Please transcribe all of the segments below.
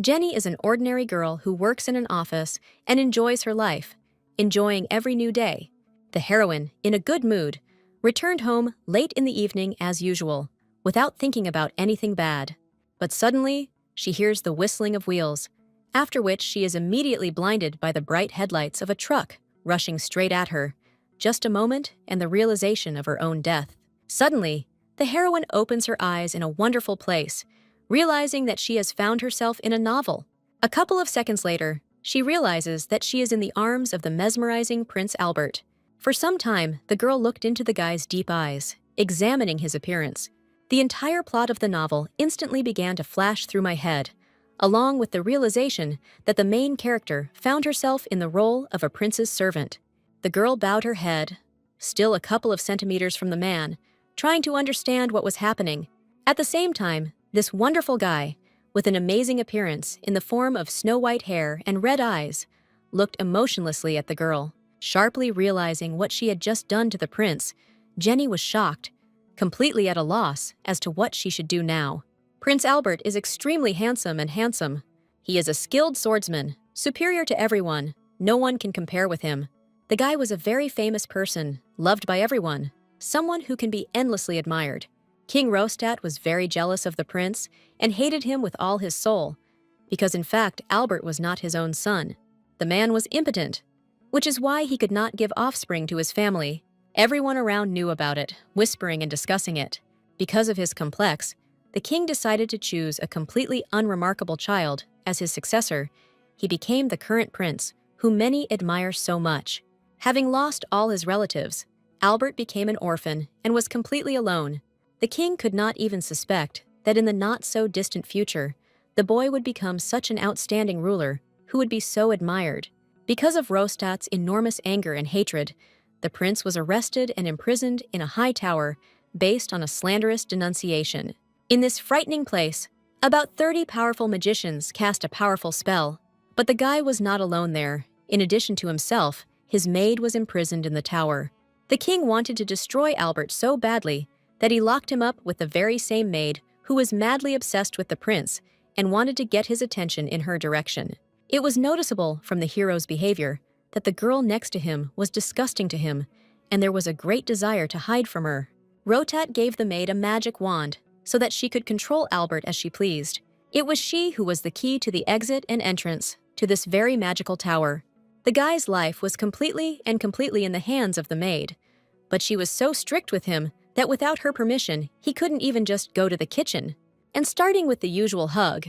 Jenny is an ordinary girl who works in an office and enjoys her life, enjoying every new day. The heroine, in a good mood, returned home late in the evening as usual, without thinking about anything bad. But suddenly, she hears the whistling of wheels, after which she is immediately blinded by the bright headlights of a truck rushing straight at her. Just a moment and the realization of her own death. Suddenly, the heroine opens her eyes in a wonderful place, realizing that she has found herself in a novel. A couple of seconds later, she realizes that she is in the arms of the mesmerizing Prince Albert. For some time, the girl looked into the guy's deep eyes, examining his appearance. The entire plot of the novel instantly began to flash through my head, along with the realization that the main character found herself in the role of a prince's servant. The girl bowed her head, still a couple of centimeters from the man, trying to understand what was happening. At the same time, this wonderful guy, with an amazing appearance in the form of snow-white hair and red eyes, looked emotionlessly at the girl. Sharply realizing what she had just done to the prince, Jenny was shocked, completely at a loss as to what she should do now. Prince Albert is extremely handsome. He is a skilled swordsman, superior to everyone. No one can compare with him. The guy was a very famous person, loved by everyone, someone who can be endlessly admired. King Rostat was very jealous of the prince and hated him with all his soul, because in fact Albert was not his own son. The man was impotent, which is why he could not give offspring to his family. Everyone around knew about it, whispering and discussing it. Because of his complex, the king decided to choose a completely unremarkable child as his successor. He became the current prince, whom many admire so much. Having lost all his relatives, Albert became an orphan and was completely alone. The king could not even suspect that in the not-so-distant future, the boy would become such an outstanding ruler who would be so admired. Because of Rostat's enormous anger and hatred, the prince was arrested and imprisoned in a high tower based on a slanderous denunciation. In this frightening place, about 30 powerful magicians cast a powerful spell. But the guy was not alone there. In addition to himself, his maid was imprisoned in the tower. The king wanted to destroy Albert so badly that he locked him up with the very same maid who was madly obsessed with the prince and wanted to get his attention in her direction. It was noticeable from the hero's behavior that the girl next to him was disgusting to him, and there was a great desire to hide from her. Rotat gave the maid a magic wand so that she could control Albert as she pleased. It was she who was the key to the exit and entrance to this very magical tower. The guy's life was completely in the hands of the maid, but she was so strict with him that without her permission, he couldn't even just go to the kitchen. And starting with the usual hug,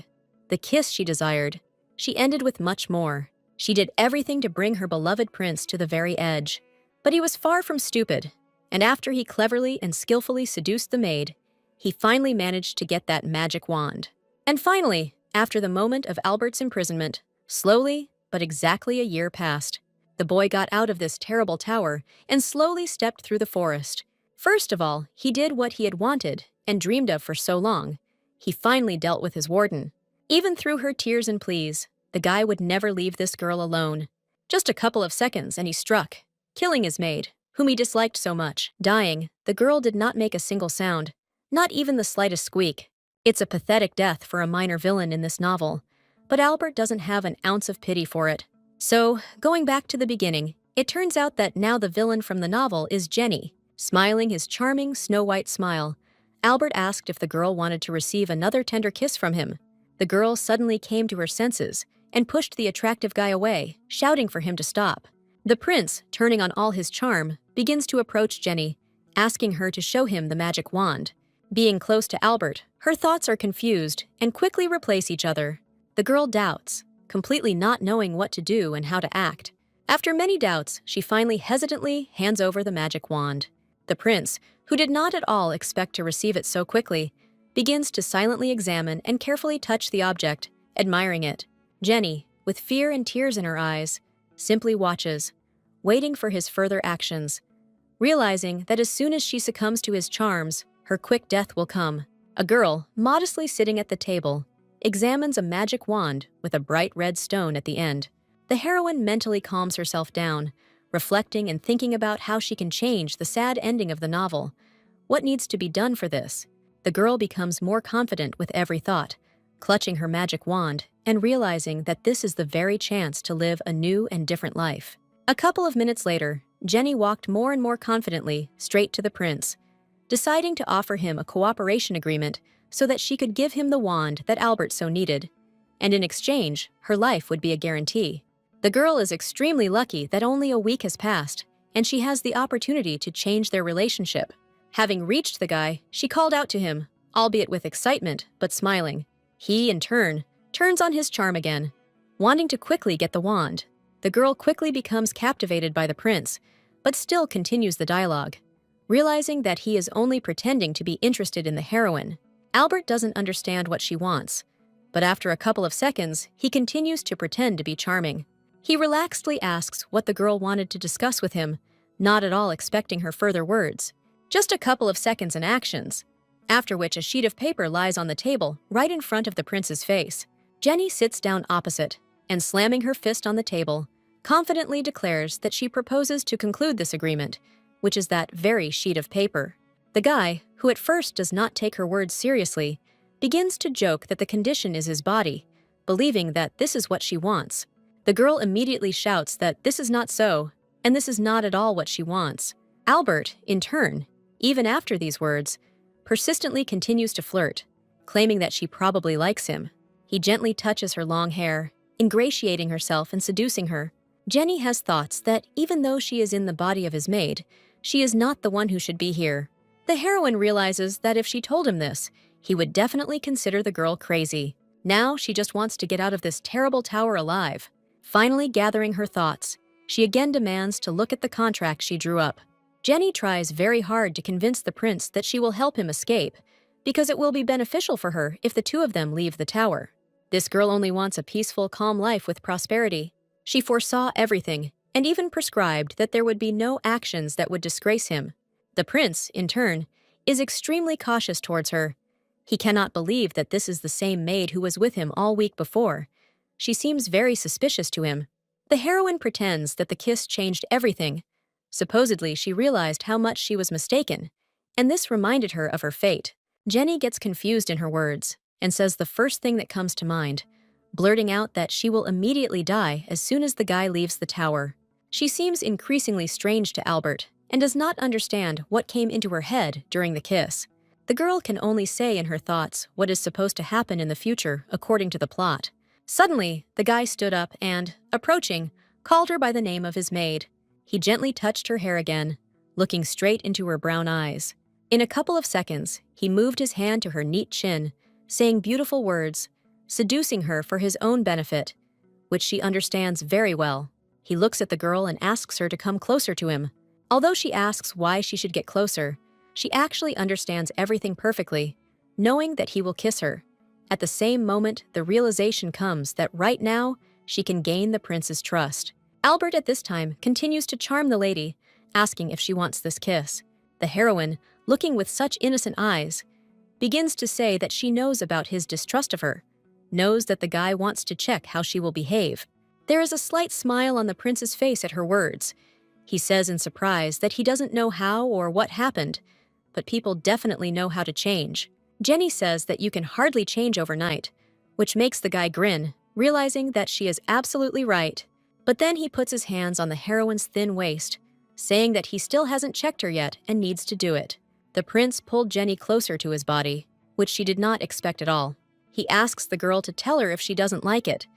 the kiss she desired, she ended with much more. She did everything to bring her beloved prince to the very edge. But he was far from stupid, and after he cleverly and skillfully seduced the maid, he finally managed to get that magic wand. And finally, after the moment of Albert's imprisonment, slowly but exactly a year passed. The boy got out of this terrible tower and slowly stepped through the forest. First of all, he did what he had wanted and dreamed of for so long. He finally dealt with his warden. Even through her tears and pleas, the guy would never leave this girl alone. Just a couple of seconds and he struck, killing his maid, whom he disliked so much. Dying, the girl did not make a single sound, not even the slightest squeak. It's a pathetic death for a minor villain in this novel, but Albert doesn't have an ounce of pity for it. So, going back to the beginning, it turns out that now the villain from the novel is Jenny. Smiling his charming snow-white smile, Albert asked if the girl wanted to receive another tender kiss from him. The girl suddenly came to her senses and pushed the attractive guy away, shouting for him to stop. The prince, turning on all his charm, begins to approach Jenny, asking her to show him the magic wand. Being close to Albert, her thoughts are confused and quickly replace each other. The girl doubts, completely not knowing what to do and how to act. After many doubts, she finally hesitantly hands over the magic wand. The prince, who did not at all expect to receive it so quickly, begins to silently examine and carefully touch the object, admiring it. Jenny, with fear and tears in her eyes, simply watches, waiting for his further actions, realizing that as soon as she succumbs to his charms, her quick death will come. A girl, modestly sitting at the table, examines a magic wand with a bright red stone at the end. The heroine mentally calms herself down, reflecting and thinking about how she can change the sad ending of the novel. What needs to be done for this? The girl becomes more confident with every thought, clutching her magic wand and realizing that this is the very chance to live a new and different life. A couple of minutes later, Jenny walked more and more confidently straight to the prince, deciding to offer him a cooperation agreement so that she could give him the wand that Albert so needed, and in exchange, her life would be a guarantee. The girl is extremely lucky that only a week has passed, and she has the opportunity to change their relationship. Having reached the guy, she called out to him, albeit with excitement, but smiling. He, in turn, turns on his charm again, wanting to quickly get the wand. The girl quickly becomes captivated by the prince, but still continues the dialogue, realizing that he is only pretending to be interested in the heroine. Albert doesn't understand what she wants, but after a couple of seconds, he continues to pretend to be charming. He relaxedly asks what the girl wanted to discuss with him, not at all expecting her further words. Just a couple of seconds and actions, after which a sheet of paper lies on the table right in front of the prince's face. Jenny sits down opposite, and slamming her fist on the table, confidently declares that she proposes to conclude this agreement, which is that very sheet of paper. The guy, who at first does not take her words seriously, begins to joke that the condition is his body, believing that this is what she wants. The girl immediately shouts that this is not so, and this is not at all what she wants. Albert, in turn, even after these words, persistently continues to flirt, claiming that she probably likes him. He gently touches her long hair, ingratiating herself and seducing her. Jenny has thoughts that even though she is in the body of his maid, she is not the one who should be here. The heroine realizes that if she told him this, he would definitely consider the girl crazy. Now she just wants to get out of this terrible tower alive. Finally gathering her thoughts, she again demands to look at the contract she drew up. Jenny tries very hard to convince the prince that she will help him escape, because it will be beneficial for her if the two of them leave the tower. This girl only wants a peaceful, calm life with prosperity. She foresaw everything, and even prescribed that there would be no actions that would disgrace him. The prince, in turn, is extremely cautious towards her. He cannot believe that this is the same maid who was with him all week before. She seems very suspicious to him. The heroine pretends that the kiss changed everything. Supposedly, she realized how much she was mistaken, and this reminded her of her fate. Jenny gets confused in her words and says the first thing that comes to mind, blurting out that she will immediately die as soon as the guy leaves the tower. She seems increasingly strange to Albert and does not understand what came into her head during the kiss. The girl can only say in her thoughts what is supposed to happen in the future according to the plot. Suddenly, the guy stood up and, approaching, called her by the name of his maid. He gently touched her hair again, looking straight into her brown eyes. In a couple of seconds, he moved his hand to her neat chin, saying beautiful words, seducing her for his own benefit, which she understands very well. He looks at the girl and asks her to come closer to him. Although she asks why she should get closer, she actually understands everything perfectly, knowing that he will kiss her. At the same moment, the realization comes that right now, she can gain the prince's trust. Albert at this time continues to charm the lady, asking if she wants this kiss. The heroine, looking with such innocent eyes, begins to say that she knows about his distrust of her, knows that the guy wants to check how she will behave. There is a slight smile on the prince's face at her words. He says in surprise that he doesn't know how or what happened, but people definitely know how to change. Jenny says that you can hardly change overnight, which makes the guy grin, realizing that she is absolutely right. But then he puts his hands on the heroine's thin waist, saying that he still hasn't checked her yet and needs to do it. The prince pulled Jenny closer to his body, which she did not expect at all. He asks the girl to tell her if she doesn't like it,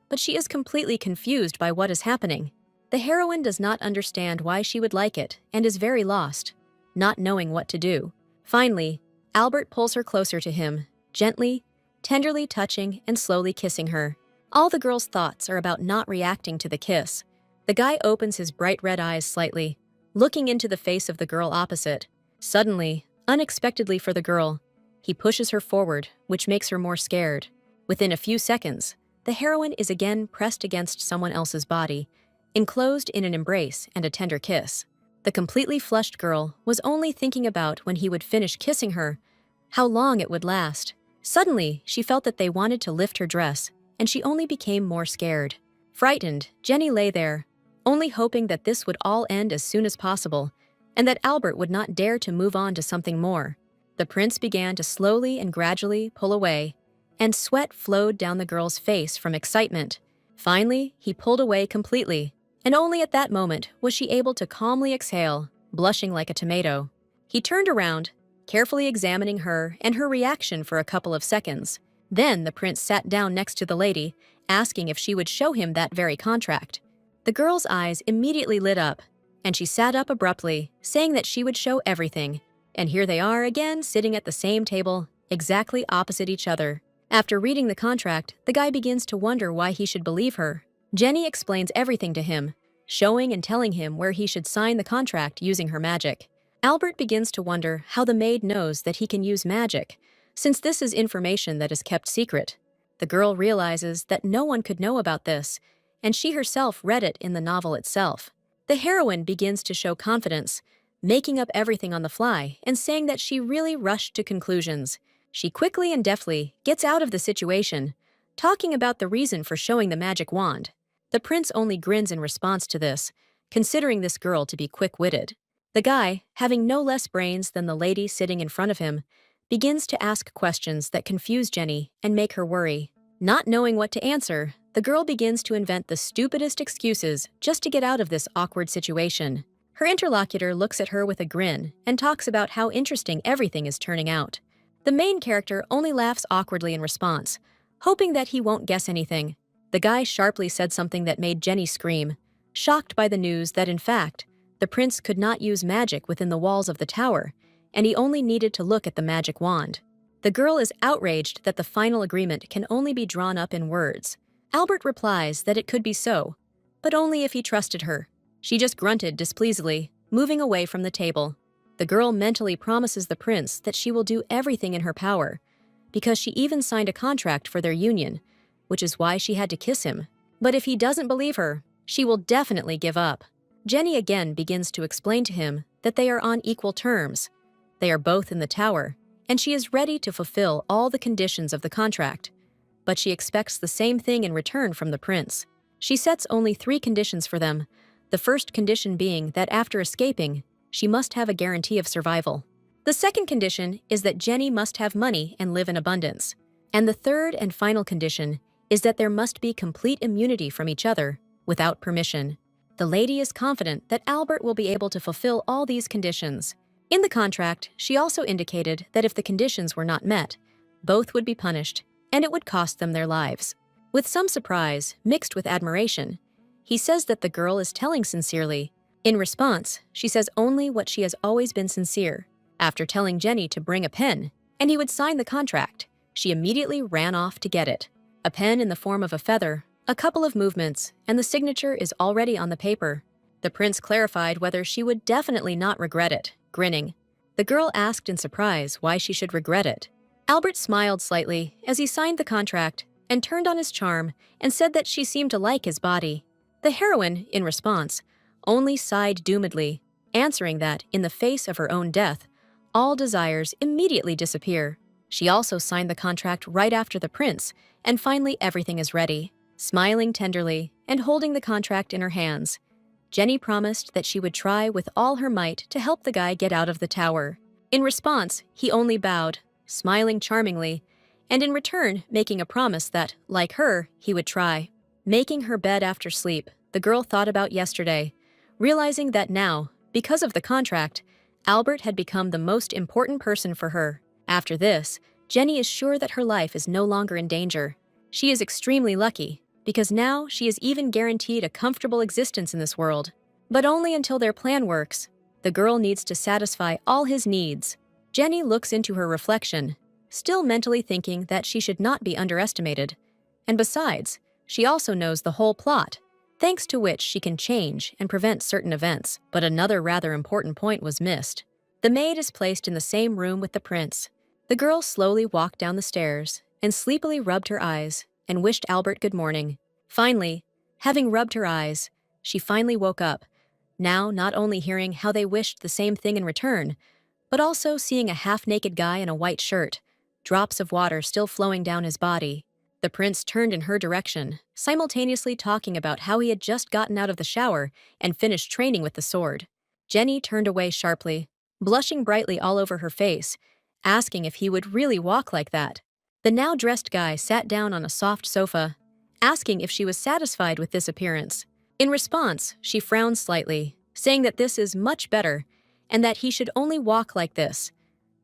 but she is completely confused by what is happening. The heroine does not understand why she would like it and is very lost, not knowing what to do. Finally, Albert pulls her closer to him, gently, tenderly touching and slowly kissing her. All the girl's thoughts are about not reacting to the kiss. The guy opens his bright red eyes slightly, looking into the face of the girl opposite. Suddenly, unexpectedly for the girl, he pushes her forward, which makes her more scared. Within a few seconds, the heroine is again pressed against someone else's body, enclosed in an embrace and a tender kiss. The completely flushed girl was only thinking about when he would finish kissing her, how long it would last. Suddenly, she felt that they wanted to lift her dress, and she only became more scared. Frightened, Jenny lay there, only hoping that this would all end as soon as possible, and that Albert would not dare to move on to something more. The prince began to slowly and gradually pull away, and sweat flowed down the girl's face from excitement. Finally, he pulled away completely, and only at that moment was she able to calmly exhale, blushing like a tomato. He turned around, carefully examining her and her reaction for a couple of seconds. Then the prince sat down next to the lady, asking if she would show him that very contract. The girl's eyes immediately lit up, and she sat up abruptly, saying that she would show everything. And here they are again, sitting at the same table, exactly opposite each other. After reading the contract, the guy begins to wonder why he should believe her. Jenny explains everything to him, showing and telling him where he should sign the contract using her magic. Albert begins to wonder how the maid knows that he can use magic, since this is information that is kept secret. The girl realizes that no one could know about this, and she herself read it in the novel itself. The heroine begins to show confidence, making up everything on the fly and saying that she really rushed to conclusions. She quickly and deftly gets out of the situation, talking about the reason for showing the magic wand. The prince only grins in response to this, considering this girl to be quick-witted. The guy, having no less brains than the lady sitting in front of him, begins to ask questions that confuse Jenny and make her worry. Not knowing what to answer, the girl begins to invent the stupidest excuses just to get out of this awkward situation. Her interlocutor looks at her with a grin and talks about how interesting everything is turning out. The main character only laughs awkwardly in response, hoping that he won't guess anything. The guy sharply said something that made Jenny scream, shocked by the news that in fact, the prince could not use magic within the walls of the tower, and he only needed to look at the magic wand. The girl is outraged that the final agreement can only be drawn up in words. Albert replies that it could be so, but only if he trusted her. She just grunted displeasedly, moving away from the table. The girl mentally promises the prince that she will do everything in her power, because she even signed a contract for their union, which is why she had to kiss him. But if he doesn't believe her, she will definitely give up. Jenny again begins to explain to him that they are on equal terms. They are both in the tower, and she is ready to fulfill all the conditions of the contract. But she expects the same thing in return from the prince. She sets only 3 conditions for them, the first condition being that after escaping, she must have a guarantee of survival. The second condition is that Jenny must have money and live in abundance. And the third and final condition is that there must be complete immunity from each other, without permission. The lady is confident that Albert will be able to fulfill all these conditions. In the contract, she also indicated that if the conditions were not met, both would be punished, and it would cost them their lives. With some surprise, mixed with admiration, he says that the girl is telling sincerely. In response, she says only what she has always been sincere. After telling Jenny to bring a pen, and he would sign the contract, she immediately ran off to get it. A pen in the form of a feather, a couple of movements, and the signature is already on the paper. The prince clarified whether she would definitely not regret it, grinning. The girl asked in surprise why she should regret it. Albert smiled slightly as he signed the contract and turned on his charm and said that she seemed to like his body. The heroine, in response, only sighed doomedly, answering that, in the face of her own death, all desires immediately disappear. She also signed the contract right after the prince, and finally everything is ready. Smiling tenderly and holding the contract in her hands, Jenny promised that she would try with all her might to help the guy get out of the tower. In response, he only bowed, smiling charmingly, and in return making a promise that, like her, he would try. Making her bed after sleep, the girl thought about yesterday, realizing that now, because of the contract, Albert had become the most important person for her. After this, Jenny is sure that her life is no longer in danger. She is extremely lucky, because now she is even guaranteed a comfortable existence in this world. But only until their plan works. The girl needs to satisfy all his needs. Jenny looks into her reflection, still mentally thinking that she should not be underestimated. And besides, she also knows the whole plot, thanks to which she can change and prevent certain events. But another rather important point was missed. The maid is placed in the same room with the prince. The girl slowly walked down the stairs and sleepily rubbed her eyes and wished Albert good morning. Finally, having rubbed her eyes, she finally woke up, now not only hearing how they wished the same thing in return, but also seeing a half-naked guy in a white shirt, drops of water still flowing down his body. The prince turned in her direction, simultaneously talking about how he had just gotten out of the shower and finished training with the sword. Jenny turned away sharply, blushing brightly all over her face, asking if he would really walk like that. The now-dressed guy sat down on a soft sofa, asking if she was satisfied with this appearance. In response, she frowned slightly, saying that this is much better and that he should only walk like this.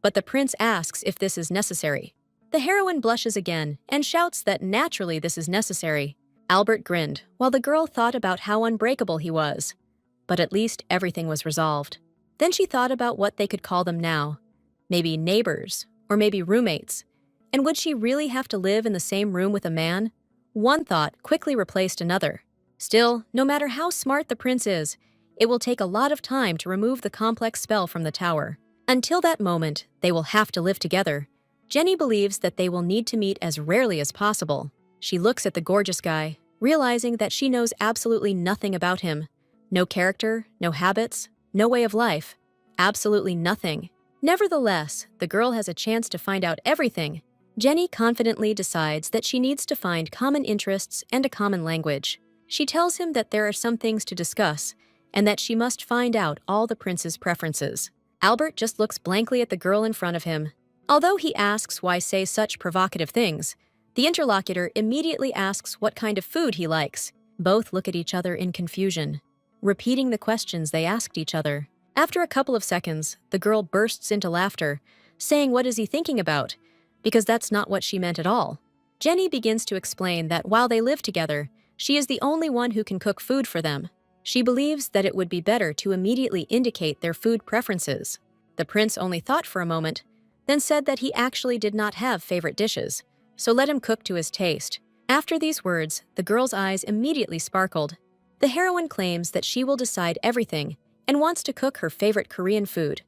But the prince asks if this is necessary. The heroine blushes again and shouts that naturally this is necessary. Albert grinned, while the girl thought about how unbreakable he was. But at least everything was resolved. Then she thought about what they could call them now. Maybe neighbors, or maybe roommates. And would she really have to live in the same room with a man? One thought quickly replaced another. Still, no matter how smart the prince is, it will take a lot of time to remove the complex spell from the tower. Until that moment, they will have to live together. Jenny believes that they will need to meet as rarely as possible. She looks at the gorgeous guy, realizing that she knows absolutely nothing about him. No character, no habits, no way of life. Absolutely nothing. Nevertheless, the girl has a chance to find out everything. Jenny confidently decides that she needs to find common interests and a common language. She tells him that there are some things to discuss, and that she must find out all the prince's preferences. Albert just looks blankly at the girl in front of him. Although he asks why say such provocative things, the interlocutor immediately asks what kind of food he likes. Both look at each other in confusion, repeating the questions they asked each other. After a couple of seconds, the girl bursts into laughter, saying what is he thinking about, because that's not what she meant at all. Jenny begins to explain that while they live together, she is the only one who can cook food for them. She believes that it would be better to immediately indicate their food preferences. The prince only thought for a moment, then said that he actually did not have favorite dishes, so let him cook to his taste. After these words, the girl's eyes immediately sparkled. The heroine claims that she will decide everything and wants to cook her favorite Korean food.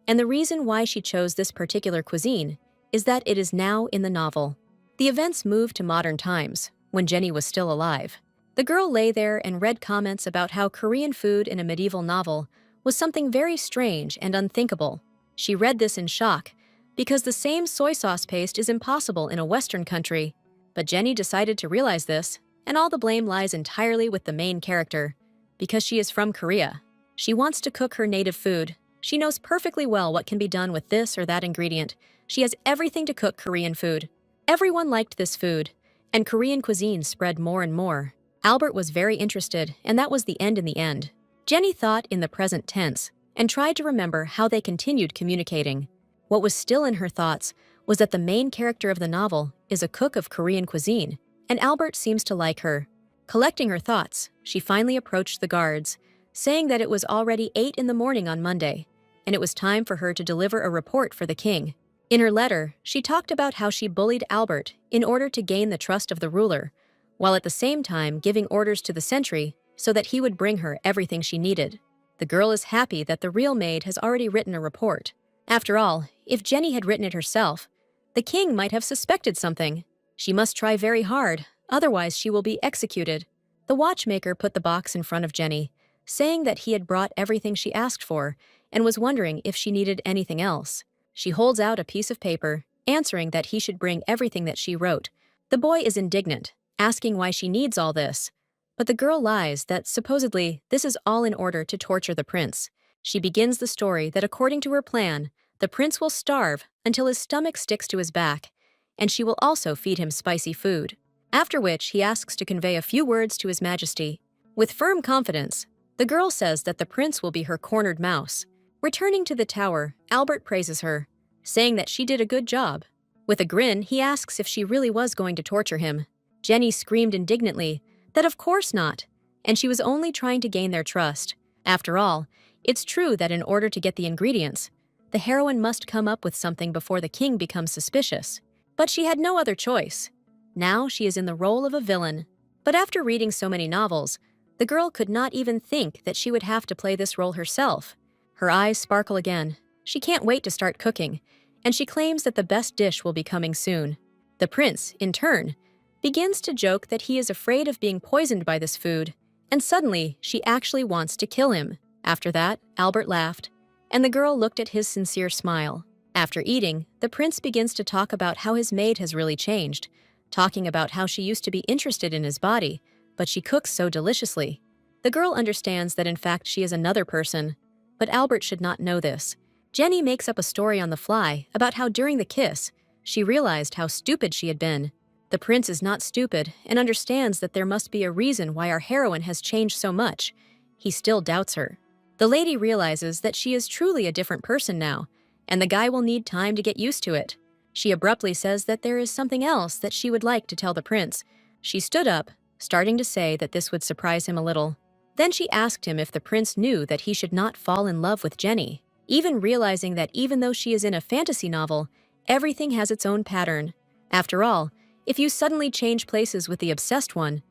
And the reason why she chose this particular cuisine is that it is now in the novel. The events move to modern times, when Jenny was still alive. The girl lay there and read comments about how Korean food in a medieval novel was something very strange and unthinkable. She read this in shock, because the same soy sauce paste is impossible in a Western country. But Jenny decided to realize this, and all the blame lies entirely with the main character, because she is from Korea. She wants to cook her native food. She knows perfectly well what can be done with this or that ingredient. She has everything to cook Korean food. Everyone liked this food, and Korean cuisine spread more and more. Albert was very interested, and that was the end in the end. Jenny thought in the present tense, and tried to remember how they continued communicating. What was still in her thoughts was that the main character of the novel is a cook of Korean cuisine, and Albert seems to like her. Collecting her thoughts, she finally approached the guards, saying that it was already 8 in the morning on Monday, and it was time for her to deliver a report for the king. In her letter, she talked about how she bullied Albert in order to gain the trust of the ruler, while at the same time giving orders to the sentry so that he would bring her everything she needed. The girl is happy that the real maid has already written a report. After all, if Jenny had written it herself, the king might have suspected something. She must try very hard, otherwise she will be executed. The watchmaker put the box in front of Jenny, saying that he had brought everything she asked for and was wondering if she needed anything else. She holds out a piece of paper, answering that he should bring everything that she wrote. The boy is indignant, asking why she needs all this. But the girl lies that supposedly this is all in order to torture the prince. She begins the story that according to her plan, the prince will starve until his stomach sticks to his back, and she will also feed him spicy food. After which he asks to convey a few words to His Majesty. With firm confidence, the girl says that the prince will be her cornered mouse. Returning to the tower, Albert praises her, saying that she did a good job. With a grin, he asks if she really was going to torture him. Jenny screamed indignantly that of course not, and she was only trying to gain their trust. After all, it's true that in order to get the ingredients, the heroine must come up with something before the king becomes suspicious. But she had no other choice. Now she is in the role of a villain. But after reading so many novels, the girl could not even think that she would have to play this role herself. Her eyes sparkle again. She can't wait to start cooking, and she claims that the best dish will be coming soon. The prince, in turn, begins to joke that he is afraid of being poisoned by this food, and suddenly she actually wants to kill him. After that, Albert laughed, and the girl looked at his sincere smile. After eating, the prince begins to talk about how his maid has really changed, talking about how she used to be interested in his body, but she cooks so deliciously. The girl understands that in fact she is another person, but Albert should not know this. Jenny makes up a story on the fly about how during the kiss, She realized how stupid she had been. The prince is not stupid and understands that there must be a reason why our heroine has changed so much. He still doubts her. The lady realizes that she is truly a different person now, and the guy will need time to get used to it. She abruptly says that there is something else that she would like to tell the prince. She stood up, starting to say that this would surprise him a little. Then she asked him if the prince knew that he should not fall in love with Jenny, even realizing that even though she is in a fantasy novel, everything has its own pattern. After all, if you suddenly change places with the obsessed one,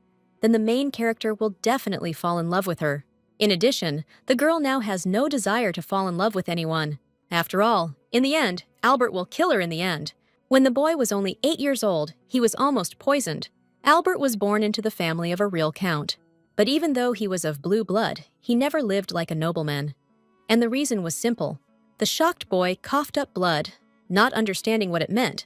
then the main character will definitely fall in love with her. In addition, the girl now has no desire to fall in love with anyone. After all, in the end, Albert will kill her in the end. When the boy was only 8 years old, he was almost poisoned. Albert was born into the family of a real count. But even though he was of blue blood, he never lived like a nobleman. And the reason was simple. The shocked boy coughed up blood, not understanding what it meant,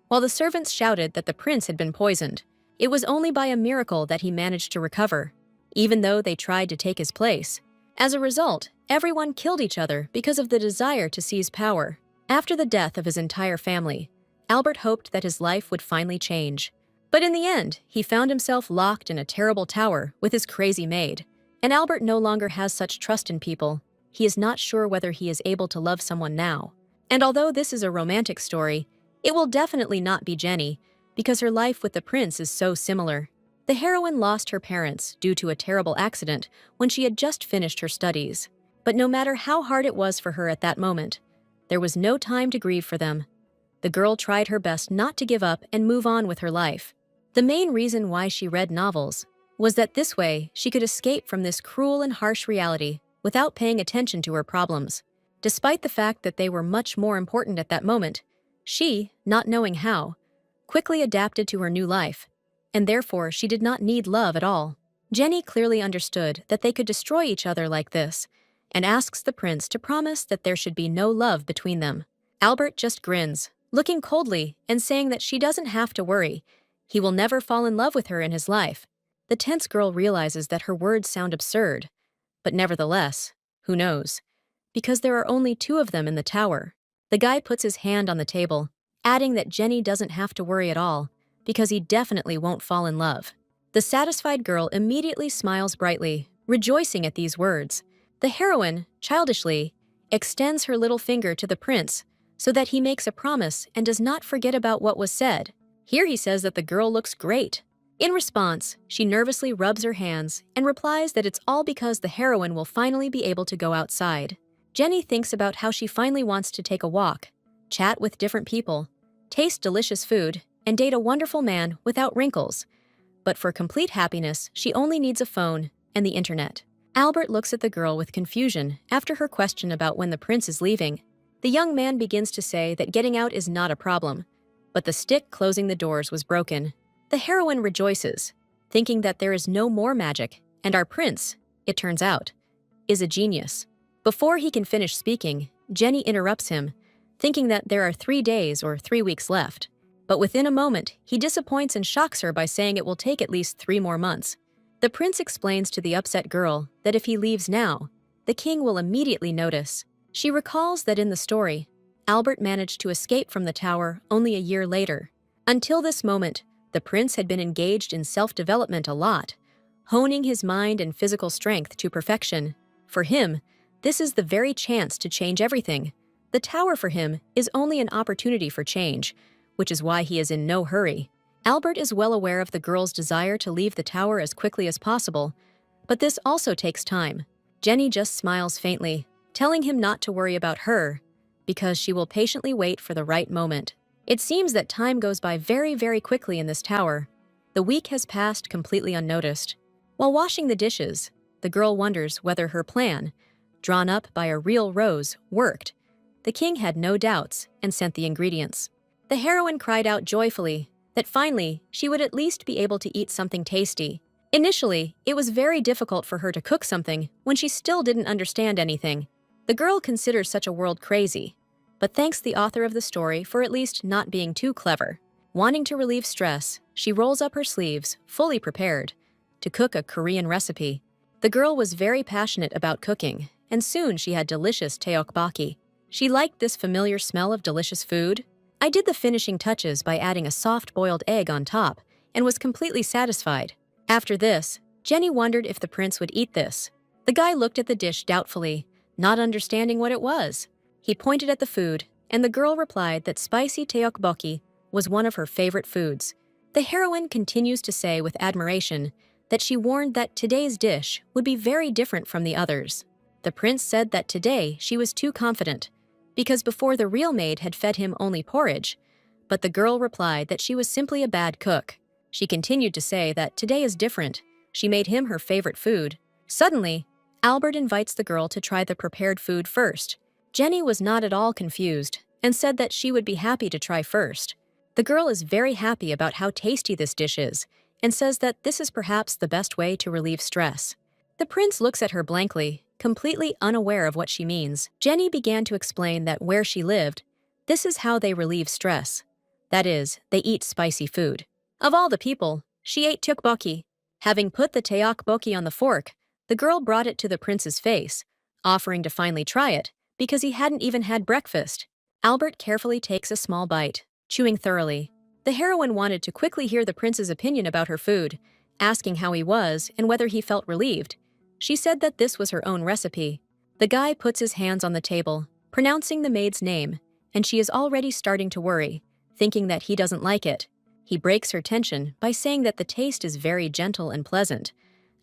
while the servants shouted that the prince had been poisoned. It was only by a miracle that he managed to recover, even though they tried to take his place. As a result, everyone killed each other because of the desire to seize power. After the death of his entire family, Albert hoped that his life would finally change. But in the end, he found himself locked in a terrible tower with his crazy maid. And Albert no longer has such trust in people. He is not sure whether he is able to love someone now. And although this is a romantic story, it will definitely not be Jenny, because her life with the prince is so similar. The heroine lost her parents due to a terrible accident when she had just finished her studies. But no matter how hard it was for her at that moment, there was no time to grieve for them. The girl tried her best not to give up and move on with her life. The main reason why she read novels was that this way she could escape from this cruel and harsh reality without paying attention to her problems. Despite the fact that they were much more important at that moment, she, not knowing how, quickly adapted to her new life, and therefore she did not need love at all. Jenny clearly understood that they could destroy each other like this, and asks the prince to promise that there should be no love between them. Albert just grins, looking coldly and saying that she doesn't have to worry. He will never fall in love with her in his life. The tense girl realizes that her words sound absurd, but nevertheless, who knows? Because there are only 2 of them in the tower. The guy puts his hand on the table, adding that Jenny doesn't have to worry at all, because he definitely won't fall in love. The satisfied girl immediately smiles brightly, rejoicing at these words. The heroine, childishly, extends her little finger to the prince so that he makes a promise and does not forget about what was said. Here he says that the girl looks great. In response, she nervously rubs her hands and replies that it's all because the heroine will finally be able to go outside. Jenny thinks about how she finally wants to take a walk, chat with different people, taste delicious food, and date a wonderful man without wrinkles. But for complete happiness, she only needs a phone and the internet. Albert looks at the girl with confusion after her question about when the prince is leaving. The young man begins to say that getting out is not a problem, but the stick closing the doors was broken. The heroine rejoices, thinking that there is no more magic, and our prince, it turns out, is a genius. Before he can finish speaking, Jenny interrupts him, thinking that there are 3 days or 3 weeks left. But within a moment, he disappoints and shocks her by saying it will take at least 3 more months. The prince explains to the upset girl that if he leaves now, the king will immediately notice. She recalls that in the story, Albert managed to escape from the tower only a year later. Until this moment, the prince had been engaged in self-development a lot, honing his mind and physical strength to perfection. For him, this is the very chance to change everything. The tower for him is only an opportunity for change, which is why he is in no hurry. Albert is well aware of the girl's desire to leave the tower as quickly as possible, but this also takes time. Jenny just smiles faintly, telling him not to worry about her, because she will patiently wait for the right moment. It seems that time goes by very, very quickly in this tower. The week has passed completely unnoticed. While washing the dishes, the girl wonders whether her plan, drawn up by a real rose, worked. The king had no doubts and sent the ingredients. The heroine cried out joyfully that finally she would at least be able to eat something tasty. Initially, it was very difficult for her to cook something when she still didn't understand anything. The girl considers such a world crazy, but thanks the author of the story for at least not being too clever. Wanting to relieve stress, she rolls up her sleeves, fully prepared, to cook a Korean recipe. The girl was very passionate about cooking, and soon she had delicious tteokbokki. She liked this familiar smell of delicious food. I did the finishing touches by adding a soft-boiled egg on top and was completely satisfied. After this, Jenny wondered if the prince would eat this. The guy looked at the dish doubtfully, not understanding what it was. He pointed at the food, and the girl replied that spicy tteokbokki was one of her favorite foods. The heroine continues to say with admiration that she warned that today's dish would be very different from the others. The prince said that today she was too confident, because before the real maid had fed him only porridge, but the girl replied that she was simply a bad cook. She continued to say that today is different. She made him her favorite food. Suddenly, Albert invites the girl to try the prepared food first. Jenny was not at all confused and said that she would be happy to try first. The girl is very happy about how tasty this dish is and says that this is perhaps the best way to relieve stress. The prince looks at her blankly, completely unaware of what she means. Jenny began to explain that where she lived, this is how they relieve stress. That is, they eat spicy food. Of all the people, she ate tteokbokki. Having put the tteokbokki on the fork, the girl brought it to the prince's face, offering to finally try it, because he hadn't even had breakfast. Albert carefully takes a small bite, chewing thoroughly. The heroine wanted to quickly hear the prince's opinion about her food, asking how he was and whether he felt relieved. She said that this was her own recipe. The guy puts his hands on the table, pronouncing the maid's name, and she is already starting to worry, thinking that he doesn't like it. He breaks her tension by saying that the taste is very gentle and pleasant,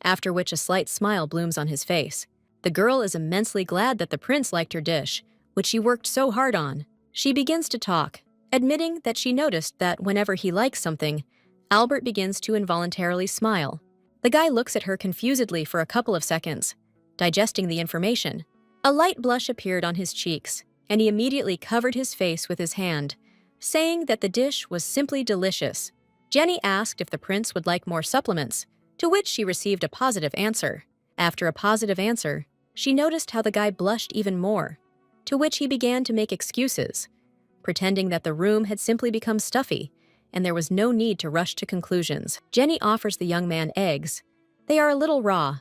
after which a slight smile blooms on his face. The girl is immensely glad that the prince liked her dish, which she worked so hard on. She begins to talk, admitting that she noticed that whenever he likes something, Albert begins to involuntarily smile. The guy looks at her confusedly for a couple of seconds, digesting the information. A light blush appeared on his cheeks, and he immediately covered his face with his hand, saying that the dish was simply delicious. Jenny asked if the prince would like more supplements, to which she received a positive answer. After a positive answer, she noticed how the guy blushed even more, to which he began to make excuses, pretending that the room had simply become stuffy, and there was no need to rush to conclusions. Jenny offers the young man eggs. They are a little raw,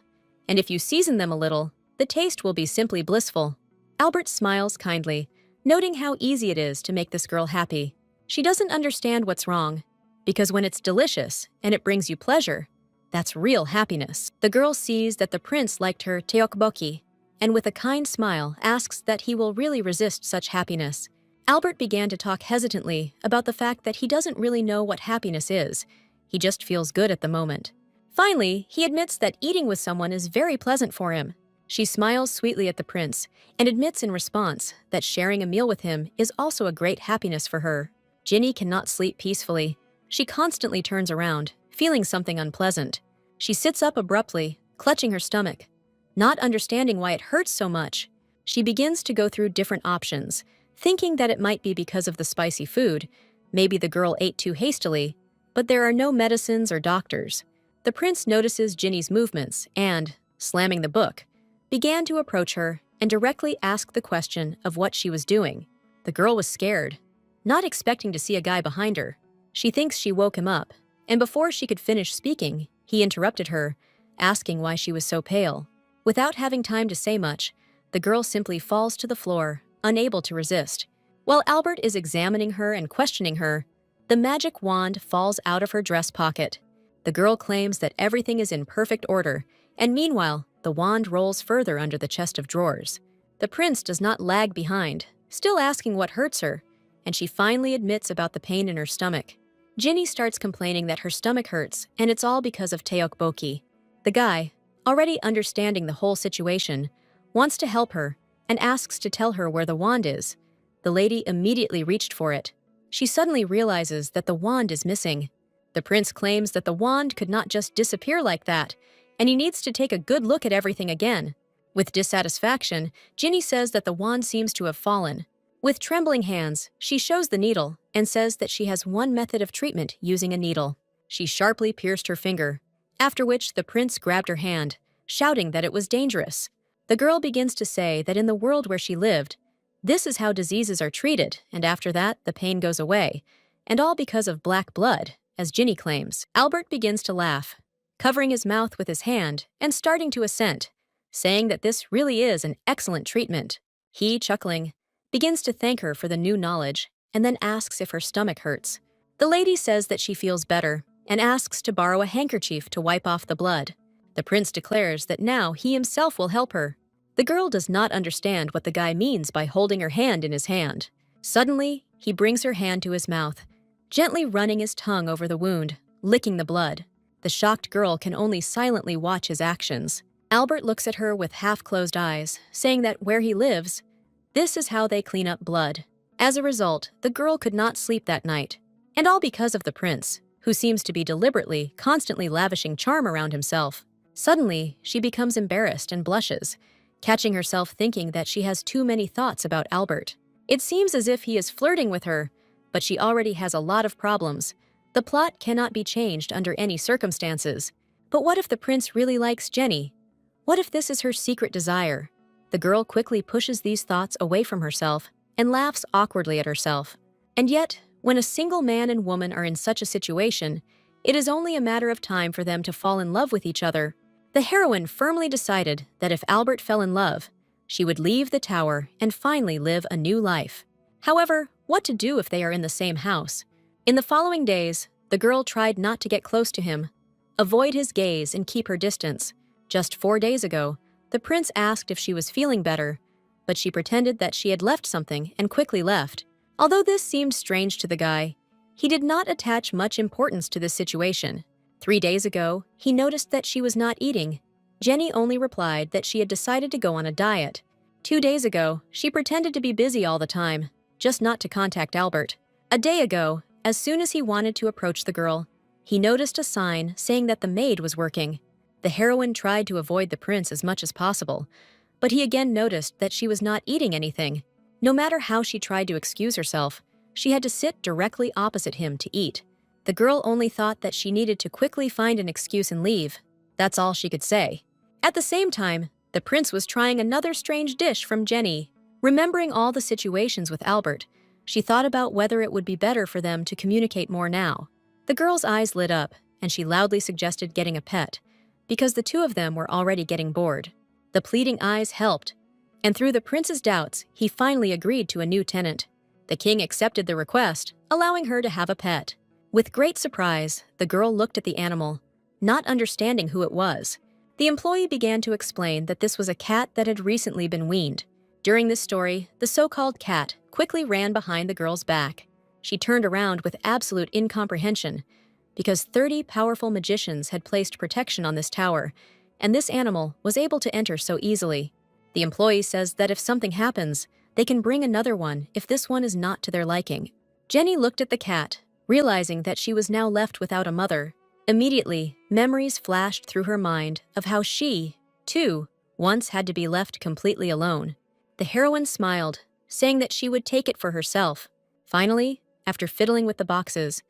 and if you season them a little, the taste will be simply blissful. Albert smiles kindly, noting how easy it is to make this girl happy. She doesn't understand what's wrong, because when it's delicious and it brings you pleasure, that's real happiness. The girl sees that the prince liked her tteokbokki, and with a kind smile asks that he will really resist such happiness. Albert began to talk hesitantly about the fact that he doesn't really know what happiness is. He just feels good at the moment. Finally, he admits that eating with someone is very pleasant for him. She smiles sweetly at the prince and admits in response that sharing a meal with him is also a great happiness for her. Ginny cannot sleep peacefully. She constantly turns around, feeling something unpleasant. She sits up abruptly, clutching her stomach. Not understanding why it hurts so much, she begins to go through different options, thinking that it might be because of the spicy food. Maybe the girl ate too hastily, but there are no medicines or doctors. The prince notices Ginny's movements and, slamming the book, began to approach her and directly ask the question of what she was doing. The girl was scared, not expecting to see a guy behind her. She thinks she woke him up, and before she could finish speaking, he interrupted her, asking why she was so pale. Without having time to say much, the girl simply falls to the floor, unable to resist. While Albert is examining her and questioning her, the magic wand falls out of her dress pocket. The girl claims that everything is in perfect order, and meanwhile, the wand rolls further under the chest of drawers. The prince does not lag behind, still asking what hurts her, and she finally admits about the pain in her stomach. Ginny starts complaining that her stomach hurts, and it's all because of tteokbokki. The guy, already understanding the whole situation, wants to help her and asks to tell her where the wand is. The lady immediately reached for it. She suddenly realizes that the wand is missing. The prince claims that the wand could not just disappear like that, and he needs to take a good look at everything again. With dissatisfaction, Ginny says that the wand seems to have fallen. With trembling hands, she shows the needle and says that she has one method of treatment using a needle. She sharply pierced her finger, after which the prince grabbed her hand, shouting that it was dangerous. The girl begins to say that in the world where she lived, this is how diseases are treated, and after that, the pain goes away, and all because of black blood, as Ginny claims. Albert begins to laugh, covering his mouth with his hand and starting to assent, saying that this really is an excellent treatment. He, chuckling, begins to thank her for the new knowledge and then asks if her stomach hurts. The lady says that she feels better and asks to borrow a handkerchief to wipe off the blood. The prince declares that now he himself will help her. The girl does not understand what the guy means by holding her hand in his hand. Suddenly, he brings her hand to his mouth, gently running his tongue over the wound, licking the blood. The shocked girl can only silently watch his actions. Albert looks at her with half-closed eyes, saying that where he lives, this is how they clean up blood. As a result, the girl could not sleep that night. And all because of the prince, who seems to be deliberately, constantly lavishing charm around himself. Suddenly, she becomes embarrassed and blushes, catching herself thinking that she has too many thoughts about Albert. It seems as if he is flirting with her, but she already has a lot of problems. The plot cannot be changed under any circumstances. But what if the prince really likes Jenny? What if this is her secret desire? The girl quickly pushes these thoughts away from herself and laughs awkwardly at herself. And yet, when a single man and woman are in such a situation, it is only a matter of time for them to fall in love with each other. The heroine firmly decided that if Albert fell in love, she would leave the tower and finally live a new life. However, what to do if they are in the same house? In the following days, the girl tried not to get close to him, avoid his gaze and keep her distance. Just 4 days ago, the prince asked if she was feeling better, but she pretended that she had left something and quickly left. Although this seemed strange to the guy, he did not attach much importance to this situation. 3 days ago, he noticed that she was not eating. Jenny only replied that she had decided to go on a diet. 2 days ago, she pretended to be busy all the time, just not to contact Albert. A day ago, as soon as he wanted to approach the girl, he noticed a sign saying that the maid was working. The heroine tried to avoid the prince as much as possible, but he again noticed that she was not eating anything. No matter how she tried to excuse herself, she had to sit directly opposite him to eat. The girl only thought that she needed to quickly find an excuse and leave. That's all she could say. At the same time, the prince was trying another strange dish from Jenny. Remembering all the situations with Albert, she thought about whether it would be better for them to communicate more now. The girl's eyes lit up, and she loudly suggested getting a pet, because the two of them were already getting bored. The pleading eyes helped, and through the prince's doubts, he finally agreed to a new tenant. The king accepted the request, allowing her to have a pet. With great surprise, the girl looked at the animal, not understanding who it was. The employee began to explain that this was a cat that had recently been weaned. During this story, the so-called cat quickly ran behind the girl's back. She turned around with absolute incomprehension, because 30 powerful magicians had placed protection on this tower, and this animal was able to enter so easily. The employee says that if something happens, they can bring another one if this one is not to their liking. Jenny looked at the cat, realizing that she was now left without a mother. Immediately, memories flashed through her mind of how she, too, once had to be left completely alone. The heroine smiled, saying that she would take it for herself. Finally, after fiddling with the boxes,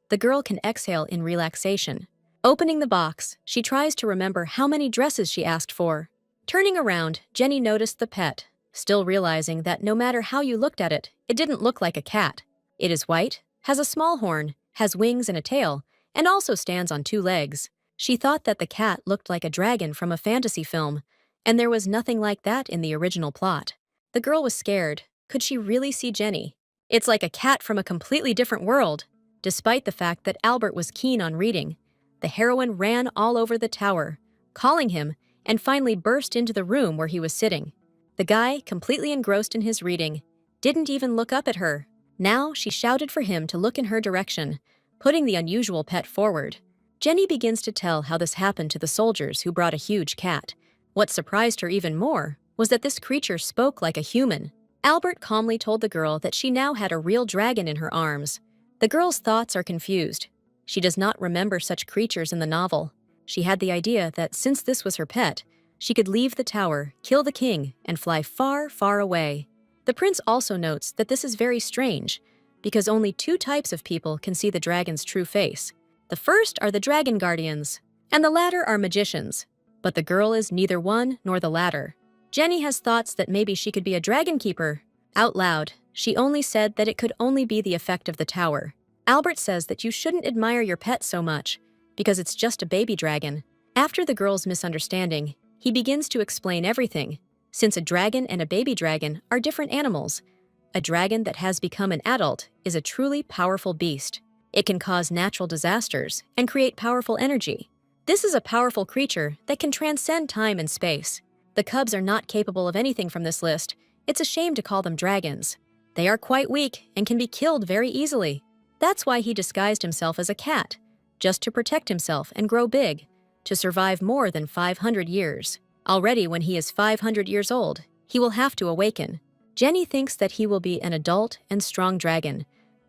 the girl can exhale in relaxation. Opening the box, she tries to remember how many dresses she asked for. Turning around, Jenny noticed the pet, still realizing that no matter how you looked at it, it didn't look like a cat. It is white, has a small horn, has wings and a tail, and also stands on 2 legs. She thought that the cat looked like a dragon from a fantasy film, and there was nothing like that in the original plot. The girl was scared. Could she really see Jenny? It's like a cat from a completely different world. Despite the fact that Albert was keen on reading, the heroine ran all over the tower, calling him, and finally burst into the room where he was sitting. The guy, completely engrossed in his reading, didn't even look up at her. Now she shouted for him to look in her direction, putting the unusual pet forward. Jenny begins to tell how this happened to the soldiers who brought a huge cat. What surprised her even more was that this creature spoke like a human. Albert calmly told the girl that she now had a real dragon in her arms. The girl's thoughts are confused. She does not remember such creatures in the novel. She had the idea that since this was her pet, she could leave the tower, kill the king, and fly far, far away. The prince also notes that this is very strange, because only 2 types of people can see the dragon's true face. The first are the dragon guardians, and the latter are magicians. But the girl is neither one nor the latter. Jenny has thoughts that maybe she could be a dragon keeper. Out loud, she only said that it could only be the effect of the tower. Albert says that you shouldn't admire your pet so much, because it's just a baby dragon. After the girl's misunderstanding, he begins to explain everything. Since a dragon and a baby dragon are different animals, A dragon that has become an adult is a truly powerful beast. It can cause natural disasters and create powerful energy. This is a powerful creature that can transcend time and space. The cubs are not capable of anything from this list. It's a shame to call them dragons. They are quite weak and can be killed very easily. That's why he disguised himself as a cat, just to protect himself and grow big, to survive more than 500 years. Already when he is 500 years old, he will have to awaken. Jenny thinks that he will be an adult and strong dragon,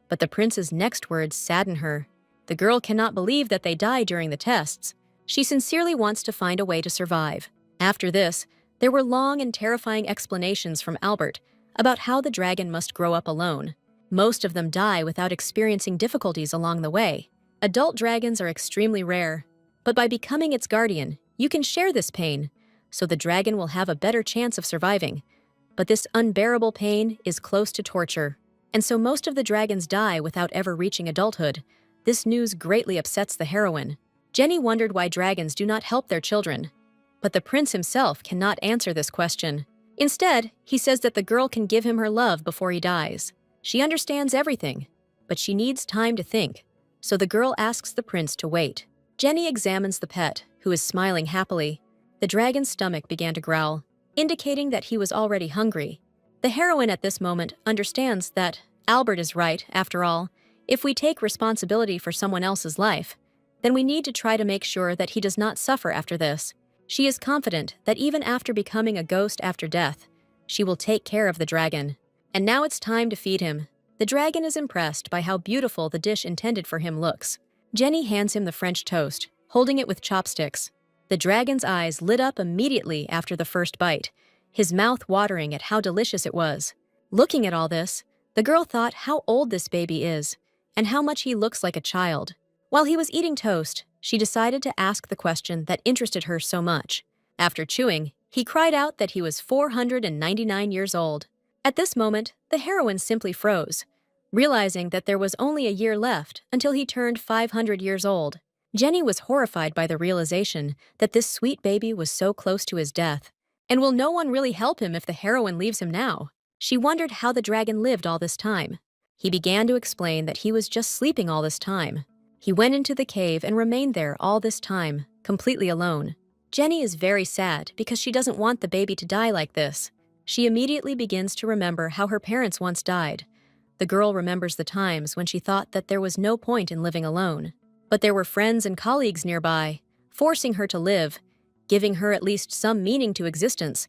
but the prince's next words sadden her. The girl cannot believe that they died during the tests. She sincerely wants to find a way to survive. After this, there were long and terrifying explanations from Albert about how the dragon must grow up alone. Most of them die without experiencing difficulties along the way. Adult dragons are extremely rare, but by becoming its guardian, you can share this pain, so the dragon will have a better chance of surviving. But this unbearable pain is close to torture, and so most of the dragons die without ever reaching adulthood. This news greatly upsets the heroine. Jenny wondered why dragons do not help their children, but the prince himself cannot answer this question. Instead, he says that the girl can give him her love before he dies. She understands everything, but she needs time to think, so the girl asks the prince to wait. Jenny examines the pet, who is smiling happily. The dragon's stomach began to growl, indicating that he was already hungry. The heroine at this moment understands that Albert is right, after all. If we take responsibility for someone else's life, then we need to try to make sure that he does not suffer after this. She is confident that even after becoming a ghost after death, she will take care of the dragon. And now it's time to feed him. The dragon is impressed by how beautiful the dish intended for him looks. Jenny hands him the French toast, holding it with chopsticks. The dragon's eyes lit up immediately after the first bite, his mouth watering at how delicious it was. Looking at all this, the girl thought how old this baby is, and how much he looks like a child. While he was eating toast, she decided to ask the question that interested her so much. After chewing, he cried out that he was 499 years old. At this moment, the heroine simply froze, realizing that there was only a year left until he turned 500 years old. Jenny was horrified by the realization that this sweet baby was so close to his death. And will no one really help him if the heroine leaves him now? She wondered how the dragon lived all this time. He began to explain that he was just sleeping all this time. He went into the cave and remained there all this time, completely alone. Jenny is very sad because she doesn't want the baby to die like this. She immediately begins to remember how her parents once died. The girl remembers the times when she thought that there was no point in living alone. But there were friends and colleagues nearby, forcing her to live, giving her at least some meaning to existence.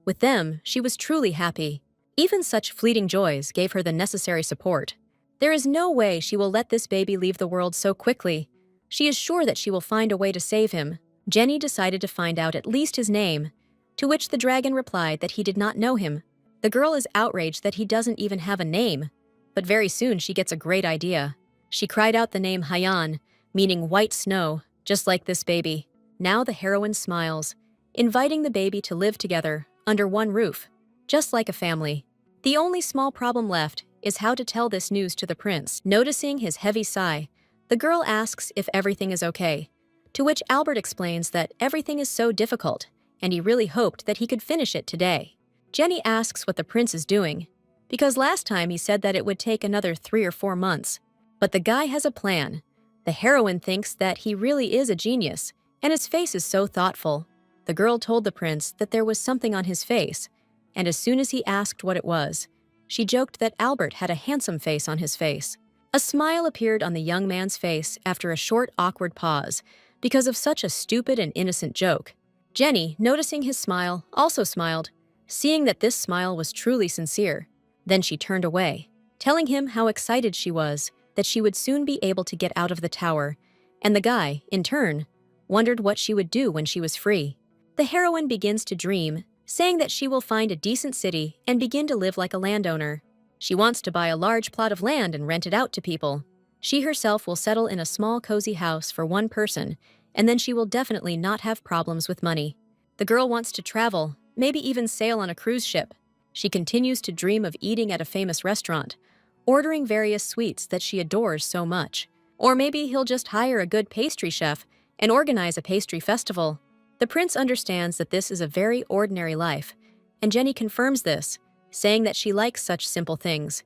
With them, she was truly happy. Even such fleeting joys gave her the necessary support. There is no way she will let this baby leave the world so quickly. She is sure that she will find a way to save him. Jenny decided to find out at least his name, to which the dragon replied that he did not know him. The girl is outraged that he doesn't even have a name, but very soon she gets a great idea. She cried out the name Haiyan, meaning white snow, just like this baby. Now the heroine smiles, inviting the baby to live together under one roof, just like a family. The only small problem left is how to tell this news to the prince. Noticing his heavy sigh, the girl asks if everything is okay, to which Albert explains that everything is so difficult, and he really hoped that he could finish it today. Jenny asks what the prince is doing, because last time he said that it would take another 3 or 4 months. But the guy has a plan. The heroine thinks that he really is a genius, and his face is so thoughtful. The girl told the prince that there was something on his face, and as soon as he asked what it was, she joked that Albert had a handsome face on his face. A smile appeared on the young man's face after a short, awkward pause, because of such a stupid and innocent joke. Jenny, noticing his smile, also smiled, seeing that this smile was truly sincere. Then she turned away, telling him how excited she was that she would soon be able to get out of the tower, and the guy, in turn, wondered what she would do when she was free. The heroine begins to dream, saying that she will find a decent city and begin to live like a landowner. She wants to buy a large plot of land and rent it out to people. She herself will settle in a small cozy house for one person, and then she will definitely not have problems with money. The girl wants to travel, maybe even sail on a cruise ship. She continues to dream of eating at a famous restaurant, ordering various sweets that she adores so much. Or maybe he'll just hire a good pastry chef and organize a pastry festival. The prince understands that this is a very ordinary life, and Jenny confirms this, saying that she likes such simple things,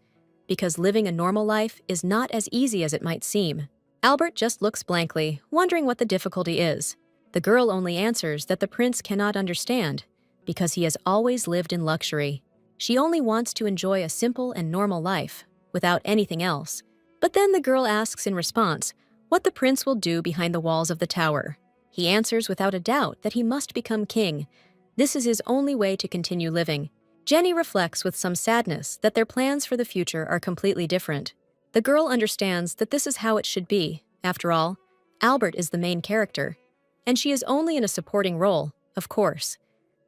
because living a normal life is not as easy as it might seem. Albert just looks blankly, wondering what the difficulty is. The girl only answers that the prince cannot understand, because he has always lived in luxury. She only wants to enjoy a simple and normal life, without anything else. But then the girl asks in response what the prince will do behind the walls of the tower. He answers without a doubt that he must become king. This is his only way to continue living. Jenny reflects with some sadness that their plans for the future are completely different. The girl understands that this is how it should be. After all, Albert is the main character, and she is only in a supporting role, of course.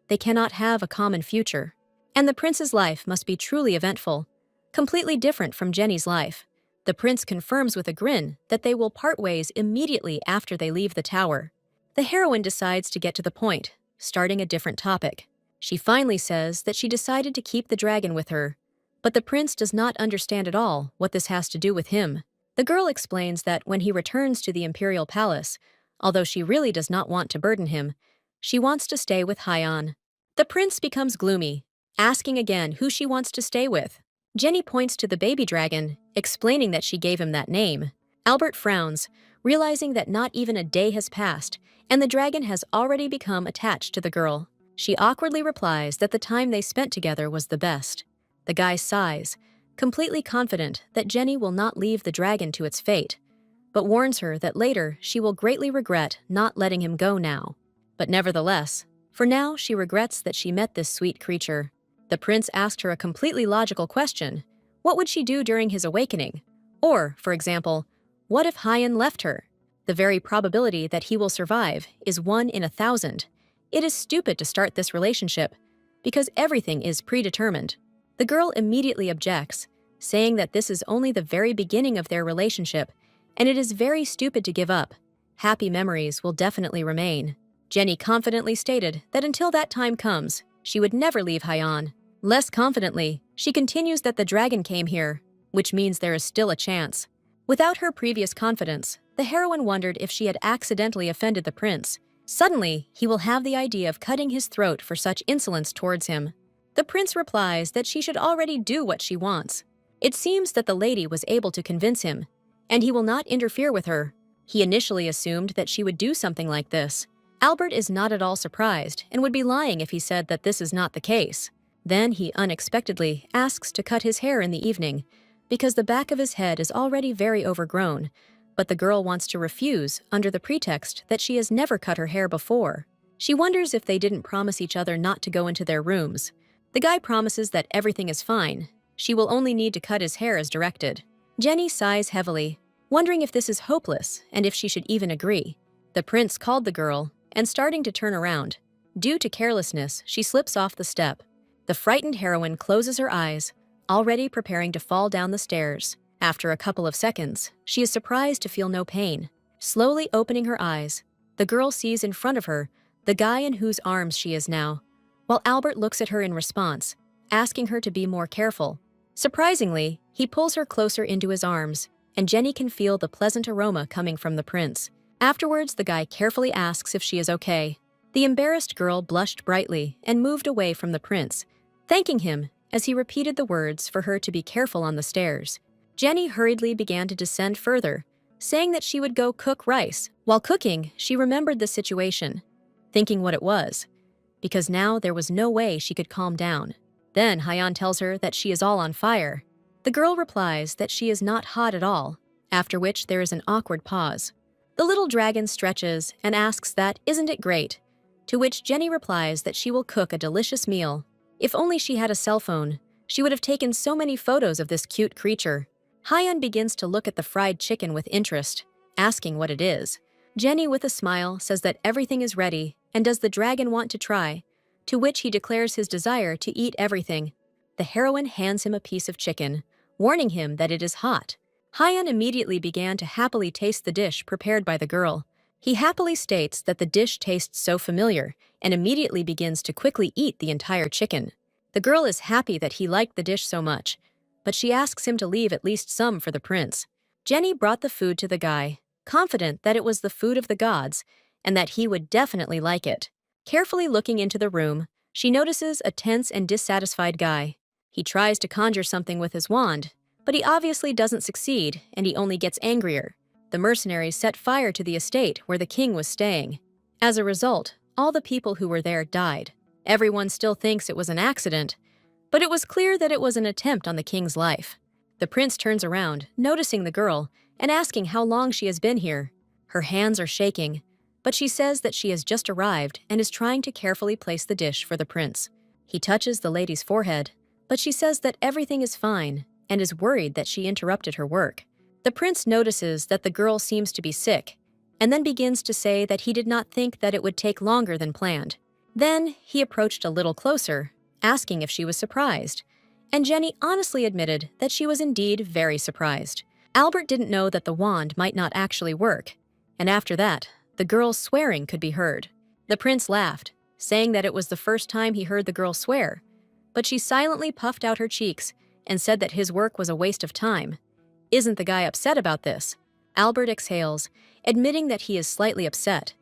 They cannot have a common future, and the prince's life must be truly eventful, completely different from Jenny's life. The prince confirms with a grin that they will part ways immediately after they leave the tower. The heroine decides to get to the point, starting a different topic. She finally says that she decided to keep the dragon with her, but the prince does not understand at all what this has to do with him. The girl explains that when he returns to the imperial palace, although she really does not want to burden him, she wants to stay with Hyan. The prince becomes gloomy, asking again who she wants to stay with. Jenny points to the baby dragon, explaining that she gave him that name. Albert frowns, realizing that not even a day has passed, and the dragon has already become attached to the girl. She awkwardly replies that the time they spent together was the best. The guy sighs, completely confident that Jenny will not leave the dragon to its fate, but warns her that later she will greatly regret not letting him go now. But nevertheless, for now she regrets that she met this sweet creature. The prince asked her a completely logical question. What would she do during his awakening? Or, for example, what if Hyan left her? The very probability that he will survive is 1 in 1,000. It is stupid to start this relationship, because everything is predetermined. The girl immediately objects, saying that this is only the very beginning of their relationship, and it is very stupid to give up. Happy memories will definitely remain. Jenny confidently stated that until that time comes, she would never leave Hyan. Less confidently, she continues that the dragon came here, which means there is still a chance. Without her previous confidence, the heroine wondered if she had accidentally offended the prince. Suddenly, he will have the idea of cutting his throat for such insolence towards him. The prince replies that she should already do what she wants. It seems that the lady was able to convince him, and he will not interfere with her. He initially assumed that she would do something like this. Albert is not at all surprised and would be lying if he said that this is not the case. Then he unexpectedly asks to cut his hair in the evening, because the back of his head is already very overgrown, but the girl wants to refuse under the pretext that she has never cut her hair before. She wonders if they didn't promise each other not to go into their rooms. The guy promises that everything is fine. She will only need to cut his hair as directed. Jenny sighs heavily, wondering if this is hopeless and if she should even agree. The prince called the girl, and starting to turn around. Due to carelessness, she slips off the step. The frightened heroine closes her eyes, already preparing to fall down the stairs. After a couple of seconds, she is surprised to feel no pain. Slowly opening her eyes, the girl sees in front of her the guy in whose arms she is now, while Albert looks at her in response, asking her to be more careful. Surprisingly, he pulls her closer into his arms, and Jenny can feel the pleasant aroma coming from the prince. Afterwards, the guy carefully asks if she is okay. The embarrassed girl blushed brightly and moved away from the prince, thanking him as he repeated the words for her to be careful on the stairs. Jenny hurriedly began to descend further, saying that she would go cook rice. While cooking, she remembered the situation, thinking what it was, because now there was no way she could calm down. Then Hyan tells her that she is all on fire. The girl replies that she is not hot at all, after which there is an awkward pause. The little dragon stretches and asks that, "Isn't it great?" To which Jenny replies that she will cook a delicious meal. If only she had a cell phone, she would have taken so many photos of this cute creature. Hyan begins to look at the fried chicken with interest, asking what it is. Jenny, with a smile, says that everything is ready, and does the dragon want to try? To which he declares his desire to eat everything. The heroine hands him a piece of chicken, warning him that it is hot. Hyan immediately began to happily taste the dish prepared by the girl. He happily states that the dish tastes so familiar, and immediately begins to quickly eat the entire chicken. The girl is happy that he liked the dish so much, but she asks him to leave at least some for the prince. Jenny brought the food to the guy, confident that it was the food of the gods, and that he would definitely like it. Carefully looking into the room, she notices a tense and dissatisfied guy. He tries to conjure something with his wand, but he obviously doesn't succeed and he only gets angrier. The mercenaries set fire to the estate where the king was staying. As a result, all the people who were there died. Everyone still thinks it was an accident, but it was clear that it was an attempt on the king's life. The prince turns around, noticing the girl, and asking how long she has been here. Her hands are shaking, but she says that she has just arrived and is trying to carefully place the dish for the prince. He touches the lady's forehead, but she says that everything is fine and is worried that she interrupted her work. The prince notices that the girl seems to be sick, and then begins to say that he did not think that it would take longer than planned. Then he approached a little closer, asking if she was surprised, and Jenny honestly admitted that she was indeed very surprised. Albert didn't know that the wand might not actually work, and after that, the girl's swearing could be heard. The prince laughed, saying that it was the first time he heard the girl swear, but she silently puffed out her cheeks and said that his work was a waste of time. Isn't the guy upset about this? Albert exhales, admitting that he is slightly upset,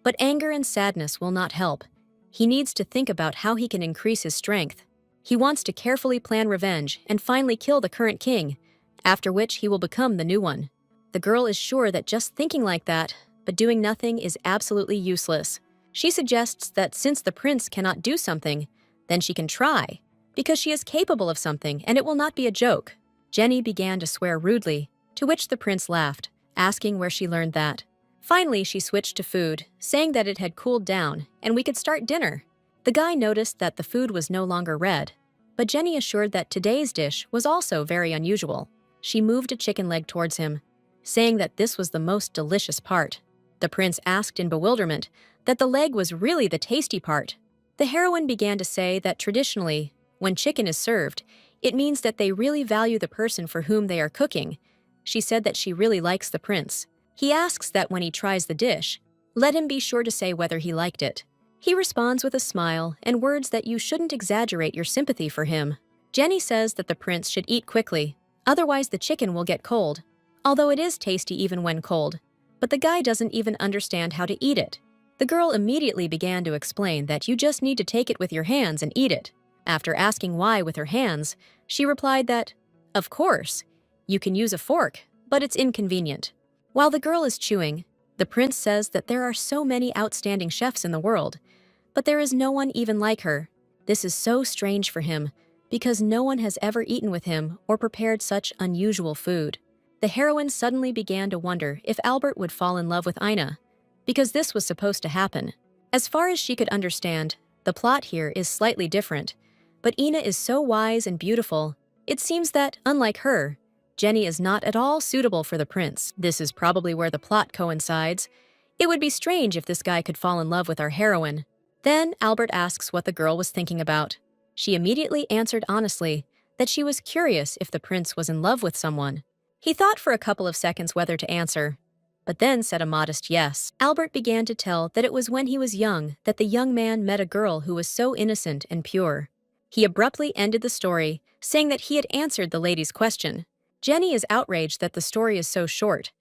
but anger and sadness will not help. He needs to think about how he can increase his strength. He wants to carefully plan revenge and finally kill the current king, after which he will become the new one. The girl is sure that just thinking like that, but doing nothing, is absolutely useless. She suggests that since the prince cannot do something, then she can try, because she is capable of something and it will not be a joke. Jenny began to swear rudely, to which the prince laughed, asking where she learned that. Finally, she switched to food, saying that it had cooled down and we could start dinner. The guy noticed that the food was no longer red, but Jenny assured that today's dish was also very unusual. She moved a chicken leg towards him, saying that this was the most delicious part. The prince asked in bewilderment that the leg was really the tasty part. The heroine began to say that traditionally, when chicken is served, it means that they really value the person for whom they are cooking. She said that she really likes the prince. He asks that when he tries the dish, let him be sure to say whether he liked it. He responds with a smile and words that you shouldn't exaggerate your sympathy for him. Jenny says that the prince should eat quickly, otherwise the chicken will get cold, although it is tasty even when cold. But the guy doesn't even understand how to eat it. The girl immediately began to explain that you just need to take it with your hands and eat it. After asking why with her hands, she replied that, of course, you can use a fork, but it's inconvenient. While the girl is chewing, the prince says that there are so many outstanding chefs in the world, but there is no one even like her. This is so strange for him, because no one has ever eaten with him or prepared such unusual food. The heroine suddenly began to wonder if Albert would fall in love with Ina, because this was supposed to happen. As far as she could understand, the plot here is slightly different, but Ina is so wise and beautiful, it seems that, unlike her, Jenny is not at all suitable for the prince. This is probably where the plot coincides. It would be strange if this guy could fall in love with our heroine. Then Albert asks what the girl was thinking about. She immediately answered honestly that she was curious if the prince was in love with someone. He thought for a couple of seconds whether to answer, but then said a modest yes. Albert began to tell that it was when he was young that the young man met a girl who was so innocent and pure. He abruptly ended the story, saying that he had answered the lady's question. Jenny is outraged that the story is so short,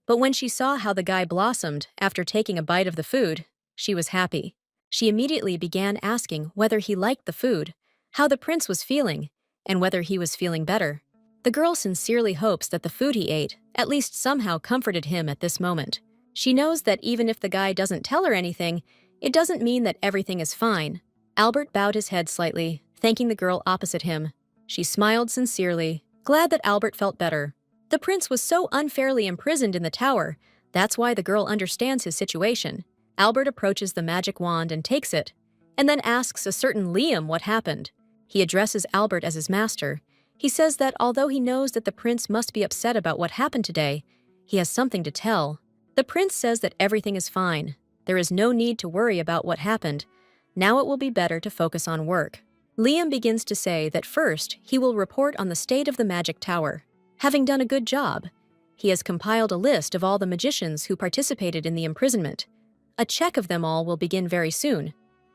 but when she saw how the guy blossomed after taking a bite of the food, she was happy. She immediately began asking whether he liked the food, how the prince was feeling, and whether he was feeling better. The girl sincerely hopes that the food he ate at least somehow comforted him at this moment. She knows that even if the guy doesn't tell her anything, it doesn't mean that everything is fine. Albert bowed his head slightly, thanking the girl opposite him. She smiled sincerely, glad that Albert felt better. The prince was so unfairly imprisoned in the tower, that's why the girl understands his situation. Albert approaches the magic wand and takes it, and then asks a certain Liam what happened. He addresses Albert as his master. He says that although he knows that the prince must be upset about what happened today, he has something to tell. The prince says that everything is fine. There is no need to worry about what happened. Now it will be better to focus on work. Liam begins to say that first he will report on the state of the magic tower. Having done a good job, he has compiled a list of all the magicians who participated in the imprisonment. A check of them all will begin very soon.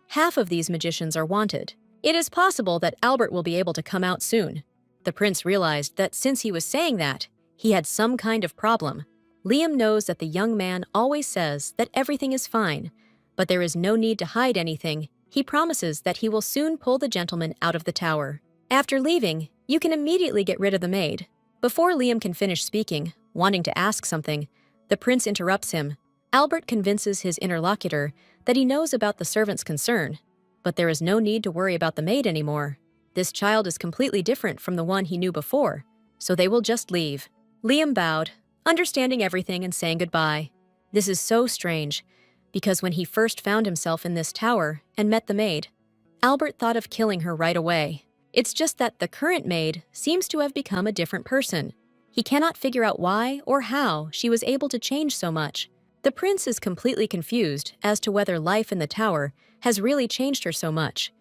Half of these magicians are wanted. It is possible that Albert will be able to come out soon. The prince realized that since he was saying that, he had some kind of problem. Liam knows that the young man always says that everything is fine, but there is no need to hide anything. He promises that he will soon pull the gentleman out of the tower. After leaving, you can immediately get rid of the maid. Before Liam can finish speaking, wanting to ask something, the prince interrupts him. Albert convinces his interlocutor that he knows about the servant's concern, but there is no need to worry about the maid anymore. This child is completely different from the one he knew before, so they will just leave. Liam bowed, understanding everything and saying goodbye. This is so strange, because when he first found himself in this tower and met the maid, Albert thought of killing her right away. It's just that the current maid seems to have become a different person. He cannot figure out why or how she was able to change so much. The prince is completely confused as to whether life in the tower has really changed her so much.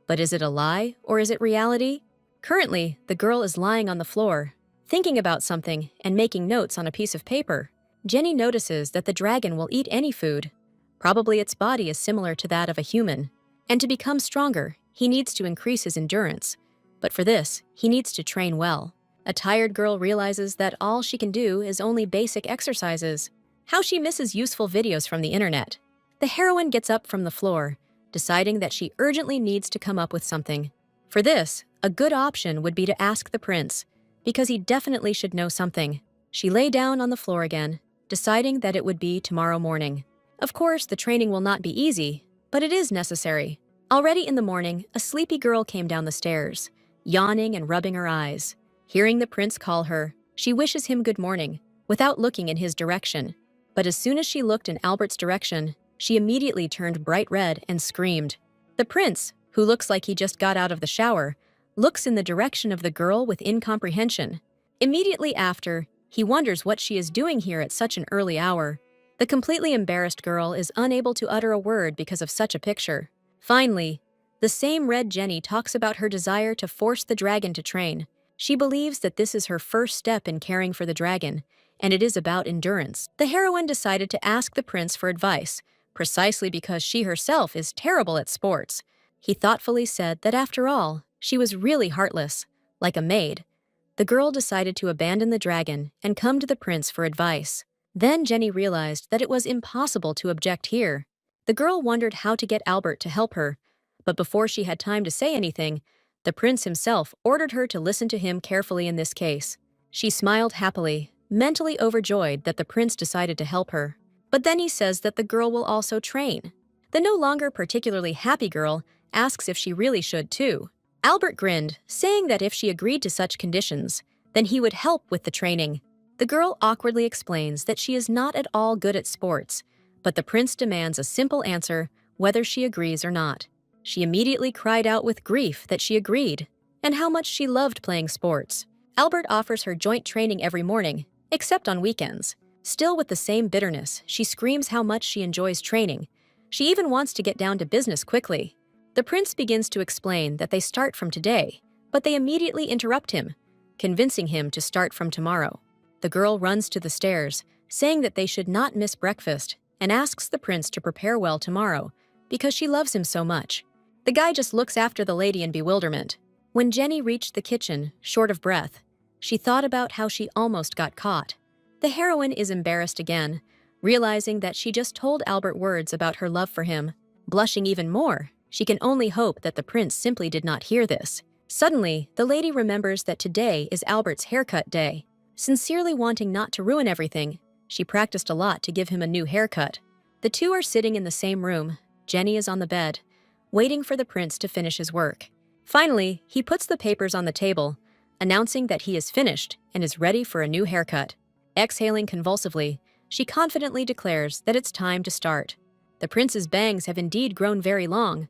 But is it a lie or is it reality? Currently, the girl is lying on the floor, thinking about something and making notes on a piece of paper. Jenny notices that the dragon will eat any food. Probably its body is similar to that of a human. And to become stronger, he needs to increase his endurance. But for this, he needs to train well. A tired girl realizes that all she can do is only basic exercises. How she misses useful videos from the internet. The heroine gets up from the floor, deciding that she urgently needs to come up with something. For this, a good option would be to ask the prince, because he definitely should know something. She lay down on the floor again, deciding that it would be tomorrow morning. Of course, the training will not be easy, but it is necessary. Already in the morning, a sleepy girl came down the stairs, yawning and rubbing her eyes. Hearing the prince call her, she wishes him good morning, without looking in his direction. But as soon as she looked in Albert's direction, she immediately turned bright red and screamed. The prince, who looks like he just got out of the shower, looks in the direction of the girl with incomprehension. Immediately after, he wonders what she is doing here at such an early hour. The completely embarrassed girl is unable to utter a word because of such a picture. Finally, the same Red Jenny talks about her desire to force the dragon to train. She believes that this is her first step in caring for the dragon, and it is about endurance. The heroine decided to ask the prince for advice, precisely because she herself is terrible at sports. He thoughtfully said that after all, she was really heartless, like a maid. The girl decided to abandon the dragon and come to the prince for advice. Then Jenny realized that it was impossible to object here. The girl wondered how to get Albert to help her, but before she had time to say anything, the prince himself ordered her to listen to him carefully in this case. She smiled happily, mentally overjoyed that the prince decided to help her. But then he says that the girl will also train. The no longer particularly happy girl asks if she really should too. Albert grinned, saying that if she agreed to such conditions, then he would help with the training. The girl awkwardly explains that she is not at all good at sports, but the prince demands a simple answer whether she agrees or not. She immediately cried out with grief that she agreed, and how much she loved playing sports. Albert offers her joint training every morning, except on weekends. Still with the same bitterness, she screams how much she enjoys training. She even wants to get down to business quickly. The prince begins to explain that they start from today, but they immediately interrupt him, convincing him to start from tomorrow. The girl runs to the stairs, saying that they should not miss breakfast, and asks the prince to prepare well tomorrow, because she loves him so much. The guy just looks after the lady in bewilderment. When Jenny reached the kitchen, short of breath, she thought about how she almost got caught. The heroine is embarrassed again, realizing that she just told Albert words about her love for him. Blushing even more, she can only hope that the prince simply did not hear this. Suddenly, the lady remembers that today is Albert's haircut day. Sincerely wanting not to ruin everything, she practiced a lot to give him a new haircut. The two are sitting in the same room. Jenny is on the bed, waiting for the prince to finish his work. Finally, he puts the papers on the table, announcing that he is finished and is ready for a new haircut. Exhaling convulsively, she confidently declares that it's time to start. The prince's bangs have indeed grown very long.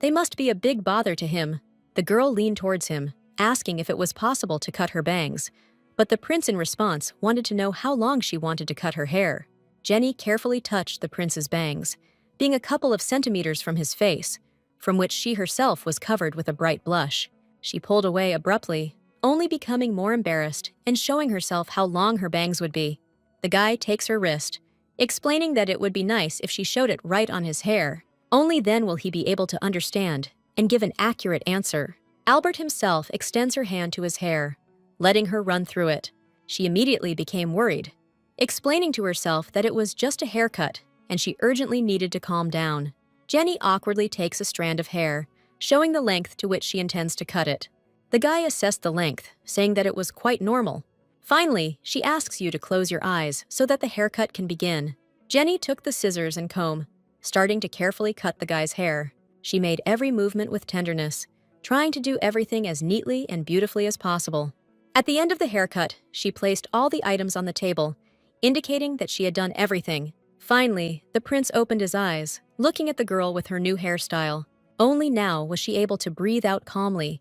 They must be a big bother to him. The girl leaned towards him, asking if it was possible to cut her bangs, but the prince in response wanted to know how long she wanted to cut her hair. Jenny carefully touched the prince's bangs, being a couple of centimeters from his face, from which she herself was covered with a bright blush. She pulled away abruptly, only becoming more embarrassed and showing herself how long her bangs would be. The guy takes her wrist, explaining that it would be nice if she showed it right on his hair. Only then will he be able to understand and give an accurate answer. Albert himself extends her hand to his hair, letting her run through it. She immediately became worried, explaining to herself that it was just a haircut and she urgently needed to calm down. Jenny awkwardly takes a strand of hair, showing the length to which she intends to cut it. The guy assessed the length, saying that it was quite normal. Finally, she asks you to close your eyes so that the haircut can begin. Jenny took the scissors and comb, starting to carefully cut the guy's hair. She made every movement with tenderness, trying to do everything as neatly and beautifully as possible. At the end of the haircut, she placed all the items on the table, indicating that she had done everything. Finally, the prince opened his eyes, looking at the girl with her new hairstyle. Only now was she able to breathe out calmly,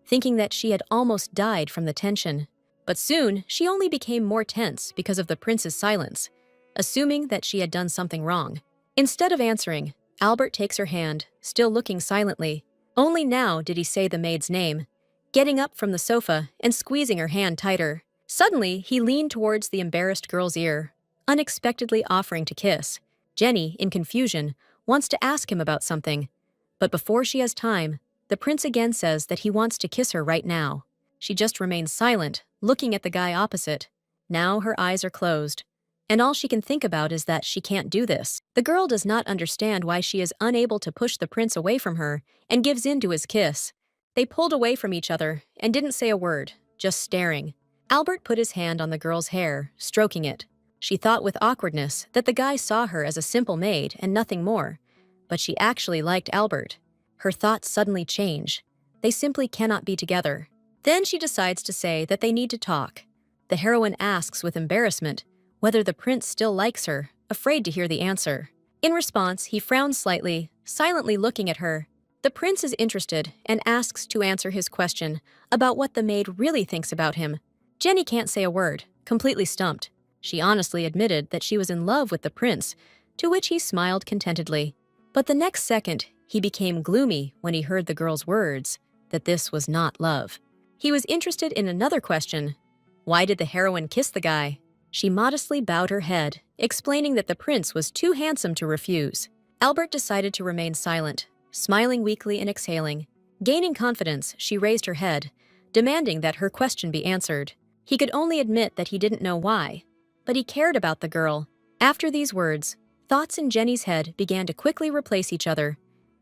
thinking that she had almost died from the tension. But soon, she only became more tense because of the prince's silence, assuming that she had done something wrong. Instead of answering, Albert takes her hand, still looking silently. Only now did he say the maid's name, getting up from the sofa and squeezing her hand tighter. Suddenly, he leaned towards the embarrassed girl's ear, unexpectedly offering to kiss. Jenny, in confusion, wants to ask him about something. But before she has time, the prince again says that he wants to kiss her right now. She just remains silent, looking at the guy opposite. Now her eyes are closed, and all she can think about is that she can't do this. The girl does not understand why she is unable to push the prince away from her and gives in to his kiss. They pulled away from each other and didn't say a word, just staring. Albert put his hand on the girl's hair, stroking it. She thought with awkwardness that the guy saw her as a simple maid and nothing more, but she actually liked Albert. Her thoughts suddenly change. They simply cannot be together. Then she decides to say that they need to talk. The heroine asks with embarrassment whether the prince still likes her, afraid to hear the answer. In response, he frowns slightly, silently looking at her. The prince is interested and asks to answer his question about what the maid really thinks about him. Jenny can't say a word, completely stumped. She honestly admitted that she was in love with the prince, to which he smiled contentedly. But the next second, he became gloomy when he heard the girl's words, that this was not love. He was interested in another question. Why did the heroine kiss the guy? She modestly bowed her head, explaining that the prince was too handsome to refuse. Albert decided to remain silent, smiling weakly and exhaling. Gaining confidence, she raised her head, demanding that her question be answered. He could only admit that he didn't know why, but he cared about the girl. After these words, thoughts in Jenny's head began to quickly replace each other,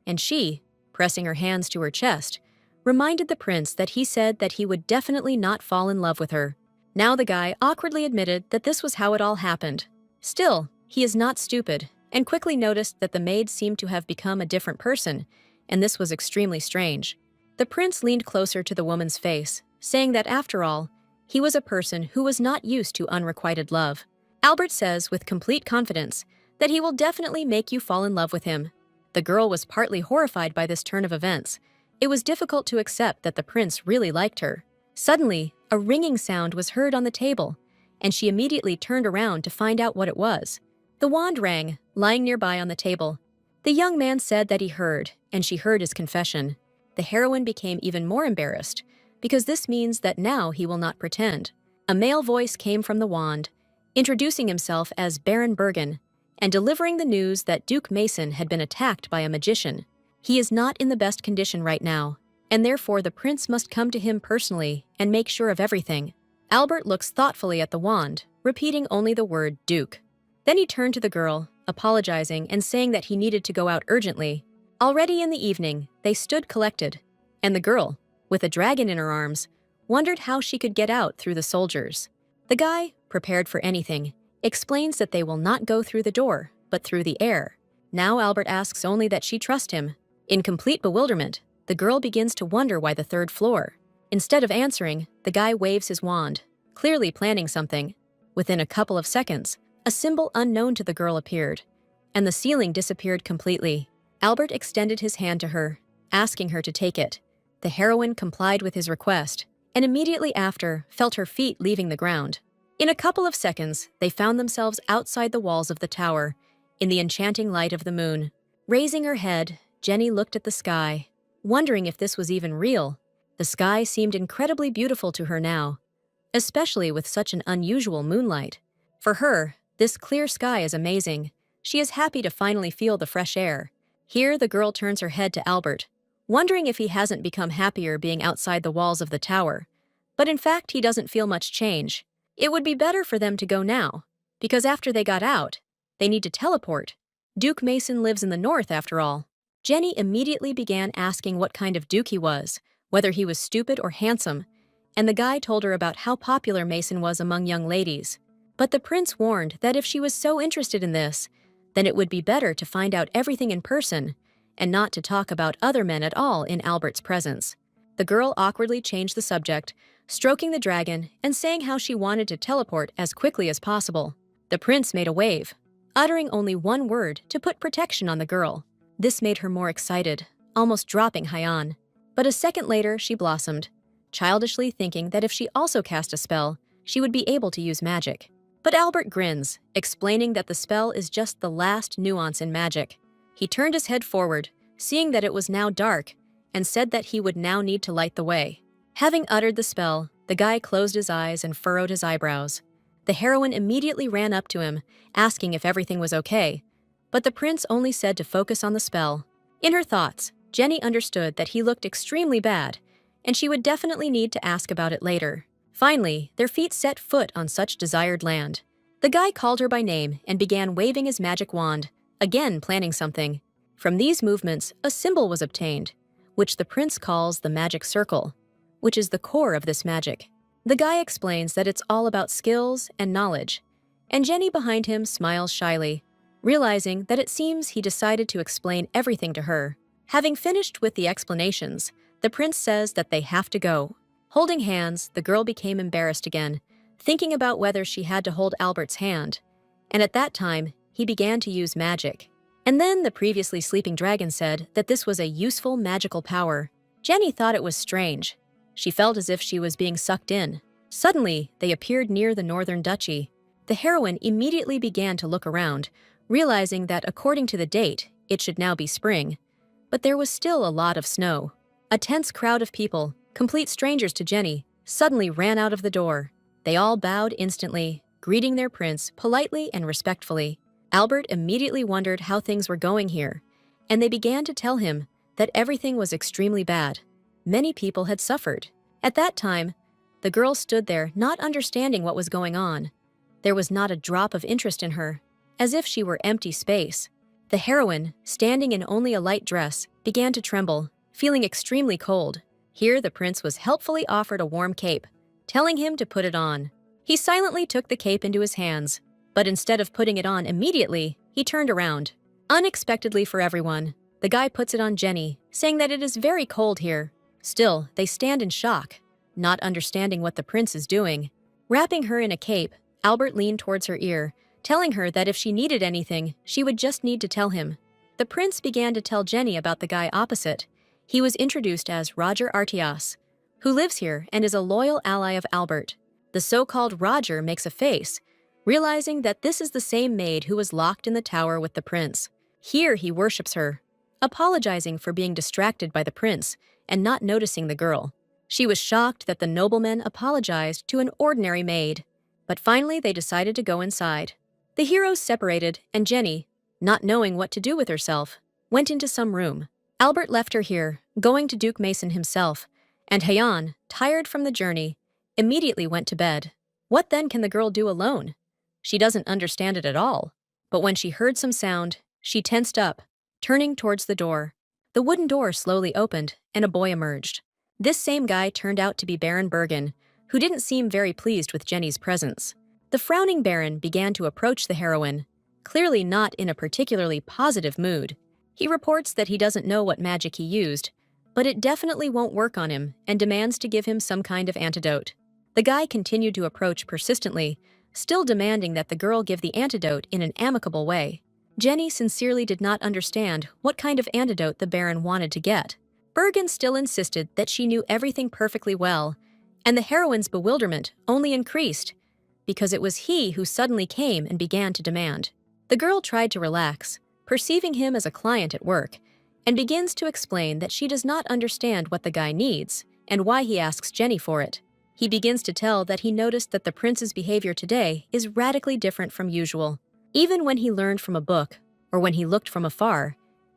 and she, pressing her hands to her chest, reminded the prince that he said that he would definitely not fall in love with her. Now the guy awkwardly admitted that this was how it all happened. Still, he is not stupid, and quickly noticed that the maid seemed to have become a different person, and this was extremely strange. The prince leaned closer to the woman's face, saying that after all, he was a person who was not used to unrequited love. Albert says with complete confidence that he will definitely make you fall in love with him. The girl was partly horrified by this turn of events. It was difficult to accept that the prince really liked her. Suddenly, a ringing sound was heard on the table, and she immediately turned around to find out what it was. The wand rang, lying nearby on the table. The young man said that he heard, and she heard his confession. The heroine became even more embarrassed, because this means that now he will not pretend. A male voice came from the wand, introducing himself as Baron Bergen, and delivering the news that Duke Mason had been attacked by a magician. He is not in the best condition right now, and therefore the prince must come to him personally and make sure of everything. Albert looks thoughtfully at the wand, repeating only the word Duke. Then he turned to the girl, apologizing and saying that he needed to go out urgently. Already in the evening, they stood collected, and the girl, with a dragon in her arms, wondered how she could get out through the soldiers. The guy, prepared for anything, explains that they will not go through the door, but through the air. Now Albert asks only that she trust him. In complete bewilderment, the girl begins to wonder why the third floor. Instead of answering, the guy waves his wand, clearly planning something. Within a couple of seconds, a symbol unknown to the girl appeared, and the ceiling disappeared completely. Albert extended his hand to her, asking her to take it. The heroine complied with his request, and immediately after felt her feet leaving the ground. In a couple of seconds, they found themselves outside the walls of the tower, in the enchanting light of the moon. Raising her head, Jenny looked at the sky, wondering if this was even real. The sky seemed incredibly beautiful to her now, especially with such an unusual moonlight. For her, this clear sky is amazing. She is happy to finally feel the fresh air. Here, the girl turns her head to Albert, wondering if he hasn't become happier being outside the walls of the tower. But in fact, he doesn't feel much change. It would be better for them to go now, because after they got out, they need to teleport. Duke Mason lives in the north, after all. Jenny immediately began asking what kind of duke he was, whether he was stupid or handsome, and the guy told her about how popular Mason was among young ladies. But the prince warned that if she was so interested in this, then it would be better to find out everything in person and not to talk about other men at all in Albert's presence. The girl awkwardly changed the subject, stroking the dragon and saying how she wanted to teleport as quickly as possible. The prince made a wave, uttering only one word to put protection on the girl. This made her more excited, almost dropping Hyan. But a second later, she blossomed, childishly thinking that if she also cast a spell, she would be able to use magic. But Albert grins, explaining that the spell is just the last nuance in magic. He turned his head forward, seeing that it was now dark, and said that he would now need to light the way. Having uttered the spell, the guy closed his eyes and furrowed his eyebrows. The heroine immediately ran up to him, asking if everything was okay, but the prince only said to focus on the spell. In her thoughts, Jenny understood that he looked extremely bad, and she would definitely need to ask about it later. Finally, their feet set foot on such desired land. The guy called her by name and began waving his magic wand, again planning something. From these movements, a symbol was obtained, which the prince calls the magic circle, which is the core of this magic. The guy explains that it's all about skills and knowledge, and Jenny behind him smiles shyly, realizing that it seems he decided to explain everything to her. Having finished with the explanations, the prince says that they have to go. Holding hands, the girl became embarrassed again, thinking about whether she had to hold Albert's hand, and at that time, he began to use magic. And then the previously sleeping dragon said that this was a useful magical power. Jenny thought it was strange. She felt as if she was being sucked in. Suddenly, they appeared near the northern duchy. The heroine immediately began to look around, realizing that according to the date, it should now be spring. But there was still a lot of snow. A tense crowd of people, complete strangers to Jenny, suddenly ran out of the door. They all bowed instantly, greeting their prince politely and respectfully. Albert immediately wondered how things were going here, and they began to tell him that everything was extremely bad. Many people had suffered. At that time, the girl stood there not understanding what was going on. There was not a drop of interest in her, as if she were empty space. The heroine, standing in only a light dress, began to tremble, feeling extremely cold. Here the prince was helpfully offered a warm cape, telling him to put it on. He silently took the cape into his hands, but instead of putting it on immediately, he turned around. Unexpectedly for everyone, the guy puts it on Jenny, saying that it is very cold here. Still, they stand in shock, not understanding what the prince is doing. Wrapping her in a cape, Albert leaned towards her ear, telling her that if she needed anything, she would just need to tell him. The prince began to tell Jenny about the guy opposite. He was introduced as Roger Artias, who lives here and is a loyal ally of Albert. The so-called Roger makes a face, realizing that this is the same maid who was locked in the tower with the prince. Here he worships her, apologizing for being distracted by the prince and not noticing the girl. She was shocked that the nobleman apologized to an ordinary maid, but finally they decided to go inside. The heroes separated, and Jenny, not knowing what to do with herself, went into some room. Albert left her here, going to Duke Mason himself, and Hyan, tired from the journey, immediately went to bed. What then can the girl do alone? She doesn't understand it at all. But when she heard some sound, she tensed up, turning towards the door. The wooden door slowly opened, and a boy emerged. This same guy turned out to be Baron Bergen, who didn't seem very pleased with Jenny's presence. The frowning Baron began to approach the heroine, clearly not in a particularly positive mood. He reports that he doesn't know what magic he used, but it definitely won't work on him and demands to give him some kind of antidote. The guy continued to approach persistently, still demanding that the girl give the antidote in an amicable way. Jenny sincerely did not understand what kind of antidote the Baron wanted to get. Bergen still insisted that she knew everything perfectly well, and the heroine's bewilderment only increased because it was he who suddenly came and began to demand. The girl tried to relax, perceiving him as a client at work, and begins to explain that she does not understand what the guy needs and why he asks Jenny for it. He begins to tell that he noticed that the prince's behavior today is radically different from usual. Even when he learned from a book, or when he looked from afar,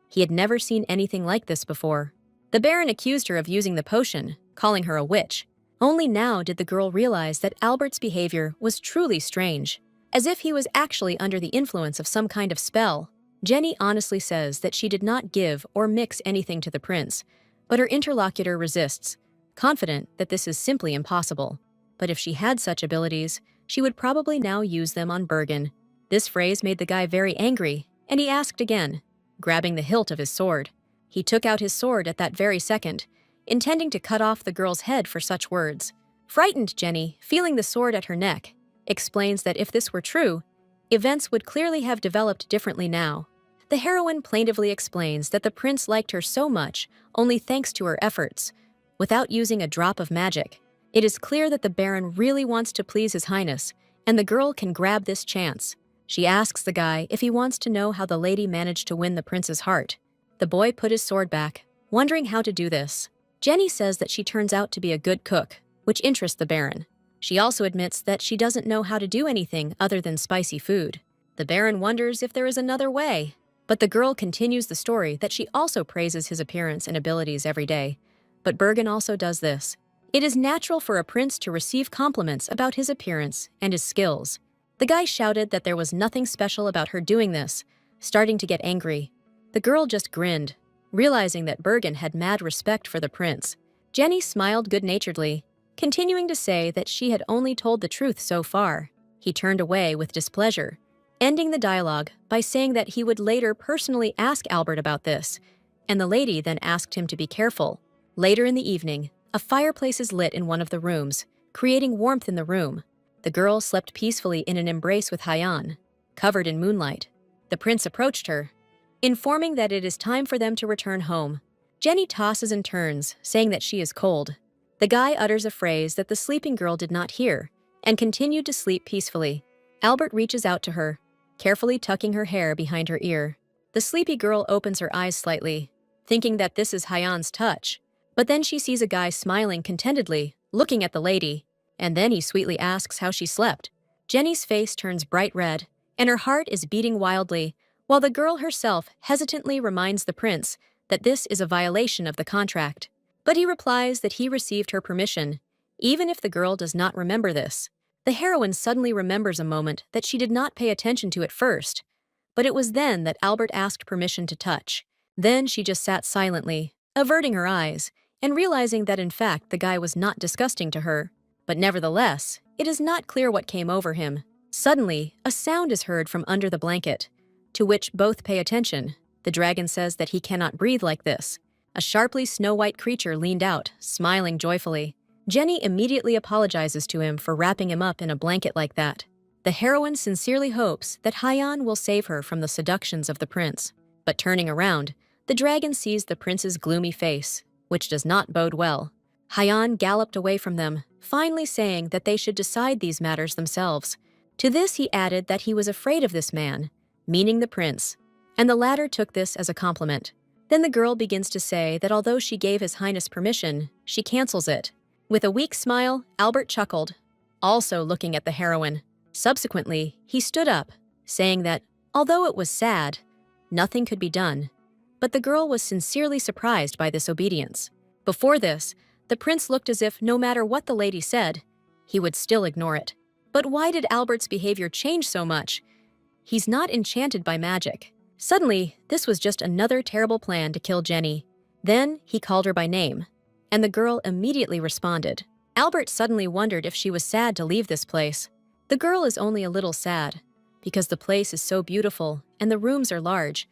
he had never seen anything like this before. The Baron accused her of using the potion, calling her a witch. Only now did the girl realize that Albert's behavior was truly strange, as if he was actually under the influence of some kind of spell. Jenny honestly says that she did not give or mix anything to the prince, but her interlocutor resists, confident that this is simply impossible. But if she had such abilities, she would probably now use them on Bergen. This phrase made the guy very angry, and he asked again, grabbing the hilt of his sword. He took out his sword at that very second, intending to cut off the girl's head for such words. Frightened Jenny, feeling the sword at her neck, explains that if this were true, events would clearly have developed differently now. The heroine plaintively explains that the prince liked her so much only thanks to her efforts, without using a drop of magic. It is clear that the Baron really wants to please His Highness, and the girl can grab this chance. She asks the guy if he wants to know how the lady managed to win the prince's heart. The boy put his sword back, wondering how to do this. Jenny says that she turns out to be a good cook, which interests the Baron. She also admits that she doesn't know how to do anything other than spicy food. The Baron wonders if there is another way. But the girl continues the story that she also praises his appearance and abilities every day. But Bergen also does this. It is natural for a prince to receive compliments about his appearance and his skills. The guy shouted that there was nothing special about her doing this, starting to get angry. The girl just grinned, realizing that Bergen had mad respect for the prince. Jenny smiled good-naturedly, continuing to say that she had only told the truth so far. He turned away with displeasure, ending the dialogue by saying that he would later personally ask Albert about this, and the lady then asked him to be careful. Later in the evening, a fireplace is lit in one of the rooms, creating warmth in the room. The girl slept peacefully in an embrace with Hyan, covered in moonlight. The prince approached her, informing that it is time for them to return home. Jenny tosses and turns, saying that she is cold. The guy utters a phrase that the sleeping girl did not hear, and continued to sleep peacefully. Albert reaches out to her, carefully tucking her hair behind her ear. The sleepy girl opens her eyes slightly, thinking that this is Hyan's touch. But then she sees a guy smiling contentedly, looking at the lady, and then he sweetly asks how she slept. Jenny's face turns bright red, and her heart is beating wildly, while the girl herself hesitantly reminds the prince that this is a violation of the contract. But he replies that he received her permission, even if the girl does not remember this. The heroine suddenly remembers a moment that she did not pay attention to at first, but it was then that Albert asked permission to touch. Then she just sat silently, averting her eyes, and realizing that in fact the guy was not disgusting to her. But nevertheless, it is not clear what came over him. Suddenly, a sound is heard from under the blanket, to which both pay attention. The dragon says that he cannot breathe like this. A sharply snow-white creature leaned out, smiling joyfully. Jenny immediately apologizes to him for wrapping him up in a blanket like that. The heroine sincerely hopes that Hyan will save her from the seductions of the prince. But turning around, the dragon sees the prince's gloomy face, which does not bode well. Hyan galloped away from them, finally saying that they should decide these matters themselves. To this he added that he was afraid of this man, meaning the prince, and the latter took this as a compliment. Then the girl begins to say that although she gave His Highness permission, she cancels it. With a weak smile, Albert chuckled, also looking at the heroine. Subsequently, he stood up, saying that, although it was sad, nothing could be done. But the girl was sincerely surprised by this obedience. Before this, the prince looked as if no matter what the lady said, he would still ignore it. But why did Albert's behavior change so much? He's not enchanted by magic. Suddenly, this was just another terrible plan to kill Jenny. Then, he called her by name, and the girl immediately responded. Albert suddenly wondered if she was sad to leave this place. The girl is only a little sad, because the place is so beautiful and the rooms are large.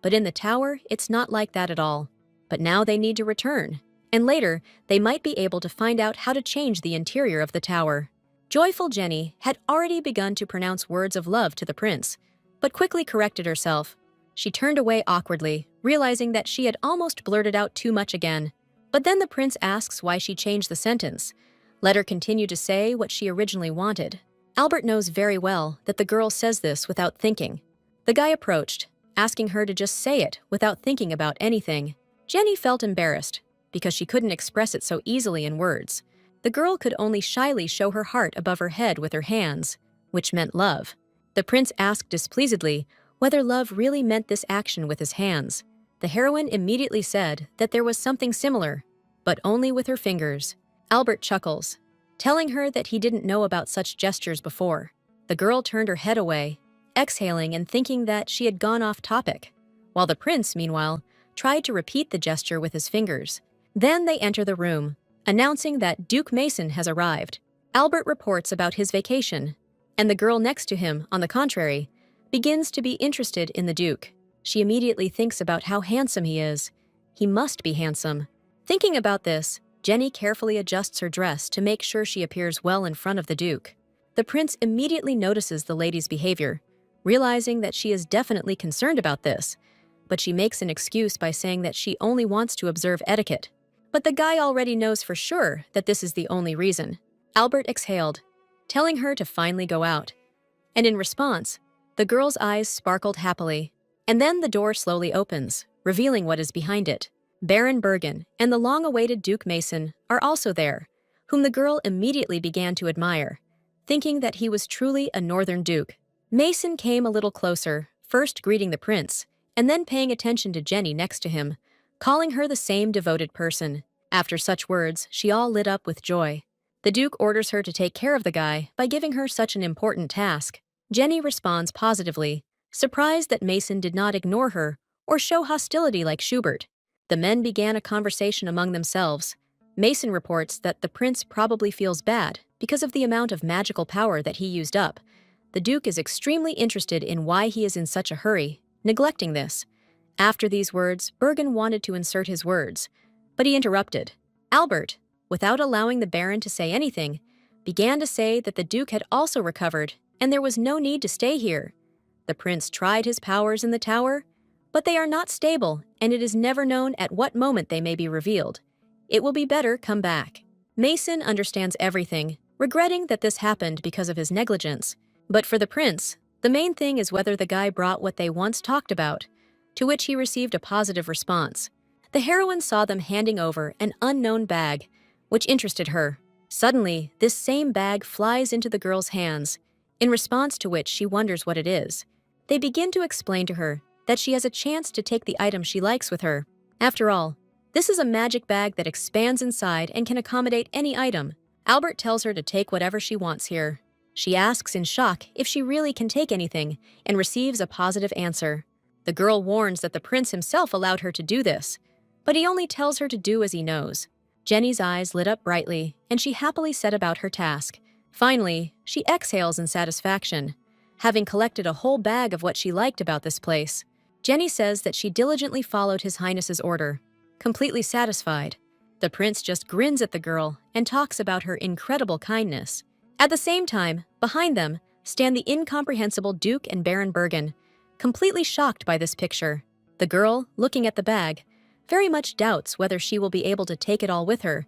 But in the tower, it's not like that at all. But now they need to return, and later, they might be able to find out how to change the interior of the tower. Joyful Jenny had already begun to pronounce words of love to the prince, but quickly corrected herself. She turned away awkwardly, realizing that she had almost blurted out too much again. But then the prince asks why she changed the sentence. Let her continue to say what she originally wanted. Albert knows very well that the girl says this without thinking. The guy approached, asking her to just say it without thinking about anything. Jenny felt embarrassed, because she couldn't express it so easily in words. The girl could only shyly show her heart above her head with her hands, which meant love. The prince asked displeasedly whether love really meant this action with his hands. The heroine immediately said that there was something similar, but only with her fingers. Albert chuckles, telling her that he didn't know about such gestures before. The girl turned her head away, exhaling and thinking that she had gone off topic, while the prince, meanwhile, tried to repeat the gesture with his fingers. Then they enter the room. announcing that Duke Mason has arrived. Albert reports about his vacation, and the girl next to him, on the contrary, begins to be interested in the Duke. She immediately thinks about how handsome he is. He must be handsome. Thinking about this, Jenny carefully adjusts her dress to make sure she appears well in front of the Duke. The prince immediately notices the lady's behavior, realizing that she is definitely concerned about this, but she makes an excuse by saying that she only wants to observe etiquette. But the guy already knows for sure that this is the only reason. Albert exhaled, telling her to finally go out. And in response, the girl's eyes sparkled happily. And then the door slowly opens, revealing what is behind it. Baron Bergen and the long-awaited Duke Mason are also there, whom the girl immediately began to admire, thinking that he was truly a northern duke. Mason came a little closer, first greeting the prince, and then paying attention to Jenny next to him, calling her the same devoted person. After such words, she all lit up with joy. The Duke orders her to take care of the guy by giving her such an important task. Jenny responds positively, surprised that Mason did not ignore her or show hostility like Schubert. The men began a conversation among themselves. Mason reports that the prince probably feels bad because of the amount of magical power that he used up. The Duke is extremely interested in why he is in such a hurry, neglecting this. After these words, Bergen wanted to insert his words, but he interrupted. Albert, without allowing the Baron to say anything, began to say that the Duke had also recovered and there was no need to stay here. The prince tried his powers in the tower, but they are not stable, and it is never known at what moment they may be revealed. It will be better come back. Mason understands everything, regretting that this happened because of his negligence. But for the prince, the main thing is whether the guy brought what they once talked about, to which he received a positive response. The heroine saw them handing over an unknown bag, which interested her. Suddenly, this same bag flies into the girl's hands, in response to which she wonders what it is. They begin to explain to her that she has a chance to take the item she likes with her. After all, this is a magic bag that expands inside and can accommodate any item. Albert tells her to take whatever she wants here. She asks in shock if she really can take anything and receives a positive answer. The girl warns that the prince himself allowed her to do this, but he only tells her to do as he knows. Jenny's eyes lit up brightly, and she happily set about her task. Finally, she exhales in satisfaction, having collected a whole bag of what she liked about this place. Jenny says that she diligently followed His Highness's order, completely satisfied. The prince just grins at the girl and talks about her incredible kindness. At the same time, behind them, stand the incomprehensible Duke and Baron Bergen, completely shocked by this picture. The girl, looking at the bag, very much doubts whether she will be able to take it all with her,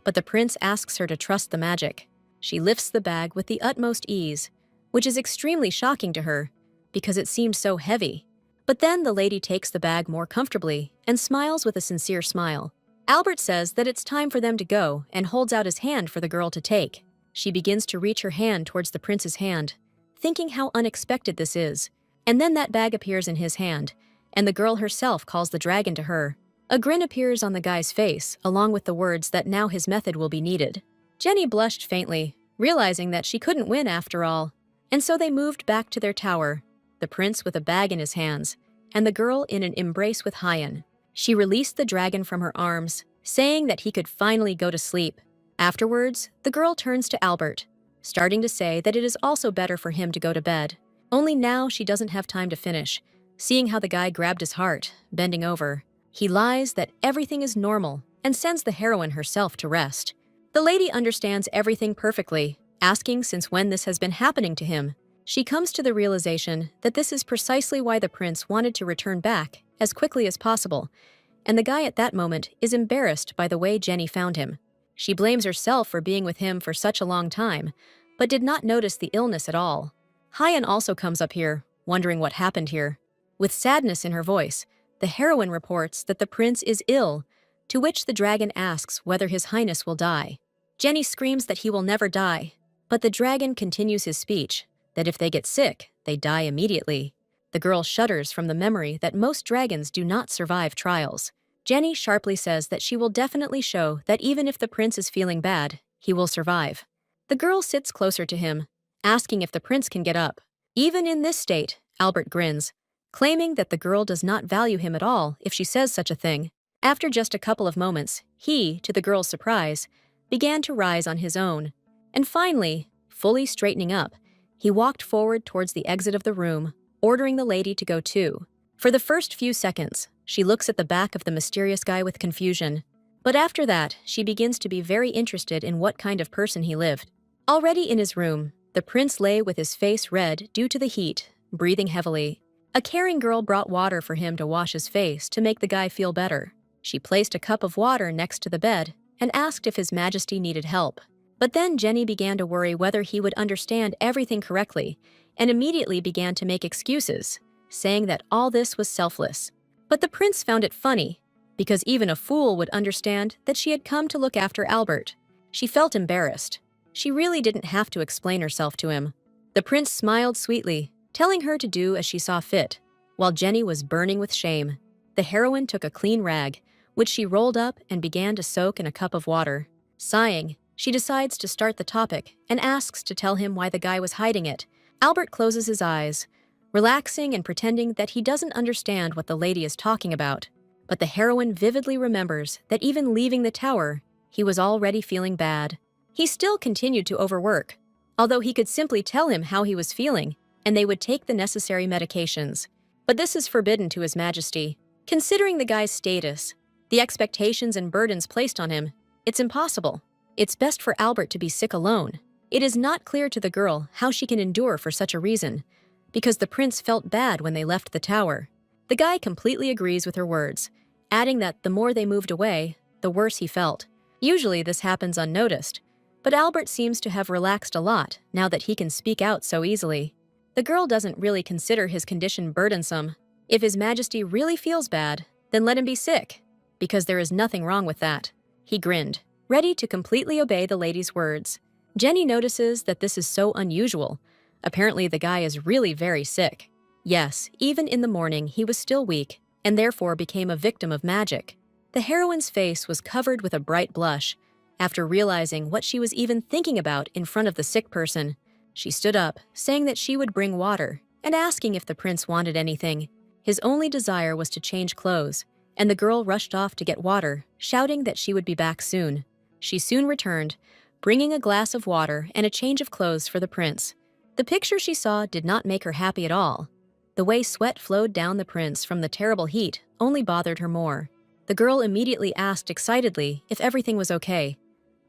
but the prince asks her to trust the magic. She lifts the bag with the utmost ease, which is extremely shocking to her, because it seems so heavy. But then the lady takes the bag more comfortably and smiles with a sincere smile. Albert says that it's time for them to go and holds out his hand for the girl to take. She begins to reach her hand towards the prince's hand, thinking how unexpected this is. And then that bag appears in his hand, and the girl herself calls the dragon to her. A grin appears on the guy's face, along with the words that now his method will be needed. Jenny blushed faintly, realizing that she couldn't win after all, and so they moved back to their tower, the prince with a bag in his hands, and the girl in an embrace with Hyan. She released the dragon from her arms, saying that he could finally go to sleep. Afterwards, the girl turns to Albert, starting to say that it is also better for him to go to bed. Only now she doesn't have time to finish, seeing how the guy grabbed his heart, bending over. He lies that everything is normal and sends the heroine herself to rest. The lady understands everything perfectly, asking since when this has been happening to him. She comes to the realization that this is precisely why the prince wanted to return back as quickly as possible, and the guy at that moment is embarrassed by the way Jenny found him. She blames herself for being with him for such a long time, but did not notice the illness at all. Hyan also comes up here, wondering what happened here. With sadness in her voice, the heroine reports that the prince is ill, to which the dragon asks whether His Highness will die. Jenny screams that he will never die, but the dragon continues his speech, that if they get sick, they die immediately. The girl shudders from the memory that most dragons do not survive trials. Jenny sharply says that she will definitely show that even if the prince is feeling bad, he will survive. The girl sits closer to him, asking if the prince can get up. Even in this state, Albert grins, claiming that the girl does not value him at all if she says such a thing. After just a couple of moments, he, to the girl's surprise, began to rise on his own. And finally, fully straightening up, he walked forward towards the exit of the room, ordering the lady to go too. For the first few seconds, she looks at the back of the mysterious guy with confusion. But after that, she begins to be very interested in what kind of person he lived. Already in his room, the prince lay with his face red due to the heat, breathing heavily. A caring girl brought water for him to wash his face to make the guy feel better. She placed a cup of water next to the bed and asked if His Majesty needed help. But then Jenny began to worry whether he would understand everything correctly and immediately began to make excuses, saying that all this was selfless. But the prince found it funny, because even a fool would understand that she had come to look after Albert. She felt embarrassed. She really didn't have to explain herself to him. The prince smiled sweetly, telling her to do as she saw fit, while Jenny was burning with shame. The heroine took a clean rag, which she rolled up and began to soak in a cup of water. Sighing, she decides to start the topic and asks to tell him why the guy was hiding it. Albert closes his eyes, relaxing and pretending that he doesn't understand what the lady is talking about. But the heroine vividly remembers that even leaving the tower, he was already feeling bad. He still continued to overwork, although he could simply tell him how he was feeling, and they would take the necessary medications. But this is forbidden to His Majesty. Considering the guy's status, the expectations and burdens placed on him, it's impossible. It's best for Albert to be sick alone. It is not clear to the girl how she can endure for such a reason, because the prince felt bad when they left the tower. The guy completely agrees with her words, adding that the more they moved away, the worse he felt. Usually this happens unnoticed, but Albert seems to have relaxed a lot now that he can speak out so easily. The girl doesn't really consider his condition burdensome. If His Majesty really feels bad, then let him be sick, because there is nothing wrong with that. He grinned, ready to completely obey the lady's words. Jenny notices that this is so unusual. Apparently the guy is really very sick. Yes, even in the morning he was still weak, and therefore became a victim of magic. The heroine's face was covered with a bright blush. After realizing what she was even thinking about in front of the sick person, she stood up, saying that she would bring water, and asking if the prince wanted anything. His only desire was to change clothes, and the girl rushed off to get water, shouting that she would be back soon. She soon returned, bringing a glass of water and a change of clothes for the prince. The picture she saw did not make her happy at all. The way sweat flowed down the prince from the terrible heat only bothered her more. The girl immediately asked excitedly if everything was okay,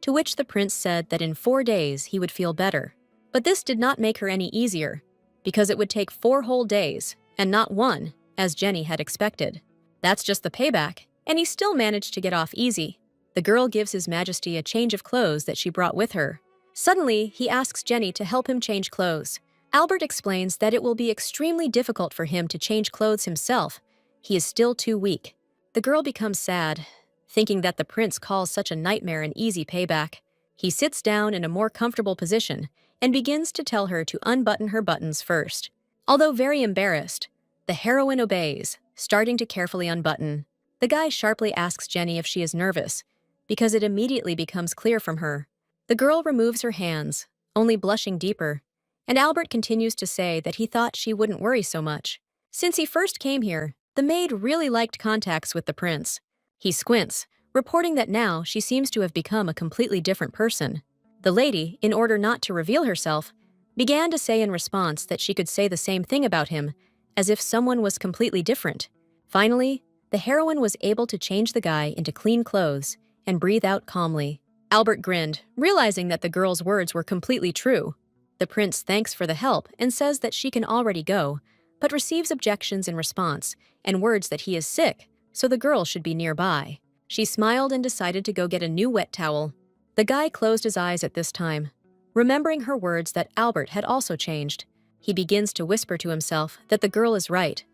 to which the prince said that in 4 days he would feel better. But this did not make her any easier, because it would take 4 whole days, and not 1, as Jenny had expected. That's just the payback, and he still managed to get off easy. The girl gives His Majesty a change of clothes that she brought with her. Suddenly, he asks Jenny to help him change clothes. Albert explains that it will be extremely difficult for him to change clothes himself. He is still too weak. The girl becomes sad, thinking that the prince calls such a nightmare an easy payback. He sits down in a more comfortable position and begins to tell her to unbutton her buttons first. Although very embarrassed, the heroine obeys, starting to carefully unbutton. The guy sharply asks Jenny if she is nervous, because it immediately becomes clear from her. The girl removes her hands, only blushing deeper, and Albert continues to say that he thought she wouldn't worry so much. Since he first came here, the maid really liked contacts with the prince. He squints, reporting that now she seems to have become a completely different person. The lady, in order not to reveal herself, began to say in response that she could say the same thing about him, as if someone was completely different. Finally, the heroine was able to change the guy into clean clothes and breathe out calmly. Albert grinned, realizing that the girl's words were completely true. The prince thanks for the help and says that she can already go, but receives objections in response and words that he is sick, so the girl should be nearby. She smiled and decided to go get a new wet towel. The guy closed his eyes at this time, remembering her words that Albert had also changed. He begins to whisper to himself that the girl is right.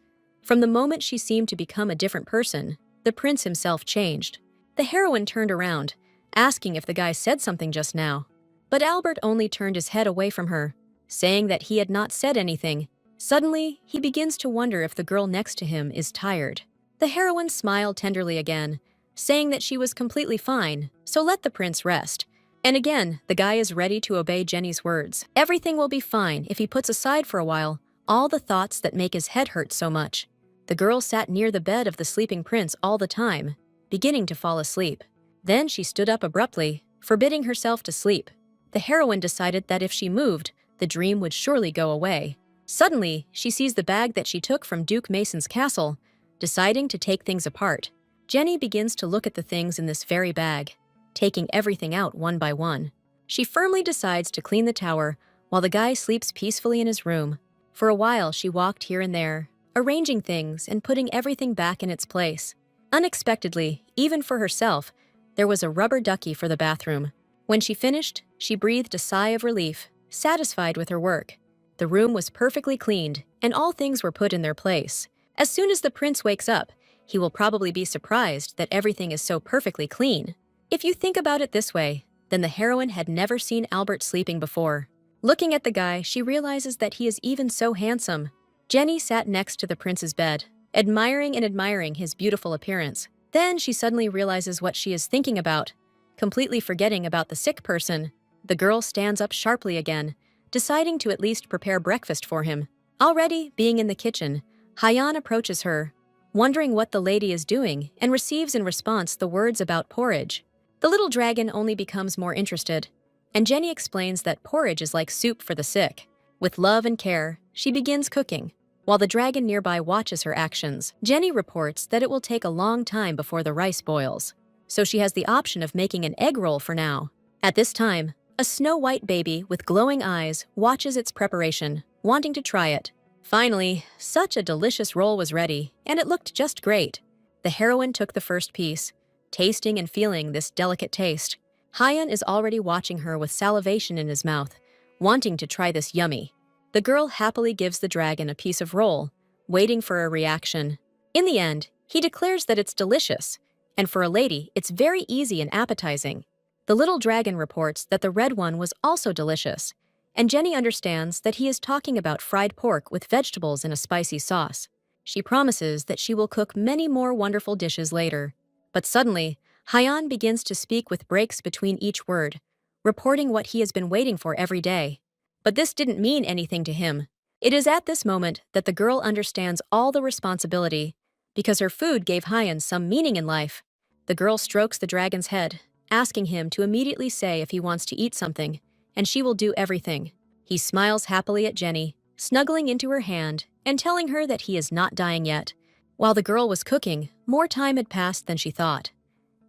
From the moment she seemed to become a different person, the prince himself changed. The heroine turned around, asking if the guy said something just now. But Albert only turned his head away from her, saying that he had not said anything. Suddenly, he begins to wonder if the girl next to him is tired. The heroine smiled tenderly again, saying that she was completely fine, so let the prince rest. And again, the guy is ready to obey Jenny's words. Everything will be fine if he puts aside for a while all the thoughts that make his head hurt so much. The girl sat near the bed of the sleeping prince all the time, beginning to fall asleep. Then she stood up abruptly, forbidding herself to sleep. The heroine decided that if she moved, the dream would surely go away. Suddenly, she sees the bag that she took from Duke Mason's castle. Deciding to take things apart, Jenny begins to look at the things in this very bag, taking everything out one by one. She firmly decides to clean the tower while the guy sleeps peacefully in his room. For a while, she walked here and there, arranging things and putting everything back in its place. Unexpectedly, even for herself, there was a rubber ducky for the bathroom. When she finished, she breathed a sigh of relief, satisfied with her work. The room was perfectly cleaned, and all things were put in their place. As soon as the prince wakes up, he will probably be surprised that everything is so perfectly clean. If you think about it this way, then the heroine had never seen Albert sleeping before. Looking at the guy, she realizes that he is even so handsome. Jenny sat next to the prince's bed, admiring his beautiful appearance. Then she suddenly realizes what she is thinking about. Completely forgetting about the sick person, the girl stands up sharply again, deciding to at least prepare breakfast for him. Already being in the kitchen, Hyan approaches her, wondering what the lady is doing, and receives in response the words about porridge. The little dragon only becomes more interested, and Jenny explains that porridge is like soup for the sick. With love and care, she begins cooking. While the dragon nearby watches her actions, Jenny reports that it will take a long time before the rice boils, so she has the option of making an egg roll for now. At this time, a snow-white baby with glowing eyes watches its preparation, wanting to try it. Finally, such a delicious roll was ready, and it looked just great. The heroine took the first piece, tasting and feeling this delicate taste. Hyan is already watching her with salivation in his mouth, wanting to try this yummy. The girl happily gives the dragon a piece of roll, waiting for a reaction. In the end, he declares that it's delicious, and for a lady, it's very easy and appetizing. The little dragon reports that the red one was also delicious, and Jenny understands that he is talking about fried pork with vegetables in a spicy sauce. She promises that she will cook many more wonderful dishes later. But suddenly, Hyan begins to speak with breaks between each word, reporting what he has been waiting for every day. But this didn't mean anything to him. It is at this moment that the girl understands all the responsibility, because her food gave Hyan some meaning in life. The girl strokes the dragon's head, asking him to immediately say if he wants to eat something, and she will do everything. He smiles happily at Jenny, snuggling into her hand and telling her that he is not dying yet. While the girl was cooking, more time had passed than she thought.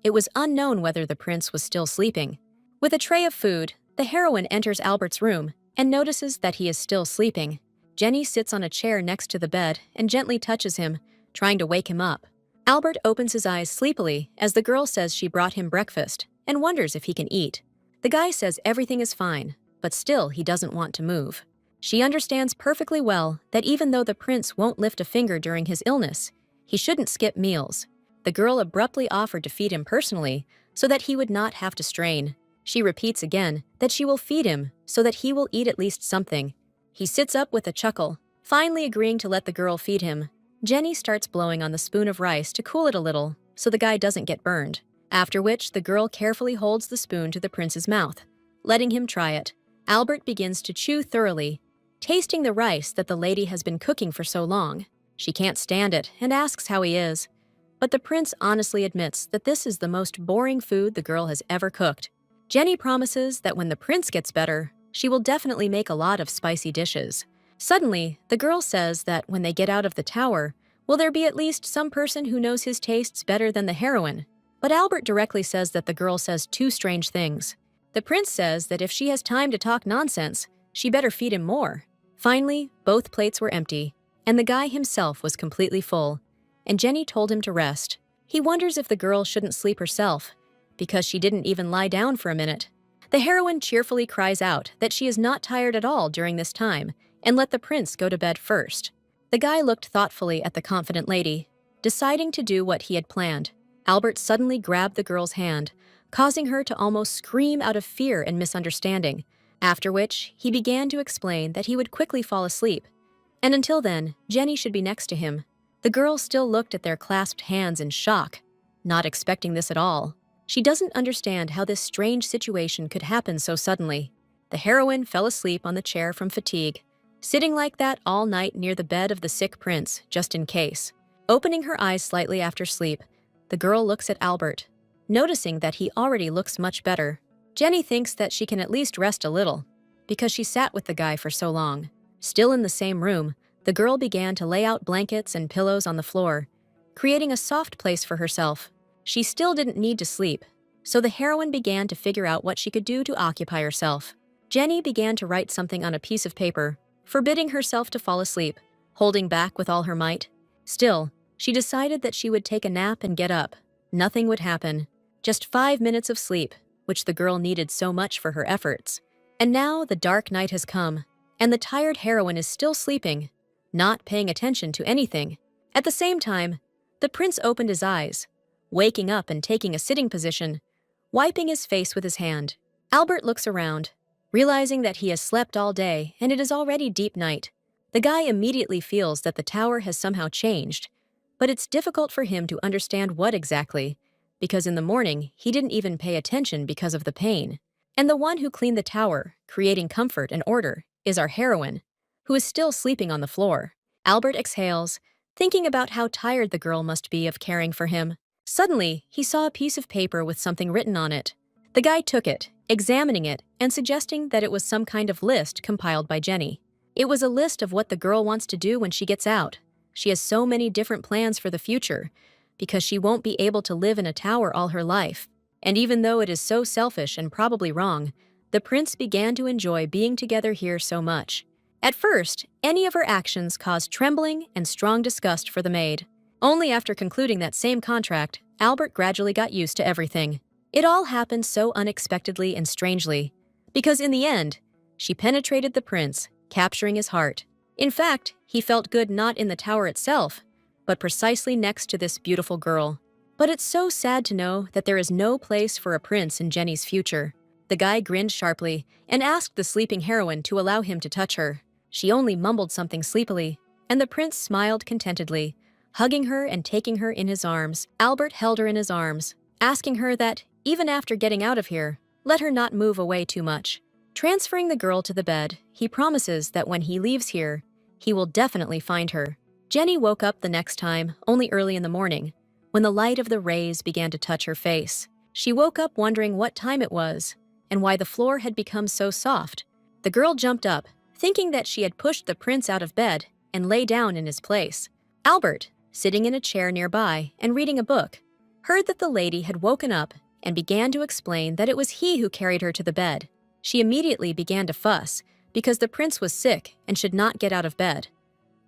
It was unknown whether the prince was still sleeping. With a tray of food, the heroine enters Albert's room and notices that he is still sleeping. Jenny sits on a chair next to the bed and gently touches him, trying to wake him up. Albert opens his eyes sleepily as the girl says she brought him breakfast and wonders if he can eat. The guy says everything is fine, but still he doesn't want to move. She understands perfectly well that even though the prince won't lift a finger during his illness, he shouldn't skip meals. The girl abruptly offered to feed him personally so that he would not have to strain. She repeats again that she will feed him so that he will eat at least something. He sits up with a chuckle, finally agreeing to let the girl feed him. Jenny starts blowing on the spoon of rice to cool it a little so the guy doesn't get burned, after which the girl carefully holds the spoon to the prince's mouth, letting him try it. Albert begins to chew thoroughly, tasting the rice that the lady has been cooking for so long. She can't stand it and asks how he is, but the prince honestly admits that this is the most boring food the girl has ever cooked. Jenny promises that when the prince gets better, she will definitely make a lot of spicy dishes. Suddenly, the girl says that when they get out of the tower, will there be at least some person who knows his tastes better than the heroine? But Albert directly says that the girl says two strange things. The prince says that if she has time to talk nonsense, she better feed him more. Finally, both plates were empty, and the guy himself was completely full, and Jenny told him to rest. He wonders if the girl shouldn't sleep herself, because she didn't even lie down for a minute. The heroine cheerfully cries out that she is not tired at all during this time, and let the prince go to bed first. The guy looked thoughtfully at the confident lady, deciding to do what he had planned. Albert suddenly grabbed the girl's hand, causing her to almost scream out of fear and misunderstanding, after which he began to explain that he would quickly fall asleep, and until then, Jenny should be next to him. The girl still looked at their clasped hands in shock, not expecting this at all. She doesn't understand how this strange situation could happen so suddenly. The heroine fell asleep on the chair from fatigue, sitting like that all night near the bed of the sick prince, just in case. Opening her eyes slightly after sleep, The girl looks at Albert, noticing that he already looks much better. Jenny thinks that she can at least rest a little, because she sat with the guy for so long. Still in the same room, the girl began to lay out blankets and pillows on the floor, creating a soft place for herself. She still didn't need to sleep, so the heroine began to figure out what she could do to occupy herself. Jenny began to write something on a piece of paper, forbidding herself to fall asleep, holding back with all her might. Still, she decided that she would take a nap and get up. Nothing would happen. Just 5 minutes of sleep, which the girl needed so much for her efforts. And now the dark night has come, and the tired heroine is still sleeping, not paying attention to anything. At the same time, the prince opened his eyes, waking up and taking a sitting position, wiping his face with his hand. Albert looks around, realizing that he has slept all day and it is already deep night. The guy immediately feels that the tower has somehow changed, but it's difficult for him to understand what exactly, because in the morning he didn't even pay attention because of the pain. And the one who cleaned the tower, creating comfort and order, is our heroine, who is still sleeping on the floor. Albert exhales, thinking about how tired the girl must be of caring for him. Suddenly, he saw a piece of paper with something written on it. The guy took it, examining it, and suggesting that it was some kind of list compiled by Jenny. It was a list of what the girl wants to do when she gets out. She has so many different plans for the future, because she won't be able to live in a tower all her life. And even though it is so selfish and probably wrong, the prince began to enjoy being together here so much. At first, any of her actions caused trembling and strong disgust for the maid. Only after concluding that same contract, Albert gradually got used to everything. It all happened so unexpectedly and strangely, because in the end, she penetrated the prince, capturing his heart. In fact, he felt good not in the tower itself, but precisely next to this beautiful girl. But it's so sad to know that there is no place for a prince in Jenny's future. The guy grinned sharply and asked the sleeping heroine to allow him to touch her. She only mumbled something sleepily, and the prince smiled contentedly, hugging her and taking her in his arms. Albert held her in his arms, asking her that, even after getting out of here, let her not move away too much. Transferring the girl to the bed, he promises that when he leaves here, he will definitely find her. Jenny woke up the next time, only early in the morning, when the light of the rays began to touch her face. She woke up wondering what time it was, and why the floor had become so soft. The girl jumped up, thinking that she had pushed the prince out of bed, and lay down in his place. Albert, sitting in a chair nearby and reading a book, heard that the lady had woken up and began to explain that it was he who carried her to the bed. She immediately began to fuss, because the prince was sick and should not get out of bed.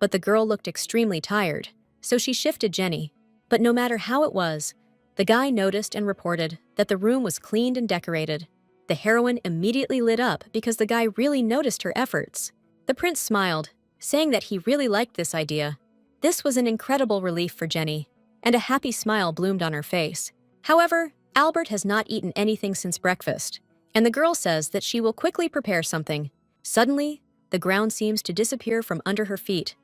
But the girl looked extremely tired, so she shifted Jenny. But no matter how it was, the guy noticed and reported that the room was cleaned and decorated. The heroine immediately lit up because the guy really noticed her efforts. The prince smiled, saying that he really liked this idea. This was an incredible relief for Jenny, and a happy smile bloomed on her face. However, Albert has not eaten anything since breakfast, and the girl says that she will quickly prepare something. Suddenly, the ground seems to disappear from under her feet.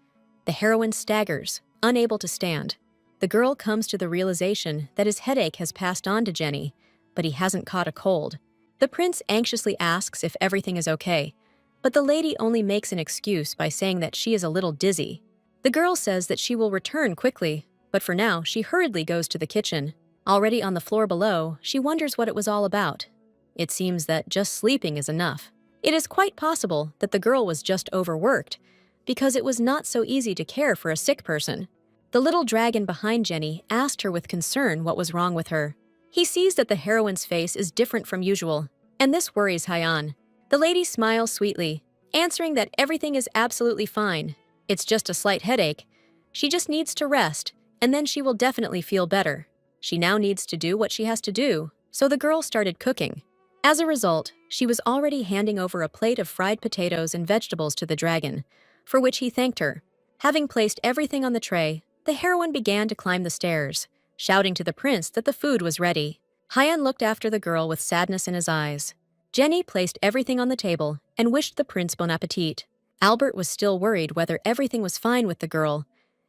The heroine staggers, unable to stand. The girl comes to the realization that his headache has passed on to Jenny, but he hasn't caught a cold. The prince anxiously asks if everything is okay, but the lady only makes an excuse by saying that she is a little dizzy. The girl says that she will return quickly, but for now, she hurriedly goes to the kitchen. Already on the floor below, she wonders what it was all about. It seems that just sleeping is enough. It is quite possible that the girl was just overworked, because it was not so easy to care for a sick person. The little dragon behind Jenny asked her with concern what was wrong with her. He sees that the heroine's face is different from usual, and this worries Hyan. The lady smiles sweetly, answering that everything is absolutely fine. It's just a slight headache. She just needs to rest, and then she will definitely feel better. She now needs to do what she has to do, so the girl started cooking. As a result, she was already handing over a plate of fried potatoes and vegetables to the dragon, for which he thanked her. Having placed everything on the tray, the heroine began to climb the stairs, shouting to the prince that the food was ready. Hyan looked after the girl with sadness in his eyes. Jenny placed everything on the table and wished the prince bon appetit. Albert was still worried whether everything was fine with the girl,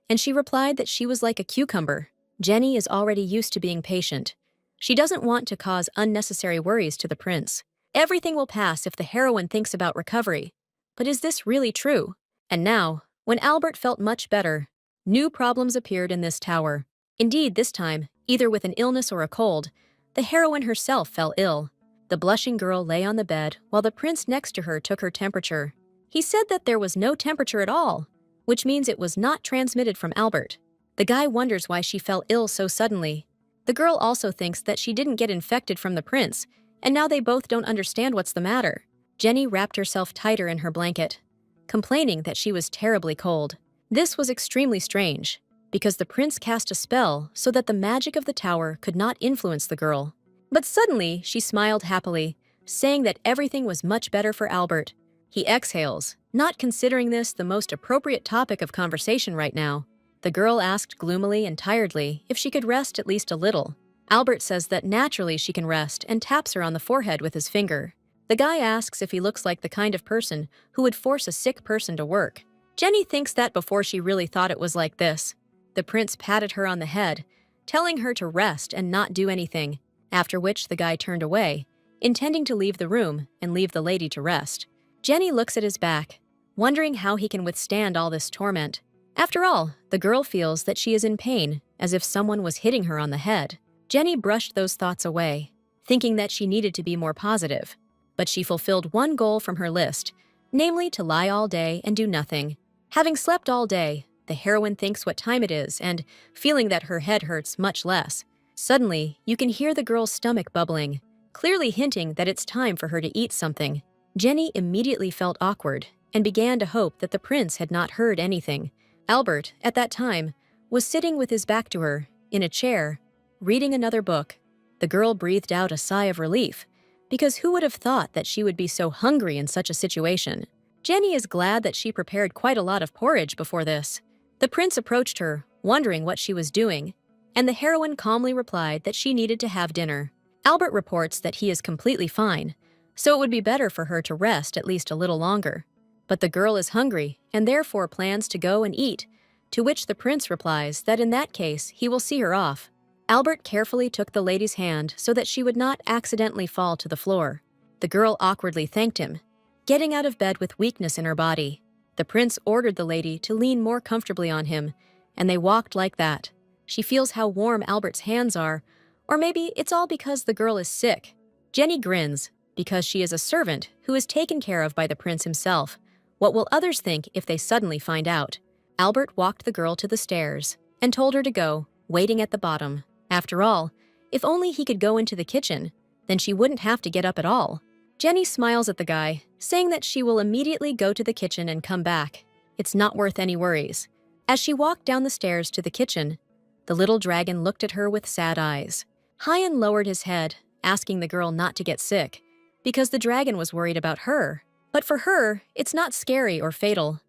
and she replied that she was like a cucumber. Jenny is already used to being patient. She doesn't want to cause unnecessary worries to the prince. Everything will pass if the heroine thinks about recovery. But is this really true? And now, when Albert felt much better, new problems appeared in this tower. Indeed, this time, Either with an illness or a cold, the heroine herself fell ill. The blushing girl lay on the bed while the prince next to her took her temperature. He said that there was no temperature at all, which means it was not transmitted from Albert. The guy wonders why she fell ill so suddenly. The girl also thinks that she didn't get infected from the prince, and now they both don't understand what's the matter. Jenny wrapped herself tighter in her blanket, complaining that she was terribly cold. This was extremely strange, because the prince cast a spell so that the magic of the tower could not influence the girl. But suddenly, she smiled happily, saying that everything was much better for Albert. He exhales, not considering this the most appropriate topic of conversation right now. The girl asked gloomily and tiredly if she could rest at least a little. Albert says that naturally she can rest and taps her on the forehead with his finger. The guy asks if he looks like the kind of person who would force a sick person to work. Jenny thinks that before she really thought it was like this. The prince patted her on the head, telling her to rest and not do anything, after which the guy turned away, intending to leave the room and leave the lady to rest. Jenny looks at his back, wondering how he can withstand all this torment. After all, the girl feels that she is in pain, as if someone was hitting her on the head. Jenny brushed those thoughts away, thinking that she needed to be more positive. But she fulfilled one goal from her list, namely to lie all day and do nothing. Having slept all day, the heroine thinks what time it is and, feeling that her head hurts much less, suddenly you can hear the girl's stomach bubbling, clearly hinting that it's time for her to eat something. Jenny immediately felt awkward and began to hope that the prince had not heard anything. Albert, at that time, was sitting with his back to her, in a chair, reading another book. The girl breathed out a sigh of relief, because who would have thought that she would be so hungry in such a situation? Jenny is glad that she prepared quite a lot of porridge before this. The prince approached her, wondering what she was doing, and the heroine calmly replied that she needed to have dinner. Albert reports that he is completely fine, so it would be better for her to rest at least a little longer. But the girl is hungry and therefore plans to go and eat, to which the prince replies that in that case he will see her off. Albert carefully took the lady's hand so that she would not accidentally fall to the floor. The girl awkwardly thanked him, getting out of bed with weakness in her body. The prince ordered the lady to lean more comfortably on him, and they walked like that. She feels how warm Albert's hands are, or maybe it's all because the girl is sick. Jenny grins, because she is a servant who is taken care of by the prince himself. What will others think if they suddenly find out? Albert walked the girl to the stairs and told her to go, waiting at the bottom. After all, if only he could go into the kitchen, then she wouldn't have to get up at all. Jenny smiles at the guy, saying that she will immediately go to the kitchen and come back. It's not worth any worries. As she walked down the stairs to the kitchen, the little dragon looked at her with sad eyes. Hyan lowered his head, asking the girl not to get sick, because the dragon was worried about her. But for her, it's not scary or fatal.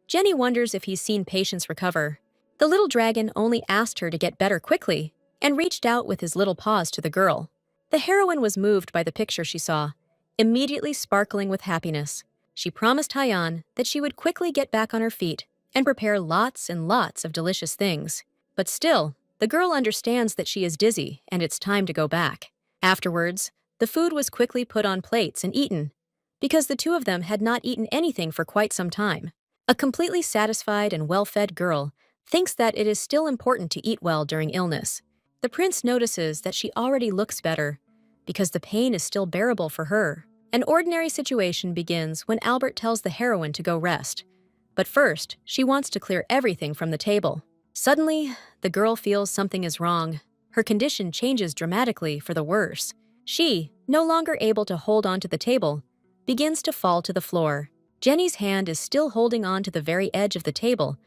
Jenny wonders if he's seen patients recover. The little dragon only asked her to get better quickly, and reached out with his little paws to the girl. The heroine was moved by the picture she saw, immediately sparkling with happiness. She promised Hyan that she would quickly get back on her feet and prepare lots and lots of delicious things. But still, the girl understands that she is dizzy and it's time to go back. Afterwards, the food was quickly put on plates and eaten, because the two of them had not eaten anything for quite some time. A completely satisfied and well-fed girl thinks that it is still important to eat well during illness. The prince notices that she already looks better, because the pain is still bearable for her. An ordinary situation begins when Albert tells the heroine to go rest. But first, she wants to clear everything from the table. Suddenly, the girl feels something is wrong. Her condition changes dramatically for the worse. She, no longer able to hold onto the table, begins to fall to the floor. Jenny's hand is still holding on to the very edge of the table,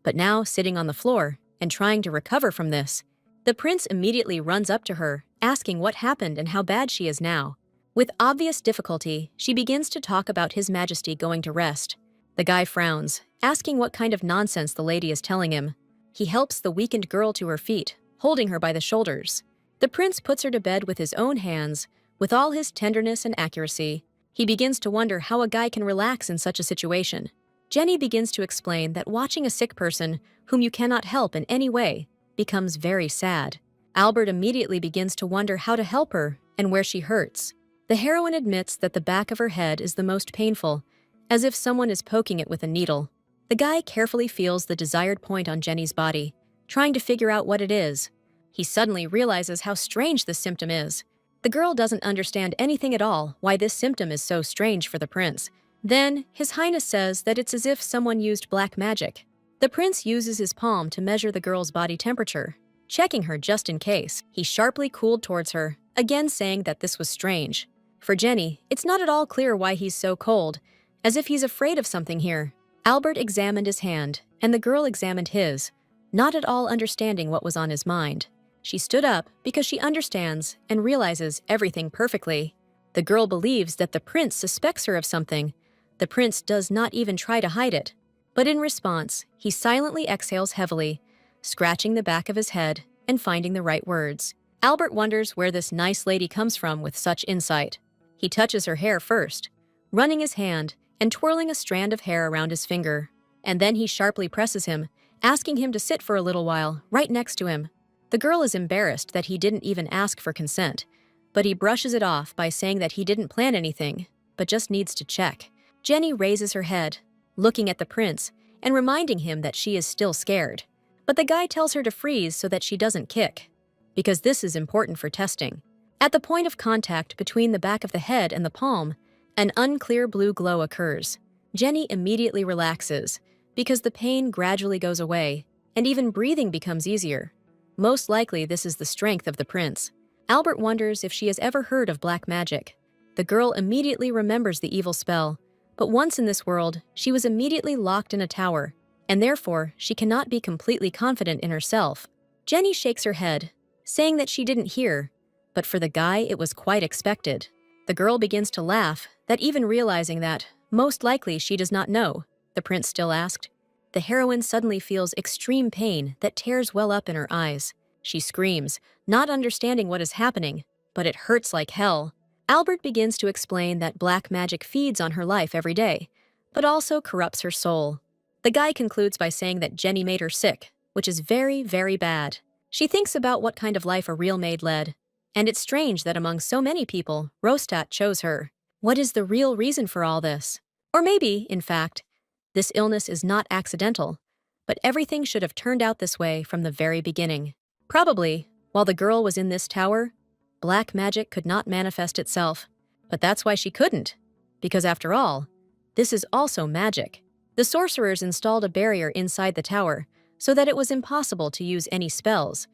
but now sitting on the floor and trying to recover from this. The prince immediately runs up to her, asking what happened and how bad she is now. With obvious difficulty, she begins to talk about His Majesty going to rest. The guy frowns, asking what kind of nonsense the lady is telling him. He helps the weakened girl to her feet, holding her by the shoulders. The prince puts her to bed with his own hands, with all his tenderness and accuracy. He begins to wonder how a guy can relax in such a situation. Jenny begins to explain that watching a sick person, whom you cannot help in any way, becomes very sad. Albert immediately begins to wonder how to help her and where she hurts. The heroine admits that the back of her head is the most painful, as if someone is poking it with a needle. The guy carefully feels the desired point on Jenny's body, trying to figure out what it is. He suddenly realizes how strange this symptom is. The girl doesn't understand anything at all why this symptom is so strange for the prince. Then, His Highness says that it's as if someone used black magic. The prince uses his palm to measure the girl's body temperature, checking her just in case. He sharply cooled towards her, again saying that this was strange. For Jenny, it's not at all clear why he's so cold, as if he's afraid of something here. Albert examined his hand, and the girl examined his, not at all understanding what was on his mind. She stood up because she understands and realizes everything perfectly. The girl believes that the prince suspects her of something. The prince does not even try to hide it. But in response, he silently exhales heavily, scratching the back of his head and finding the right words. Albert wonders where this nice lady comes from with such insight. He touches her hair first, running his hand and twirling a strand of hair around his finger. And then he sharply presses him, asking him to sit for a little while, right next to him. The girl is embarrassed that he didn't even ask for consent, but he brushes it off by saying that he didn't plan anything, but just needs to check. Jenny raises her head, looking at the prince and reminding him that she is still scared. But the guy tells her to freeze so that she doesn't kick, because this is important for testing. At the point of contact between the back of the head and the palm, an unclear blue glow occurs. Jenny immediately relaxes, because the pain gradually goes away, and even breathing becomes easier. Most likely this is the strength of the prince. Albert wonders if she has ever heard of black magic. The girl immediately remembers the evil spell, but once in this world, she was immediately locked in a tower, and therefore she cannot be completely confident in herself. Jenny shakes her head, saying that she didn't hear, but for the guy it was quite expected. The girl begins to laugh, that even realizing that, most likely she does not know, the prince still asked. The heroine suddenly feels extreme pain that tears well up in her eyes. She screams, not understanding what is happening, but it hurts like hell. Albert begins to explain that black magic feeds on her life every day, but also corrupts her soul. The guy concludes by saying that Jenny made her sick, which is very, very bad. She thinks about what kind of life a real maid led, and it's strange that among so many people, Rostat chose her. What is the real reason for all this? Or maybe, in fact, this illness is not accidental, but everything should have turned out this way from the very beginning. Probably, while the girl was in this tower, black magic could not manifest itself. But that's why she couldn't, because after all, this is also magic. The sorcerers installed a barrier inside the tower so that it was impossible to use any spells.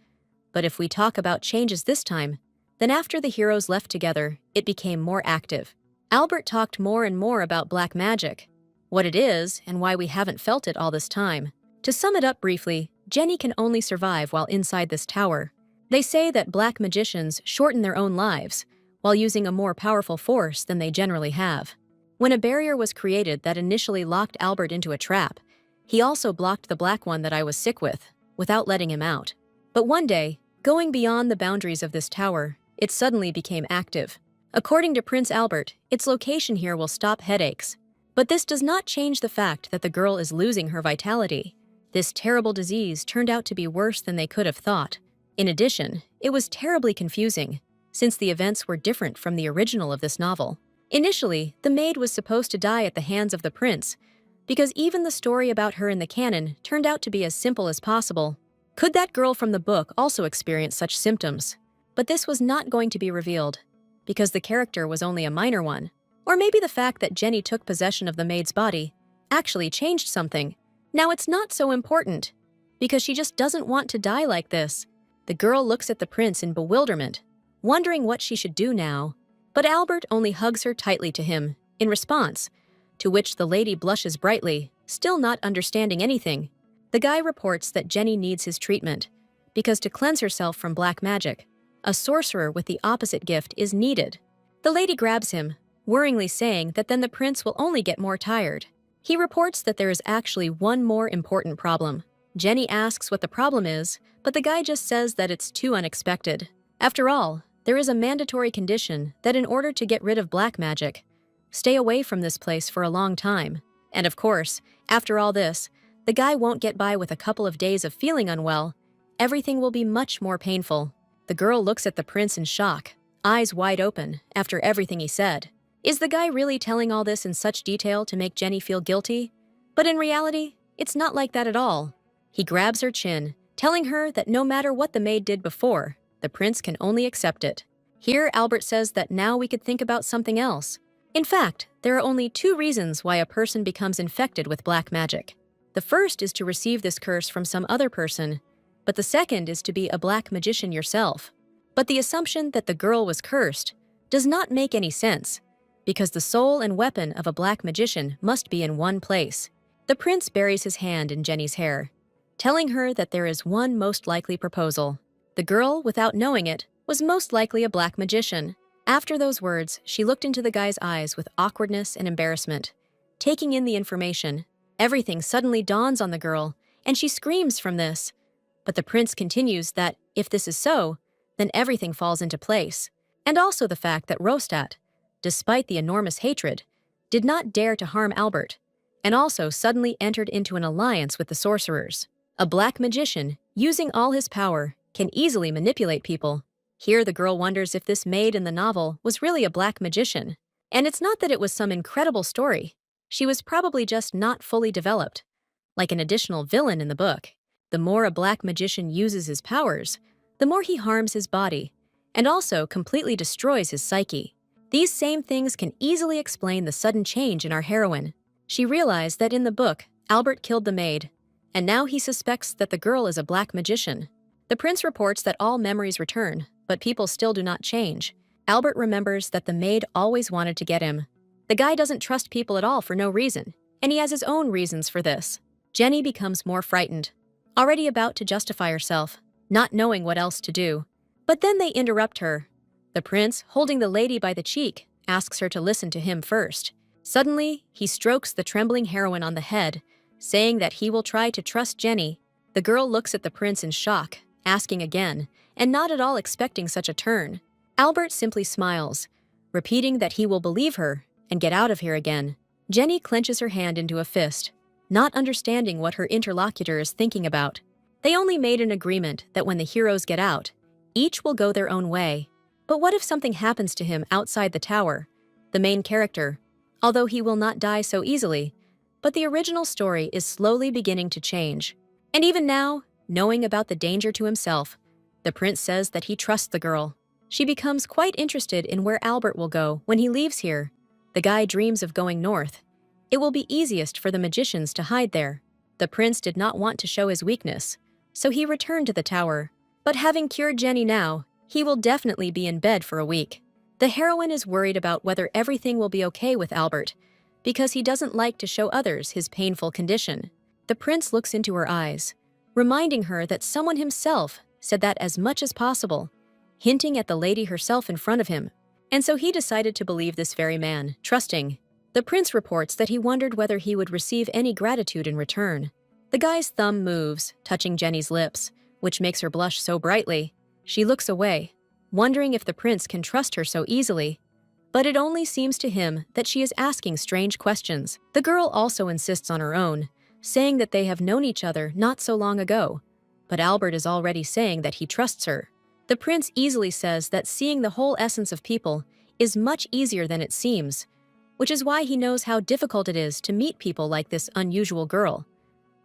But if we talk about changes this time, then after the heroes left together, it became more active. Albert talked more and more about black magic, what it is, and why we haven't felt it all this time. To sum it up briefly, Jenny can only survive while inside this tower. They say that black magicians shorten their own lives while using a more powerful force than they generally have. When a barrier was created that initially locked Albert into a trap, he also blocked the black one that I was sick with, without letting him out. But one day, going beyond the boundaries of this tower, it suddenly became active. According to Prince Albert, its location here will stop headaches. But this does not change the fact that the girl is losing her vitality. This terrible disease turned out to be worse than they could have thought. In addition, it was terribly confusing, since the events were different from the original of this novel. Initially, the maid was supposed to die at the hands of the prince, because even the story about her in the canon turned out to be as simple as possible. Could that girl from the book also experience such symptoms? But this was not going to be revealed, because the character was only a minor one. Or maybe the fact that Jenny took possession of the maid's body actually changed something. Now it's not so important, because she just doesn't want to die like this. The girl looks at the prince in bewilderment, wondering what she should do now. But Albert only hugs her tightly to him, in response, to which the lady blushes brightly, still not understanding anything. The guy reports that Jenny needs his treatment, because to cleanse herself from black magic, a sorcerer with the opposite gift is needed. The lady grabs him, worryingly saying that then the prince will only get more tired. He reports that there is actually one more important problem. Jenny asks what the problem is, but the guy just says that it's too unexpected. After all, there is a mandatory condition that in order to get rid of black magic, stay away from this place for a long time. And of course, after all this, the guy won't get by with a couple of days of feeling unwell. Everything will be much more painful. The girl looks at the prince in shock, eyes wide open after everything he said. Is the guy really telling all this in such detail to make Jenny feel guilty? But in reality, it's not like that at all. He grabs her chin telling her that no matter what the maid did before, the prince can only accept it. Here, Albert says that now we could think about something else. In fact, there are only two reasons why a person becomes infected with black magic. The first is to receive this curse from some other person, but the second is to be a black magician yourself. But the assumption that the girl was cursed does not make any sense, because the soul and weapon of a black magician must be in one place. The prince buries his hand in Jenny's hair, telling her that there is one most likely proposal. The girl, without knowing it, was most likely a black magician. After those words, she looked into the guy's eyes with awkwardness and embarrassment. Taking in the information, everything suddenly dawns on the girl, and she screams from this. But the prince continues that, if this is so, then everything falls into place. And also the fact that Rostat, despite the enormous hatred, did not dare to harm Albert, and also suddenly entered into an alliance with the sorcerers. A black magician, using all his power, can easily manipulate people. Here the girl wonders if this maid in the novel was really a black magician. And it's not that it was some incredible story. She was probably just not fully developed, like an additional villain in the book. The more a black magician uses his powers, the more he harms his body, and also completely destroys his psyche. These same things can easily explain the sudden change in our heroine. She realized that in the book, Albert killed the maid, and now he suspects that the girl is a black magician. The prince reports that all memories return, but people still do not change. Albert remembers that the maid always wanted to get him. The guy doesn't trust people at all for no reason, and he has his own reasons for this. Jenny becomes more frightened, already about to justify herself, not knowing what else to do. But then they interrupt her. The prince, holding the lady by the cheek, asks her to listen to him first. Suddenly, he strokes the trembling heroine on the head, saying that he will try to trust Jenny. The girl looks at the prince in shock, asking again, and not at all expecting such a turn. Albert simply smiles, repeating that he will believe her and get out of here again. Jenny clenches her hand into a fist, not understanding what her interlocutor is thinking about. They only made an agreement that when the heroes get out, each will go their own way. But what if something happens to him outside the tower? The main character, although he will not die so easily, but the original story is slowly beginning to change. And even now, knowing about the danger to himself, the prince says that he trusts the girl. She becomes quite interested in where Albert will go when he leaves here. The guy dreams of going north. It will be easiest for the magicians to hide there. The prince did not want to show his weakness, so he returned to the tower. But having cured Jenny now, he will definitely be in bed for a week. The heroine is worried about whether everything will be okay with Albert, because he doesn't like to show others his painful condition. The prince looks into her eyes, reminding her that someone himself said that as much as possible, hinting at the lady herself in front of him. And so he decided to believe this very man, trusting. The prince reports that he wondered whether he would receive any gratitude in return. The guy's thumb moves, touching Jenny's lips, which makes her blush so brightly. She looks away, wondering if the prince can trust her so easily. But it only seems to him that she is asking strange questions. The girl also insists on her own, saying that they have known each other not so long ago. But Albert is already saying that he trusts her. The prince easily says that seeing the whole essence of people is much easier than it seems, which is why he knows how difficult it is to meet people like this unusual girl.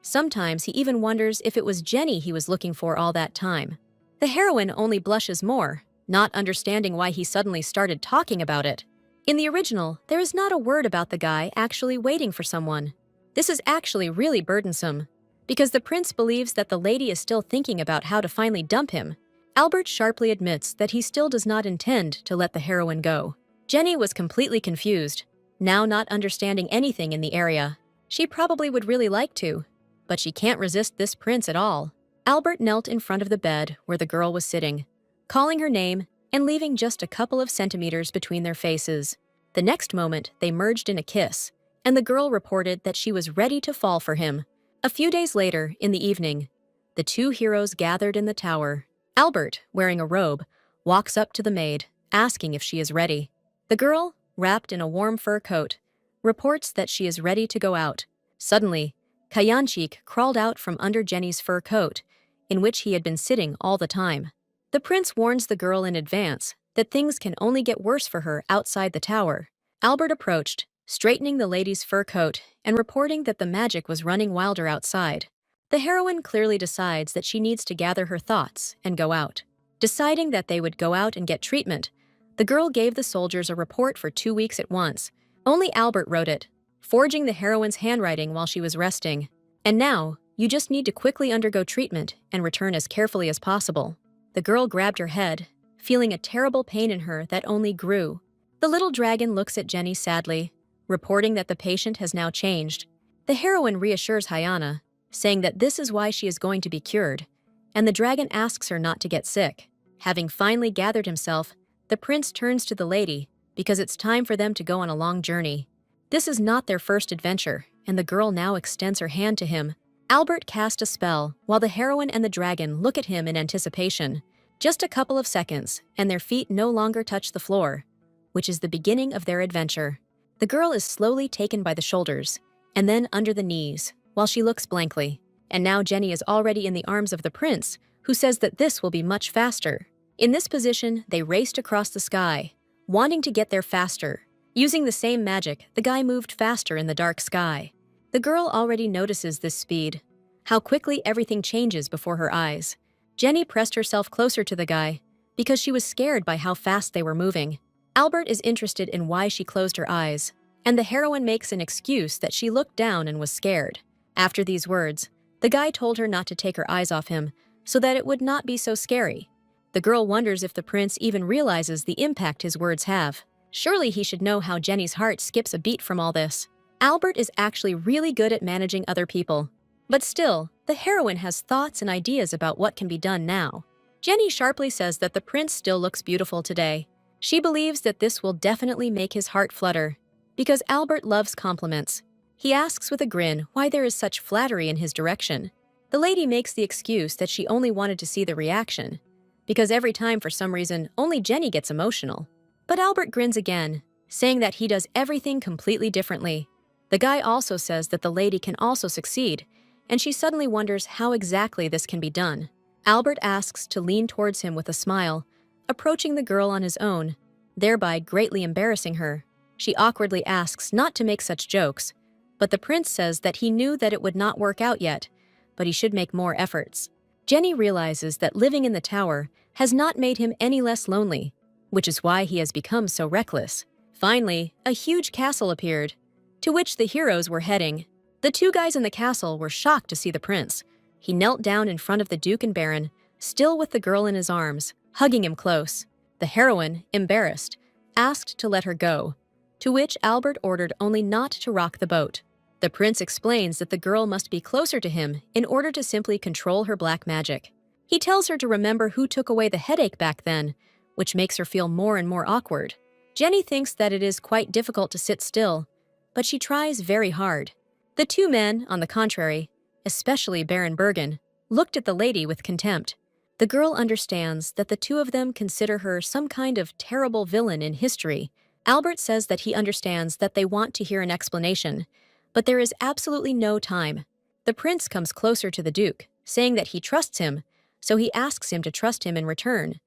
Sometimes he even wonders if it was Jenny he was looking for all that time. The heroine only blushes more, not understanding why he suddenly started talking about it. In the original, there is not a word about the guy actually waiting for someone. This is actually really burdensome, because the prince believes that the lady is still thinking about how to finally dump him. Albert sharply admits that he still does not intend to let the heroine go. Jenny was completely confused, now not understanding anything in the area. She probably would really like to, but she can't resist this prince at all. Albert knelt in front of the bed where the girl was sitting, calling her name and leaving just a couple of centimeters between their faces. The next moment, they merged in a kiss, and the girl reported that she was ready to fall for him. A few days later, in the evening, the two heroes gathered in the tower. Albert, wearing a robe, walks up to the maid, asking if she is ready. The girl, wrapped in a warm fur coat, reports that she is ready to go out. Suddenly, Kayanchik crawled out from under Jenny's fur coat, in which he had been sitting all the time. The prince warns the girl in advance that things can only get worse for her outside the tower. Albert approached, straightening the lady's fur coat and reporting that the magic was running wilder outside. The heroine clearly decides that she needs to gather her thoughts and go out. Deciding that they would go out and get treatment, the girl gave the soldiers a report for 2 weeks at once. Only Albert wrote it, forging the heroine's handwriting while she was resting. And now, you just need to quickly undergo treatment and return as carefully as possible. The girl grabbed her head, feeling a terrible pain in her that only grew. The little dragon looks at Jenny sadly, reporting that the patient has now changed. The heroine reassures Hyana, saying that this is why she is going to be cured, and the dragon asks her not to get sick. Having finally gathered himself, the prince turns to the lady because it's time for them to go on a long journey. This is not their first adventure, and the girl now extends her hand to him. Albert cast a spell while the heroine and the dragon look at him in anticipation. Just a couple of seconds, and their feet no longer touch the floor, which is the beginning of their adventure. The girl is slowly taken by the shoulders, and then under the knees, while she looks blankly. And now Jenny is already in the arms of the prince, who says that this will be much faster. In this position, they raced across the sky, wanting to get there faster. Using the same magic, the guy moved faster in the dark sky. The girl already notices this speed, how quickly everything changes before her eyes. Jenny pressed herself closer to the guy because she was scared by how fast they were moving. Albert is interested in why she closed her eyes, and the heroine makes an excuse that she looked down and was scared. After these words, the guy told her not to take her eyes off him so that it would not be so scary. The girl wonders if the prince even realizes the impact his words have. Surely he should know how Jenny's heart skips a beat from all this. Albert is actually really good at managing other people. But still, the heroine has thoughts and ideas about what can be done now. Jenny sharply says that the prince still looks beautiful today. She believes that this will definitely make his heart flutter, because Albert loves compliments. He asks with a grin why there is such flattery in his direction. The lady makes the excuse that she only wanted to see the reaction, because every time for some reason only Jenny gets emotional. But Albert grins again, saying that he does everything completely differently. The guy also says that the lady can also succeed, and she suddenly wonders how exactly this can be done. Albert asks to lean towards him with a smile, approaching the girl on his own, thereby greatly embarrassing her. She awkwardly asks not to make such jokes, but the prince says that he knew that it would not work out yet, but he should make more efforts. Jenny realizes that living in the tower has not made him any less lonely, which is why he has become so reckless. Finally, a huge castle appeared, to which the heroes were heading. The two guys in the castle were shocked to see the prince. He knelt down in front of the Duke and Baron, still with the girl in his arms, hugging him close. The heroine, embarrassed, asked to let her go, to which Albert ordered only not to rock the boat. The prince explains that the girl must be closer to him in order to simply control her black magic. He tells her to remember who took away the headache back then, which makes her feel more and more awkward. Jenny thinks that it is quite difficult to sit still, but she tries very hard. The two men, on the contrary, especially Baron Bergen, looked at the lady with contempt. The girl understands that the two of them consider her some kind of terrible villain in history. Albert says that he understands that they want to hear an explanation, but there is absolutely no time. The prince comes closer to the Duke, saying that he trusts him, so he asks him to trust him in return,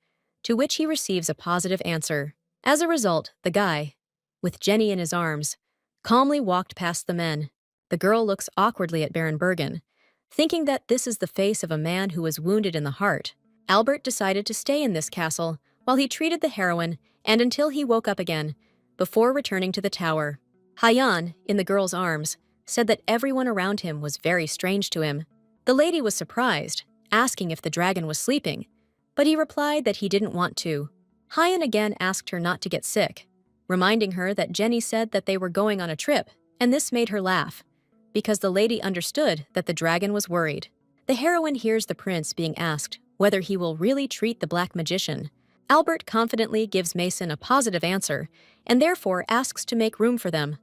to which he receives a positive answer. As a result, the guy, with Jenny in his arms, calmly walked past the men. The girl looks awkwardly at Baron Bergen, thinking that this is the face of a man who was wounded in the heart. Albert decided to stay in this castle while he treated the heroine and until he woke up again, before returning to the tower. Hyan, in the girl's arms, said that everyone around him was very strange to him. The lady was surprised, asking if the dragon was sleeping, but he replied that he didn't want to. Hyan again asked her not to get sick, reminding her that Jenny said that they were going on a trip, and this made her laugh, because the lady understood that the dragon was worried. The heroine hears the prince being asked whether he will really treat the black magician. Albert confidently gives Mason a positive answer, and therefore asks to make room for them.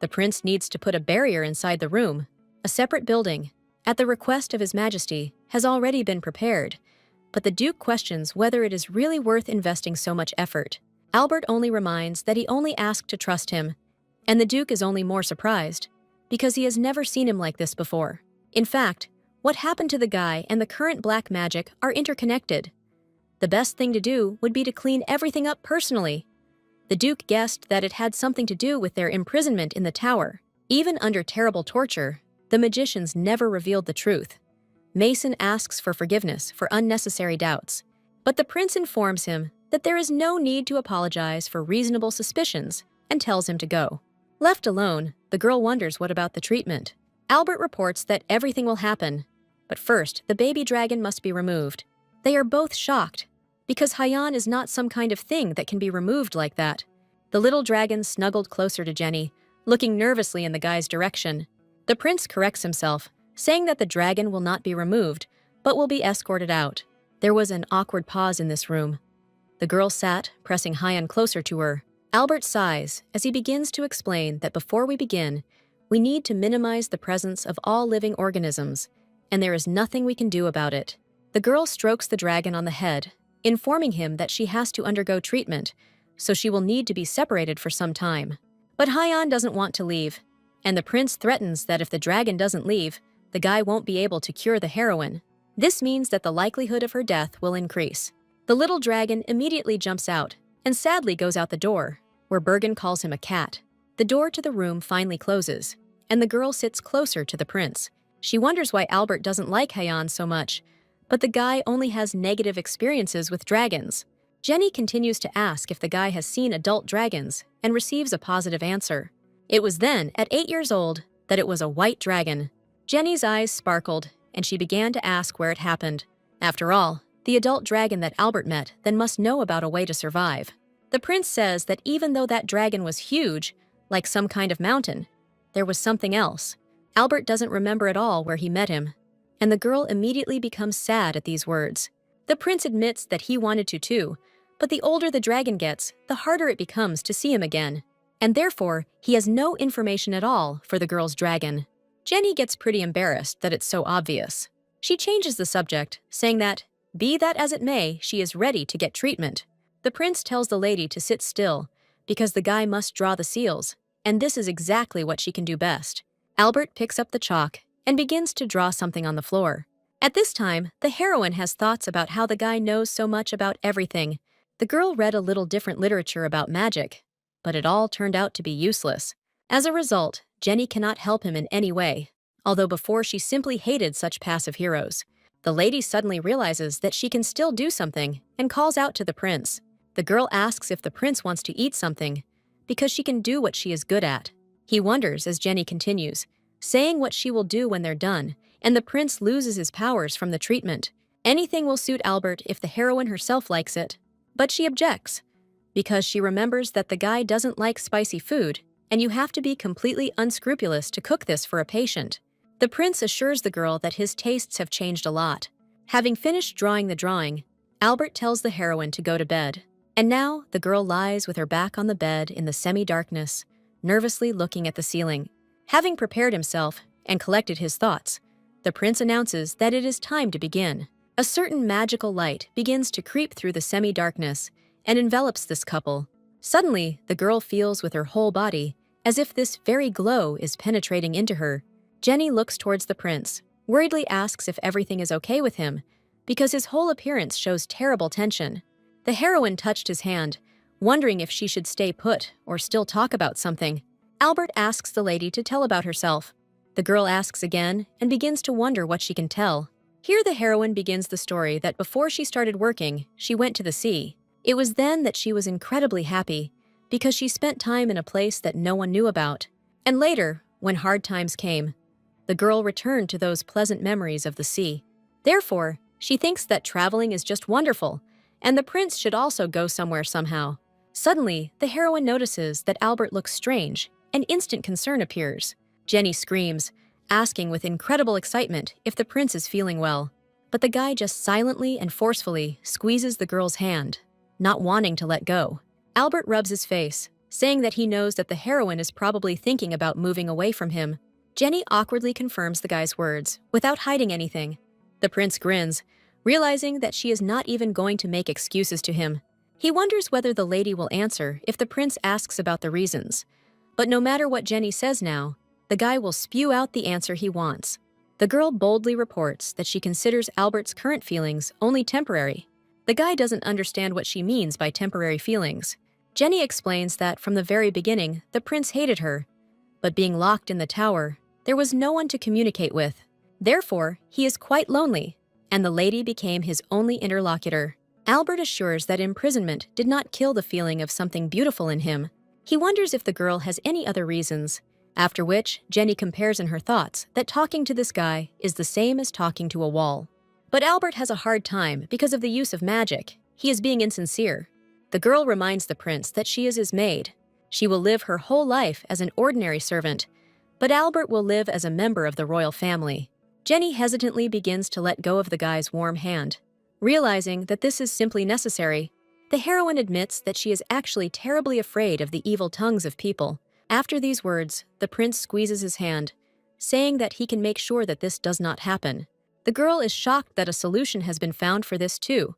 The prince needs to put a barrier inside the room. A separate building, at the request of His Majesty, has already been prepared, but the Duke questions whether it is really worth investing so much effort. Albert only reminds that he only asked to trust him, and the Duke is only more surprised, because he has never seen him like this before. In fact, what happened to the guy and the current black magic are interconnected. The best thing to do would be to clean everything up personally. The Duke guessed that it had something to do with their imprisonment in the tower. Even under terrible torture, The magicians never revealed the truth. Mason asks for forgiveness for unnecessary doubts, but the prince informs him that there is no need to apologize for reasonable suspicions and tells him to go. Left alone, the girl wonders what about the treatment. Albert reports that everything will happen, but first the baby dragon must be removed. They are both shocked, because Hyan is not some kind of thing that can be removed like that. The little dragon snuggled closer to Jenny, looking nervously in the guy's direction. The prince corrects himself, saying that the dragon will not be removed, but will be escorted out. There was an awkward pause in this room. The girl sat, pressing Hyan closer to her. Albert sighs as he begins to explain that before we begin, we need to minimize the presence of all living organisms, and there is nothing we can do about it. The girl strokes the dragon on the head, informing him that she has to undergo treatment, so she will need to be separated for some time. But Hyan doesn't want to leave, and the prince threatens that if the dragon doesn't leave, the guy won't be able to cure the heroine. This means that the likelihood of her death will increase. The little dragon immediately jumps out and sadly goes out the door, where Bergen calls him a cat. The door to the room finally closes, and the girl sits closer to the prince. She wonders why Albert doesn't like Hyan so much, but the guy only has negative experiences with dragons. Jenny continues to ask if the guy has seen adult dragons and receives a positive answer. It was then, at 8 years old, that it was a white dragon. Jenny's eyes sparkled, and she began to ask where it happened. After all, the adult dragon that Albert met then must know about a way to survive. The prince says that even though that dragon was huge, like some kind of mountain, there was something else. Albert doesn't remember at all where he met him, and the girl immediately becomes sad at these words. The prince admits that he wanted to too, but the older the dragon gets, the harder it becomes to see him again, and therefore he has no information at all for the girl's dragon. Jenny gets pretty embarrassed that it's so obvious. She changes the subject, saying that, be that as it may, she is ready to get treatment. The prince tells the lady to sit still, because the guy must draw the seals, and this is exactly what she can do best. Albert picks up the chalk and begins to draw something on the floor. At this time, the heroine has thoughts about how the guy knows so much about everything. The girl read a little different literature about magic, but it all turned out to be useless. As a result, Jenny cannot help him in any way, although before she simply hated such passive heroes. The lady suddenly realizes that she can still do something and calls out to the prince. The girl asks if the prince wants to eat something, because she can do what she is good at. He wonders as Jenny continues, saying what she will do when they're done, and the prince loses his powers from the treatment. Anything will suit Albert if the heroine herself likes it. But she objects, because she remembers that the guy doesn't like spicy food, and you have to be completely unscrupulous to cook this for a patient. The prince assures the girl that his tastes have changed a lot. Having finished drawing the drawing, Albert tells the heroine to go to bed. And now the girl lies with her back on the bed in the semi-darkness, nervously looking at the ceiling. Having prepared himself and collected his thoughts, the prince announces that it is time to begin. A certain magical light begins to creep through the semi-darkness and envelops this couple. Suddenly, the girl feels with her whole body as if this very glow is penetrating into her. Jenny looks towards the prince, worriedly asks if everything is okay with him, because his whole appearance shows terrible tension. The heroine touched his hand, wondering if she should stay put or still talk about something. Albert asks the lady to tell about herself. The girl asks again and begins to wonder what she can tell. Here the heroine begins the story that before she started working, she went to the sea. It was then that she was incredibly happy, because she spent time in a place that no one knew about. And later, when hard times came, the girl returned to those pleasant memories of the sea. Therefore, she thinks that traveling is just wonderful, and the prince should also go somewhere somehow. Suddenly, the heroine notices that Albert looks strange, and instant concern appears. Jenny screams, asking with incredible excitement if the prince is feeling well. But the guy just silently and forcefully squeezes the girl's hand, not wanting to let go. Albert rubs his face, saying that he knows that the heroine is probably thinking about moving away from him. Jenny awkwardly confirms the guy's words, without hiding anything. The prince grins, realizing that she is not even going to make excuses to him. He wonders whether the lady will answer if the prince asks about the reasons. But no matter what Jenny says now, the guy will spew out the answer he wants. The girl boldly reports that she considers Albert's current feelings only temporary. The guy doesn't understand what she means by temporary feelings. Jenny explains that from the very beginning, the prince hated her. But being locked in the tower, there was no one to communicate with. Therefore, he is quite lonely, and the lady became his only interlocutor. Albert assures that imprisonment did not kill the feeling of something beautiful in him. He wonders if the girl has any other reasons, after which Jenny compares in her thoughts that talking to this guy is the same as talking to a wall. But Albert has a hard time because of the use of magic. He is being insincere. The girl reminds the prince that she is his maid. She will live her whole life as an ordinary servant, but Albert will live as a member of the royal family. Jenny hesitantly begins to let go of the guy's warm hand. Realizing that this is simply necessary, the heroine admits that she is actually terribly afraid of the evil tongues of people. After these words, the prince squeezes his hand, saying that he can make sure that this does not happen. The girl is shocked that a solution has been found for this too.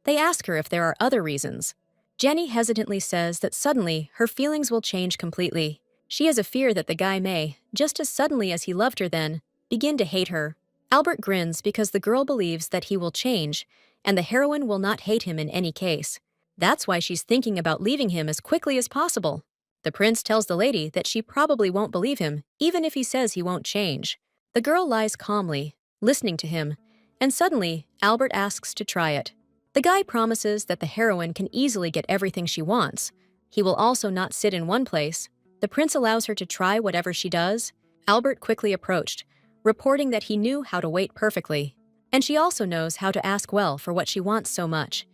They ask her if there are other reasons. Jenny hesitantly says that suddenly her feelings will change completely. She has a fear that the guy may, just as suddenly as he loved her then, begin to hate her. Albert grins because the girl believes that he will change, and the heroine will not hate him in any case. That's why she's thinking about leaving him as quickly as possible. The prince tells the lady that she probably won't believe him, even if he says he won't change. The girl lies calmly, listening to him, and suddenly Albert asks to try it. The guy promises that the heroine can easily get everything she wants. He will also not sit in one place. The prince allows her to try whatever she does. Albert quickly approached, reporting that he knew how to wait perfectly, and she also knows how to ask well for what she wants so much.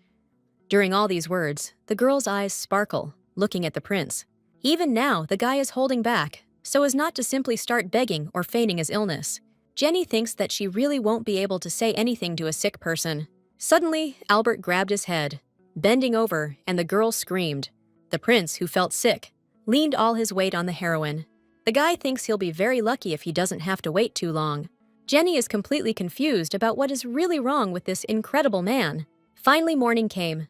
During all these words, the girl's eyes sparkle, looking at the prince. Even now, the guy is holding back, so as not to simply start begging or feigning his illness. Jenny thinks that she really won't be able to say anything to a sick person. Suddenly, Albert grabbed his head, bending over, and the girl screamed. The prince, who felt sick, leaned all his weight on the heroine. The guy thinks he'll be very lucky if he doesn't have to wait too long. Jenny is completely confused about what is really wrong with this incredible man. Finally, morning came.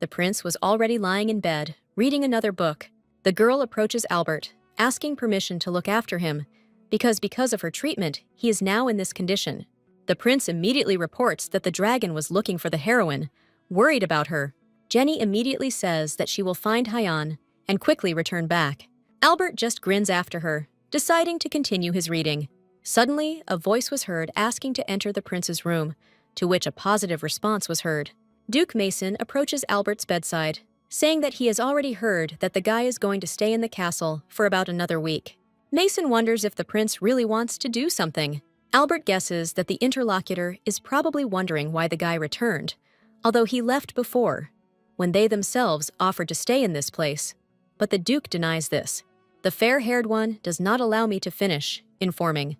The prince was already lying in bed, reading another book. The girl approaches Albert, asking permission to look after him, because of her treatment, he is now in this condition. The prince immediately reports that the dragon was looking for the heroine, worried about her. Jenny immediately says that she will find Hyan and quickly return back. Albert just grins after her, deciding to continue his reading. Suddenly, a voice was heard asking to enter the prince's room, to which a positive response was heard. Duke Mason approaches Albert's bedside, saying that he has already heard that the guy is going to stay in the castle for about another week. Mason wonders if the prince really wants to do something. Albert guesses that the interlocutor is probably wondering why the guy returned, although he left before, when they themselves offered to stay in this place. But the Duke denies this. The fair-haired one does not allow me to finish, informing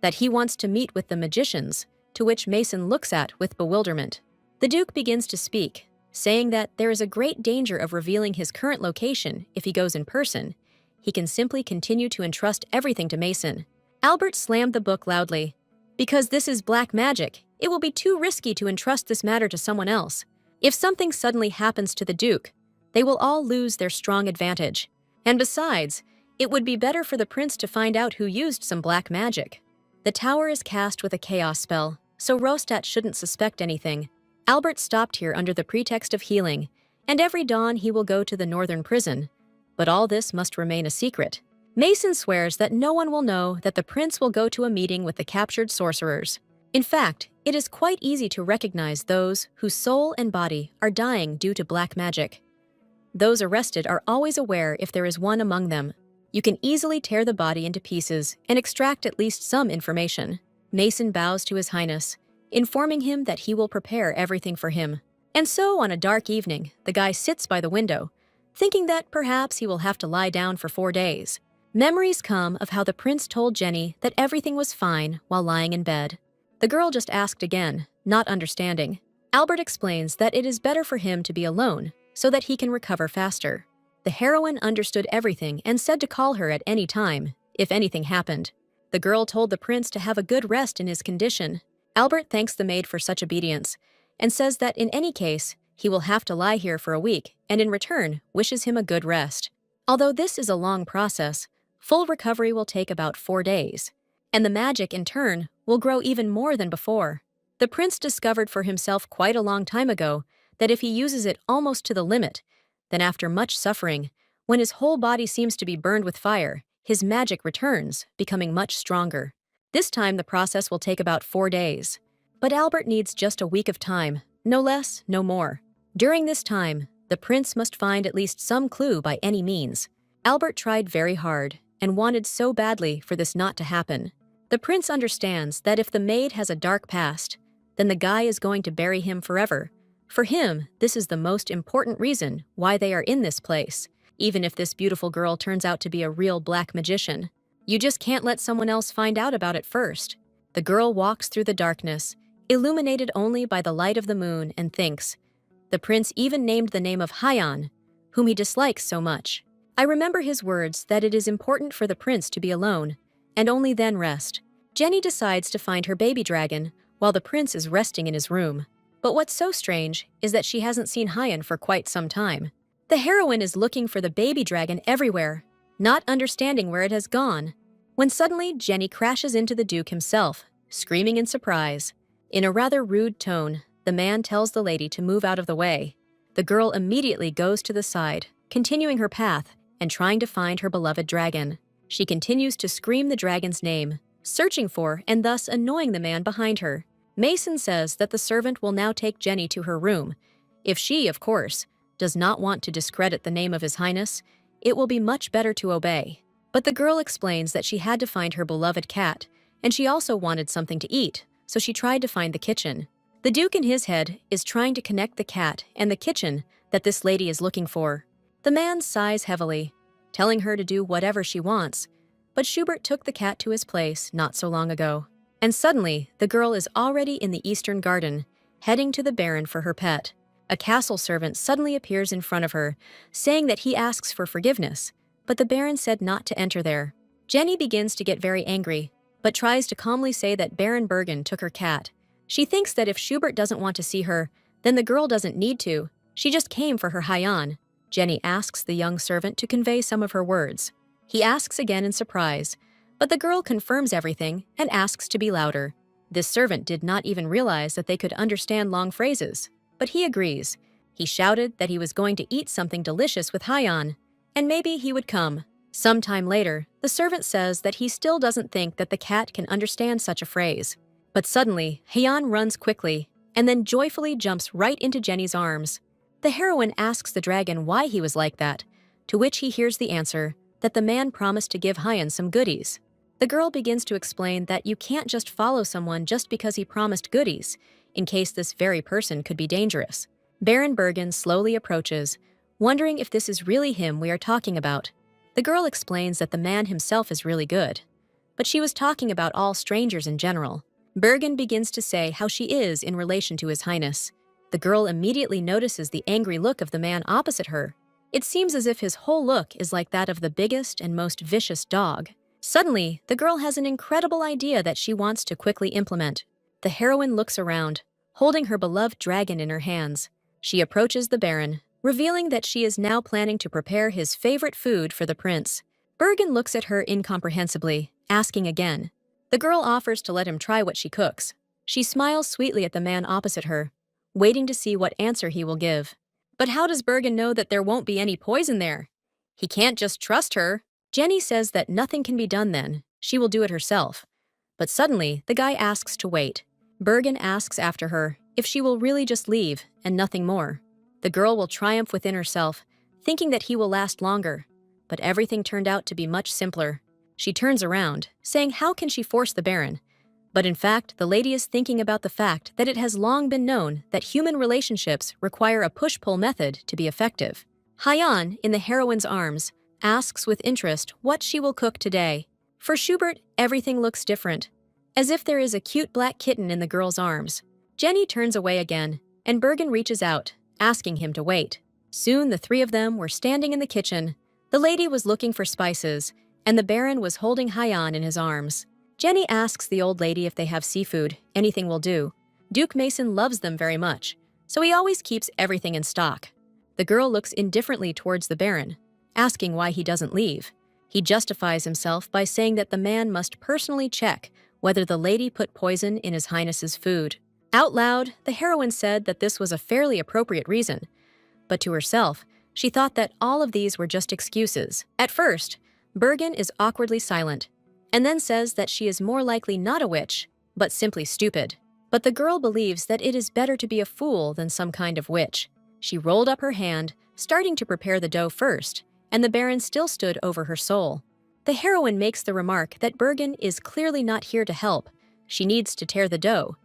that he wants to meet with the magicians, to which Mason looks at with bewilderment. The Duke begins to speak, saying that there is a great danger of revealing his current location if he goes in person. He can simply continue to entrust everything to Mason. Albert slammed the book loudly. Because this is black magic, it will be too risky to entrust this matter to someone else. If something suddenly happens to the Duke, they will all lose their strong advantage. And besides, it would be better for the prince to find out who used some black magic. The tower is cast with a chaos spell, so Rostat shouldn't suspect anything. Albert stopped here under the pretext of healing, and every dawn he will go to the northern prison. But all this must remain a secret. Mason swears that no one will know that the prince will go to a meeting with the captured sorcerers. In fact, it is quite easy to recognize those whose soul and body are dying due to black magic. Those arrested are always aware if there is one among them. You can easily tear the body into pieces and extract at least some information. Mason bows to His Highness, informing him that he will prepare everything for him. And so, on a dark evening, the guy sits by the window, thinking that perhaps he will have to lie down for 4 days. Memories come of how the prince told Jenny that everything was fine while lying in bed. The girl just asked again, not understanding. Albert explains that it is better for him to be alone, so that he can recover faster. The heroine understood everything and said to call her at any time, if anything happened. The girl told the prince to have a good rest in his condition. Albert thanks the maid for such obedience, and says that in any case, he will have to lie here for a week, and in return, wishes him a good rest. Although this is a long process, full recovery will take about 4 days, and the magic, in turn, will grow even more than before. The prince discovered for himself quite a long time ago that if he uses it almost to the limit, then after much suffering, when his whole body seems to be burned with fire, his magic returns, becoming much stronger. This time the process will take about 4 days. But Albert needs just a week of time, no less, no more. During this time, the prince must find at least some clue by any means. Albert tried very hard and wanted so badly for this not to happen. The prince understands that if the maid has a dark past, then the guy is going to bury him forever. For him, this is the most important reason why they are in this place, even if this beautiful girl turns out to be a real black magician. You just can't let someone else find out about it first. The girl walks through the darkness, illuminated only by the light of the moon, and thinks. The prince even named the name of Hyan, whom he dislikes so much. I remember his words that it is important for the prince to be alone, and only then rest. Jenny decides to find her baby dragon, while the prince is resting in his room. But what's so strange is that she hasn't seen Hyan for quite some time. The heroine is looking for the baby dragon everywhere, not understanding where it has gone, when suddenly Jenny crashes into the Duke himself, screaming in surprise. In a rather rude tone, the man tells the lady to move out of the way. The girl immediately goes to the side, continuing her path and trying to find her beloved dragon. She continues to scream the dragon's name, searching for and thus annoying the man behind her. Mason says that the servant will now take Jenny to her room. If she, of course, does not want to discredit the name of His Highness, it will be much better to obey. But the girl explains that she had to find her beloved cat, and she also wanted something to eat, so she tried to find the kitchen. The Duke in his head is trying to connect the cat and the kitchen that this lady is looking for. The man sighs heavily, telling her to do whatever she wants, but Schubert took the cat to his place not so long ago. And suddenly, the girl is already in the Eastern Garden, heading to the Baron for her pet. A castle servant suddenly appears in front of her, saying that he asks for forgiveness, but the Baron said not to enter there. Jenny begins to get very angry, but tries to calmly say that Baron Bergen took her cat. She thinks that if Schubert doesn't want to see her, then the girl doesn't need to. She just came for her Hyan. Jenny asks the young servant to convey some of her words. He asks again in surprise, but the girl confirms everything and asks to be louder. This servant did not even realize that they could understand long phrases, but he agrees. He shouted that he was going to eat something delicious with Hyan, and maybe he would come. Sometime later, the servant says that he still doesn't think that the cat can understand such a phrase. But suddenly, Hyan runs quickly and then joyfully jumps right into Jenny's arms. The heroine asks the dragon why he was like that, to which he hears the answer that the man promised to give Hyan some goodies. The girl begins to explain that you can't just follow someone just because he promised goodies, in case this very person could be dangerous. Baron Bergen slowly approaches, wondering if this is really him we are talking about. The girl explains that the man himself is really good, but she was talking about all strangers in general. Bergen begins to say how she is in relation to His Highness. The girl immediately notices the angry look of the man opposite her. It seems as if his whole look is like that of the biggest and most vicious dog. Suddenly, the girl has an incredible idea that she wants to quickly implement. The heroine looks around, holding her beloved dragon in her hands. She approaches the Baron, revealing that she is now planning to prepare his favorite food for the prince. Bergen looks at her incomprehensibly, asking again. The girl offers to let him try what she cooks. She smiles sweetly at the man opposite her, waiting to see what answer he will give. But how does Bergen know that there won't be any poison there? He can't just trust her. Jenny says that nothing can be done then. She will do it herself. But suddenly, the guy asks to wait. Bergen asks after her if she will really just leave and nothing more. The girl will triumph within herself, thinking that he will last longer. But everything turned out to be much simpler. She turns around, saying how can she force the Baron? But in fact, the lady is thinking about the fact that it has long been known that human relationships require a push-pull method to be effective. Hyan, in the heroine's arms, asks with interest what she will cook today. For Schubert, everything looks different, as if there is a cute black kitten in the girl's arms. Jenny turns away again, and Bergen reaches out, asking him to wait. Soon the three of them were standing in the kitchen. The lady was looking for spices, and the Baron was holding Hyan in his arms. Jenny asks the old lady if they have seafood. Anything will do. Duke Mason loves them very much, so he always keeps everything in stock. The girl looks indifferently towards the Baron, asking why he doesn't leave. He justifies himself by saying that the man must personally check whether the lady put poison in His Highness's food. Out loud, the heroine said that this was a fairly appropriate reason, but to herself, she thought that all of these were just excuses. At first, Bergen is awkwardly silent, and then says that she is more likely not a witch, but simply stupid. But the girl believes that it is better to be a fool than some kind of witch. She rolled up her hand, starting to prepare the dough first, and the Baron still stood over her soul. The heroine makes the remark that Bergen is clearly not here to help. She needs to tear the dough,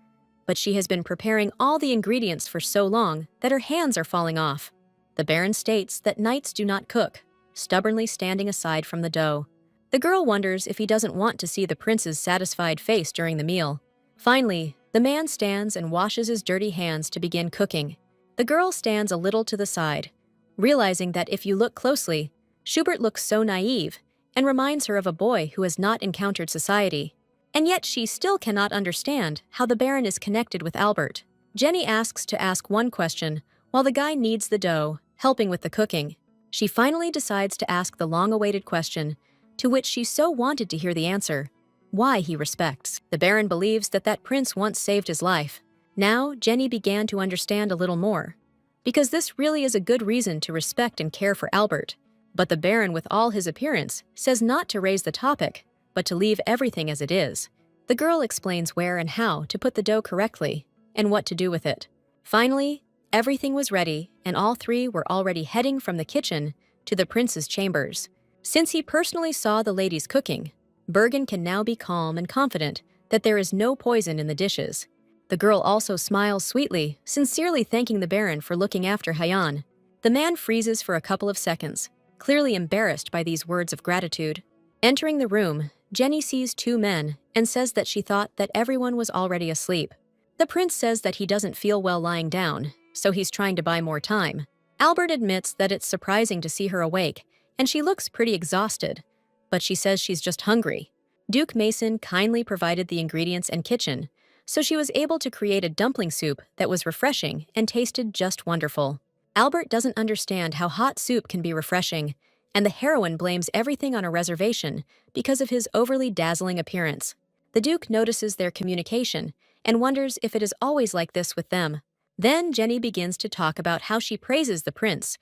but she has been preparing all the ingredients for so long that her hands are falling off. The Baron states that knights do not cook, stubbornly standing aside from the dough. The girl wonders if he doesn't want to see the prince's satisfied face during the meal. Finally, the man stands and washes his dirty hands to begin cooking. The girl stands a little to the side, realizing that if you look closely, Schubert looks so naive and reminds her of a boy who has not encountered society. And yet she still cannot understand how the Baron is connected with Albert. Jenny asks to ask one question while the guy kneads the dough, helping with the cooking. She finally decides to ask the long-awaited question, to which she so wanted to hear the answer: why he respects. The Baron believes that that prince once saved his life. Now, Jenny began to understand a little more, because this really is a good reason to respect and care for Albert. But the Baron, with all his appearance, says not to raise the topic, but to leave everything as it is. The girl explains where and how to put the dough correctly, and what to do with it. Finally, everything was ready, and all three were already heading from the kitchen to the prince's chambers. Since he personally saw the ladies cooking, Bergen can now be calm and confident that there is no poison in the dishes. The girl also smiles sweetly, sincerely thanking the Baron for looking after Hayan. The man freezes for a couple of seconds, clearly embarrassed by these words of gratitude. Entering the room, Jenny sees two men and says that she thought that everyone was already asleep. The prince says that he doesn't feel well lying down, so he's trying to buy more time. Albert admits that it's surprising to see her awake, and she looks pretty exhausted, but she says she's just hungry. Duke Mason kindly provided the ingredients and kitchen, so she was able to create a dumpling soup that was refreshing and tasted just wonderful. Albert doesn't understand how hot soup can be refreshing, and the heroine blames everything on a reservation because of his overly dazzling appearance. The Duke notices their communication and wonders if it is always like this with them. Then Jenny begins to talk about how she praises the prince,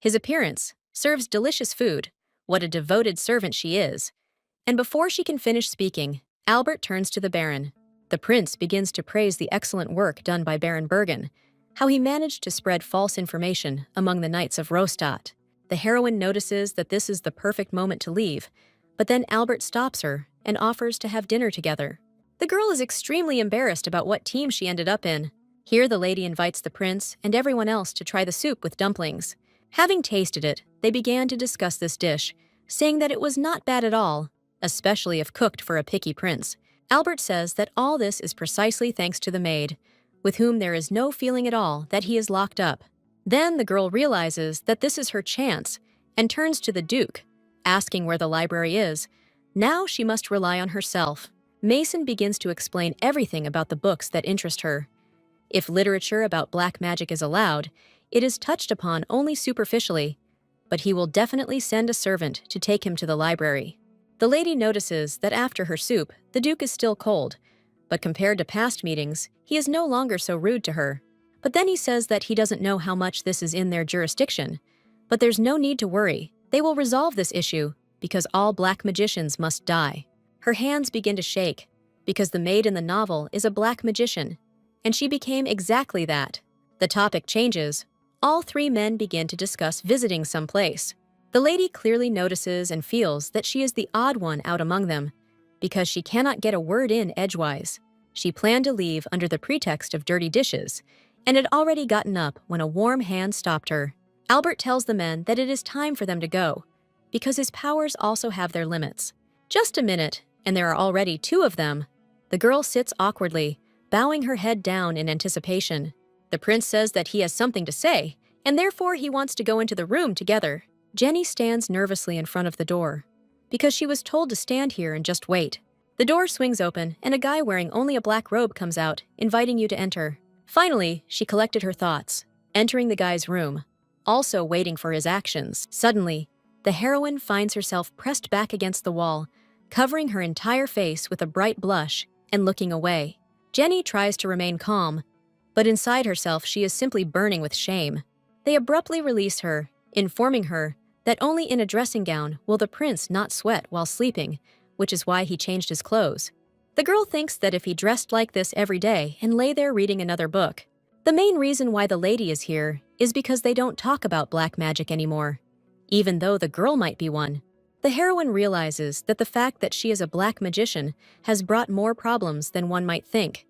his appearance, serves delicious food, what a devoted servant she is. And before she can finish speaking, Albert turns to the Baron. The prince begins to praise the excellent work done by Baron Bergen, how he managed to spread false information among the knights of Rostad. The heroine notices that this is the perfect moment to leave, but then Albert stops her and offers to have dinner together. The girl is extremely embarrassed about what team she ended up in. Here the lady invites the prince and everyone else to try the soup with dumplings. Having tasted it, they began to discuss this dish, saying that it was not bad at all, especially if cooked for a picky prince. Albert says that all this is precisely thanks to the maid, with whom there is no feeling at all that he is locked up. Then the girl realizes that this is her chance and turns to the Duke, asking where the library is. Now she must rely on herself. Mason begins to explain everything about the books that interest her. If literature about black magic is allowed, it is touched upon only superficially, but he will definitely send a servant to take him to the library. The lady notices that after her soup, the Duke is still cold, but compared to past meetings, he is no longer so rude to her. But then he says that he doesn't know how much this is in their jurisdiction. But there's no need to worry. They will resolve this issue because all black magicians must die. Her hands begin to shake because the maid in the novel is a black magician, and she became exactly that. The topic changes. All three men begin to discuss visiting some place. The lady clearly notices and feels that she is the odd one out among them because she cannot get a word in edgewise. She planned to leave under the pretext of dirty dishes, and had already gotten up when a warm hand stopped her. Albert tells the men that it is time for them to go, because his powers also have their limits. Just a minute, and there are already two of them. The girl sits awkwardly, bowing her head down in anticipation. The prince says that he has something to say, and therefore he wants to go into the room together. Jenny stands nervously in front of the door, because she was told to stand here and just wait. The door swings open, and a guy wearing only a black robe comes out, inviting you to enter. Finally, she collected her thoughts, entering the guy's room, also waiting for his actions. Suddenly, the heroine finds herself pressed back against the wall, covering her entire face with a bright blush and looking away. Jenny tries to remain calm, but inside herself she is simply burning with shame. They abruptly release her, informing her that only in a dressing gown will the prince not sweat while sleeping, which is why he changed his clothes. The girl thinks that if he dressed like this every day and lay there reading another book. The main reason why the lady is here is because they don't talk about black magic anymore. Even though the girl might be one, the heroine realizes that the fact that she is a black magician has brought more problems than one might think.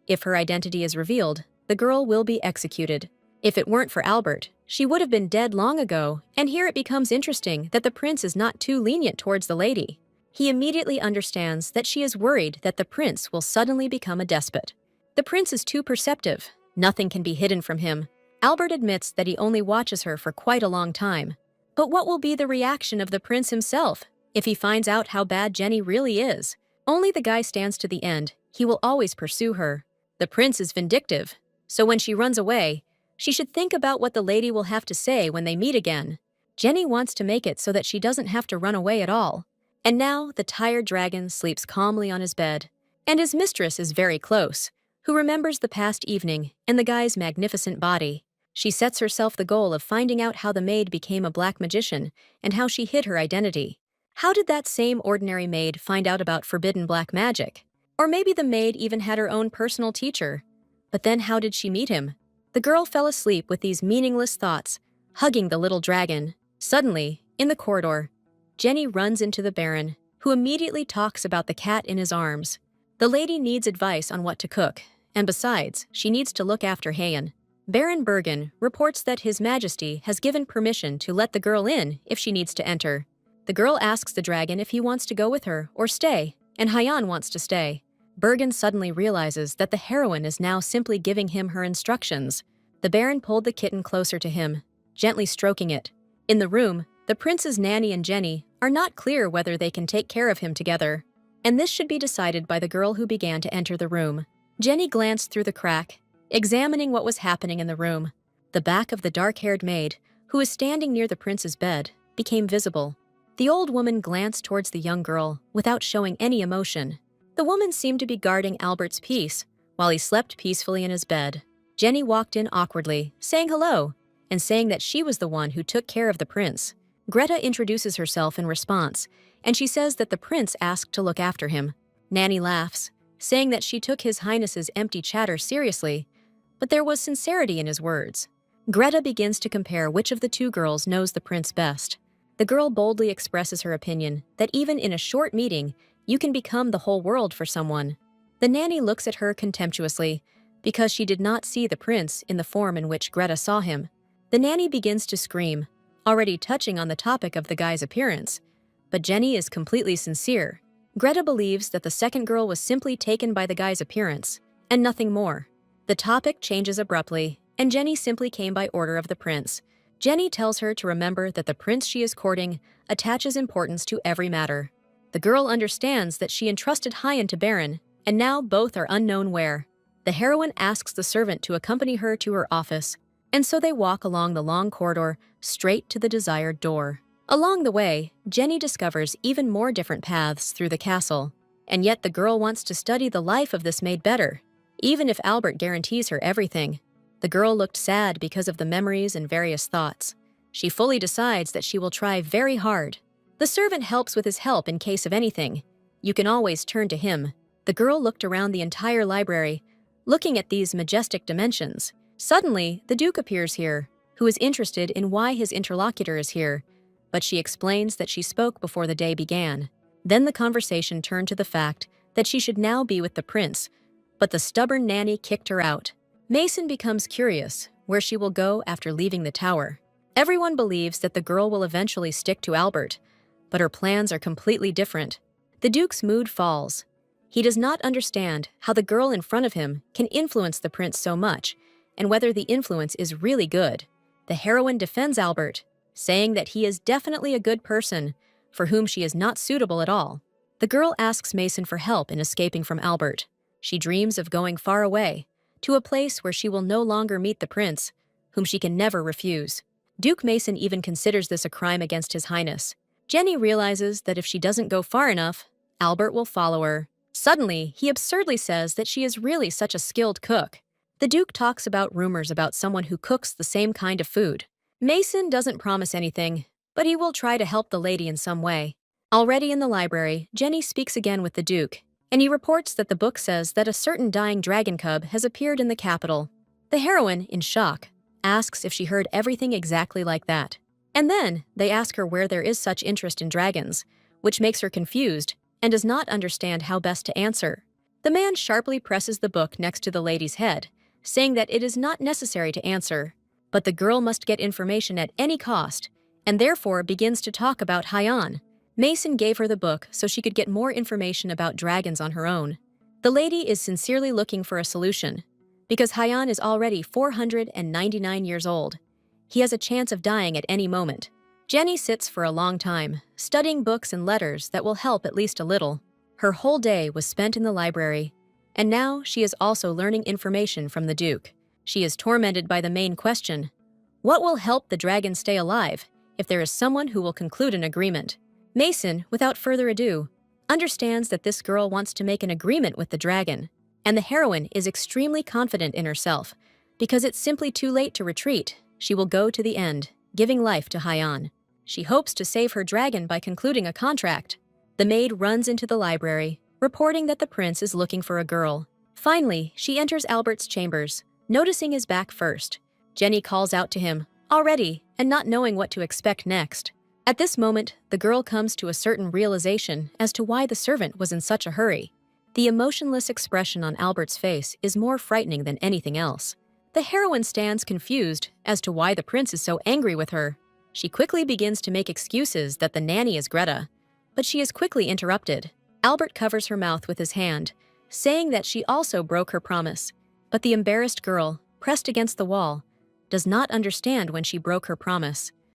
If her identity is revealed, the girl will be executed. If it weren't for Albert, she would have been dead long ago, and here it becomes interesting that the prince is not too lenient towards the lady. He immediately understands that she is worried that the prince will suddenly become a despot. The prince is too perceptive. Nothing can be hidden from him. Albert admits that he only watches her for quite a long time. But what will be the reaction of the prince himself if he finds out how bad Jenny really is? Only the guy stands to the end. He will always pursue her. The prince is vindictive, so when she runs away, she should think about what the lady will have to say when they meet again. Jenny wants to make it so that she doesn't have to run away at all. And now the tired dragon sleeps calmly on his bed, and his mistress is very close, who remembers the past evening and the guy's magnificent body. She sets herself the goal of finding out how the maid became a black magician and how she hid her identity. How did that same ordinary maid find out about forbidden black magic? Or maybe the maid even had her own personal teacher. But then how did she meet him? The girl fell asleep with these meaningless thoughts, hugging the little dragon. Suddenly, in the corridor, Jenny runs into the Baron, who immediately talks about the cat in his arms. The lady needs advice on what to cook, and besides, she needs to look after Hayan. Baron Bergen reports that His Majesty has given permission to let the girl in if she needs to enter. The girl asks the dragon if he wants to go with her or stay, and Hayan wants to stay. Bergen suddenly realizes that the heroine is now simply giving him her instructions. The Baron pulled the kitten closer to him, gently stroking it. In the room, the prince's nanny and Jenny are not clear whether they can take care of him together, and this should be decided by the girl who began to enter the room. Jenny glanced through the crack, examining what was happening in the room. The back of the dark-haired maid, who was standing near the prince's bed, became visible. The old woman glanced towards the young girl without showing any emotion. The woman seemed to be guarding Albert's peace while he slept peacefully in his bed. Jenny walked in awkwardly, saying hello, and saying that she was the one who took care of the prince. Greta introduces herself in response, and she says that the prince asked to look after him. Nanny laughs, saying that she took His Highness's empty chatter seriously, but there was sincerity in his words. Greta begins to compare which of the two girls knows the prince best. The girl boldly expresses her opinion that even in a short meeting, you can become the whole world for someone. The nanny looks at her contemptuously because she did not see the prince in the form in which Greta saw him. The nanny begins to scream, already touching on the topic of the guy's appearance. But Jenny is completely sincere. Greta believes that the second girl was simply taken by the guy's appearance, and nothing more. The topic changes abruptly, and Jenny simply came by order of the prince. Jenny tells her to remember that the prince she is courting attaches importance to every matter. The girl understands that she entrusted Hayan to Baron, and now both are unknown where. The heroine asks the servant to accompany her to her office, and so they walk along the long corridor straight to the desired door. Along the way, Jenny discovers even more different paths through the castle, and yet the girl wants to study the life of this maid better, even if Albert guarantees her everything. The girl looked sad because of the memories and various thoughts. She fully decides that she will try very hard. The servant helps with his help in case of anything. You can always turn to him. The girl looked around the entire library, looking at these majestic dimensions. Suddenly, the Duke appears here, who is interested in why his interlocutor is here, but she explains that she spoke before the day began. Then the conversation turned to the fact that she should now be with the prince, but the stubborn nanny kicked her out. Mason becomes curious where she will go after leaving the tower. Everyone believes that the girl will eventually stick to Albert, but her plans are completely different. The Duke's mood falls. He does not understand how the girl in front of him can influence the prince so much, and whether the influence is really good. The heroine defends Albert, saying that he is definitely a good person, for whom she is not suitable at all. The girl asks Mason for help in escaping from Albert. She dreams of going far away, to a place where she will no longer meet the prince, whom she can never refuse. Duke Mason even considers this a crime against His Highness. Jenny realizes that if she doesn't go far enough, Albert will follow her. Suddenly, he absurdly says that she is really such a skilled cook. The Duke talks about rumors about someone who cooks the same kind of food. Mason doesn't promise anything, but he will try to help the lady in some way. Already in the library, Jenny speaks again with the Duke, and he reports that the book says that a certain dying dragon cub has appeared in the capital. The heroine, in shock, asks if she heard everything exactly like that. And then, they ask her where there is such interest in dragons, which makes her confused and does not understand how best to answer. The man sharply presses the book next to the lady's head, saying that it is not necessary to answer, but the girl must get information at any cost, and therefore begins to talk about Hyan. Mason gave her the book so she could get more information about dragons on her own. The lady is sincerely looking for a solution, because Hyan is already 499 years old. He has a chance of dying at any moment. Jenny sits for a long time, studying books and letters that will help at least a little. Her whole day was spent in the library, and now she is also learning information from the Duke. She is tormented by the main question: what will help the dragon stay alive if there is someone who will conclude an agreement? Mason, without further ado, understands that this girl wants to make an agreement with the dragon, and the heroine is extremely confident in herself. Because it's simply too late to retreat, she will go to the end, giving life to Hyan. She hopes to save her dragon by concluding a contract. The maid runs into the library, reporting that the prince is looking for a girl. Finally, she enters Albert's chambers, noticing his back first. Jenny calls out to him, already, and not knowing what to expect next. At this moment, the girl comes to a certain realization as to why the servant was in such a hurry. The emotionless expression on Albert's face is more frightening than anything else. The heroine stands confused as to why the prince is so angry with her. She quickly begins to make excuses that the nanny is Greta, but she is quickly interrupted. Albert covers her mouth with his hand, saying that she also broke her promise. But the embarrassed girl, pressed against the wall, does not understand when she broke her promise.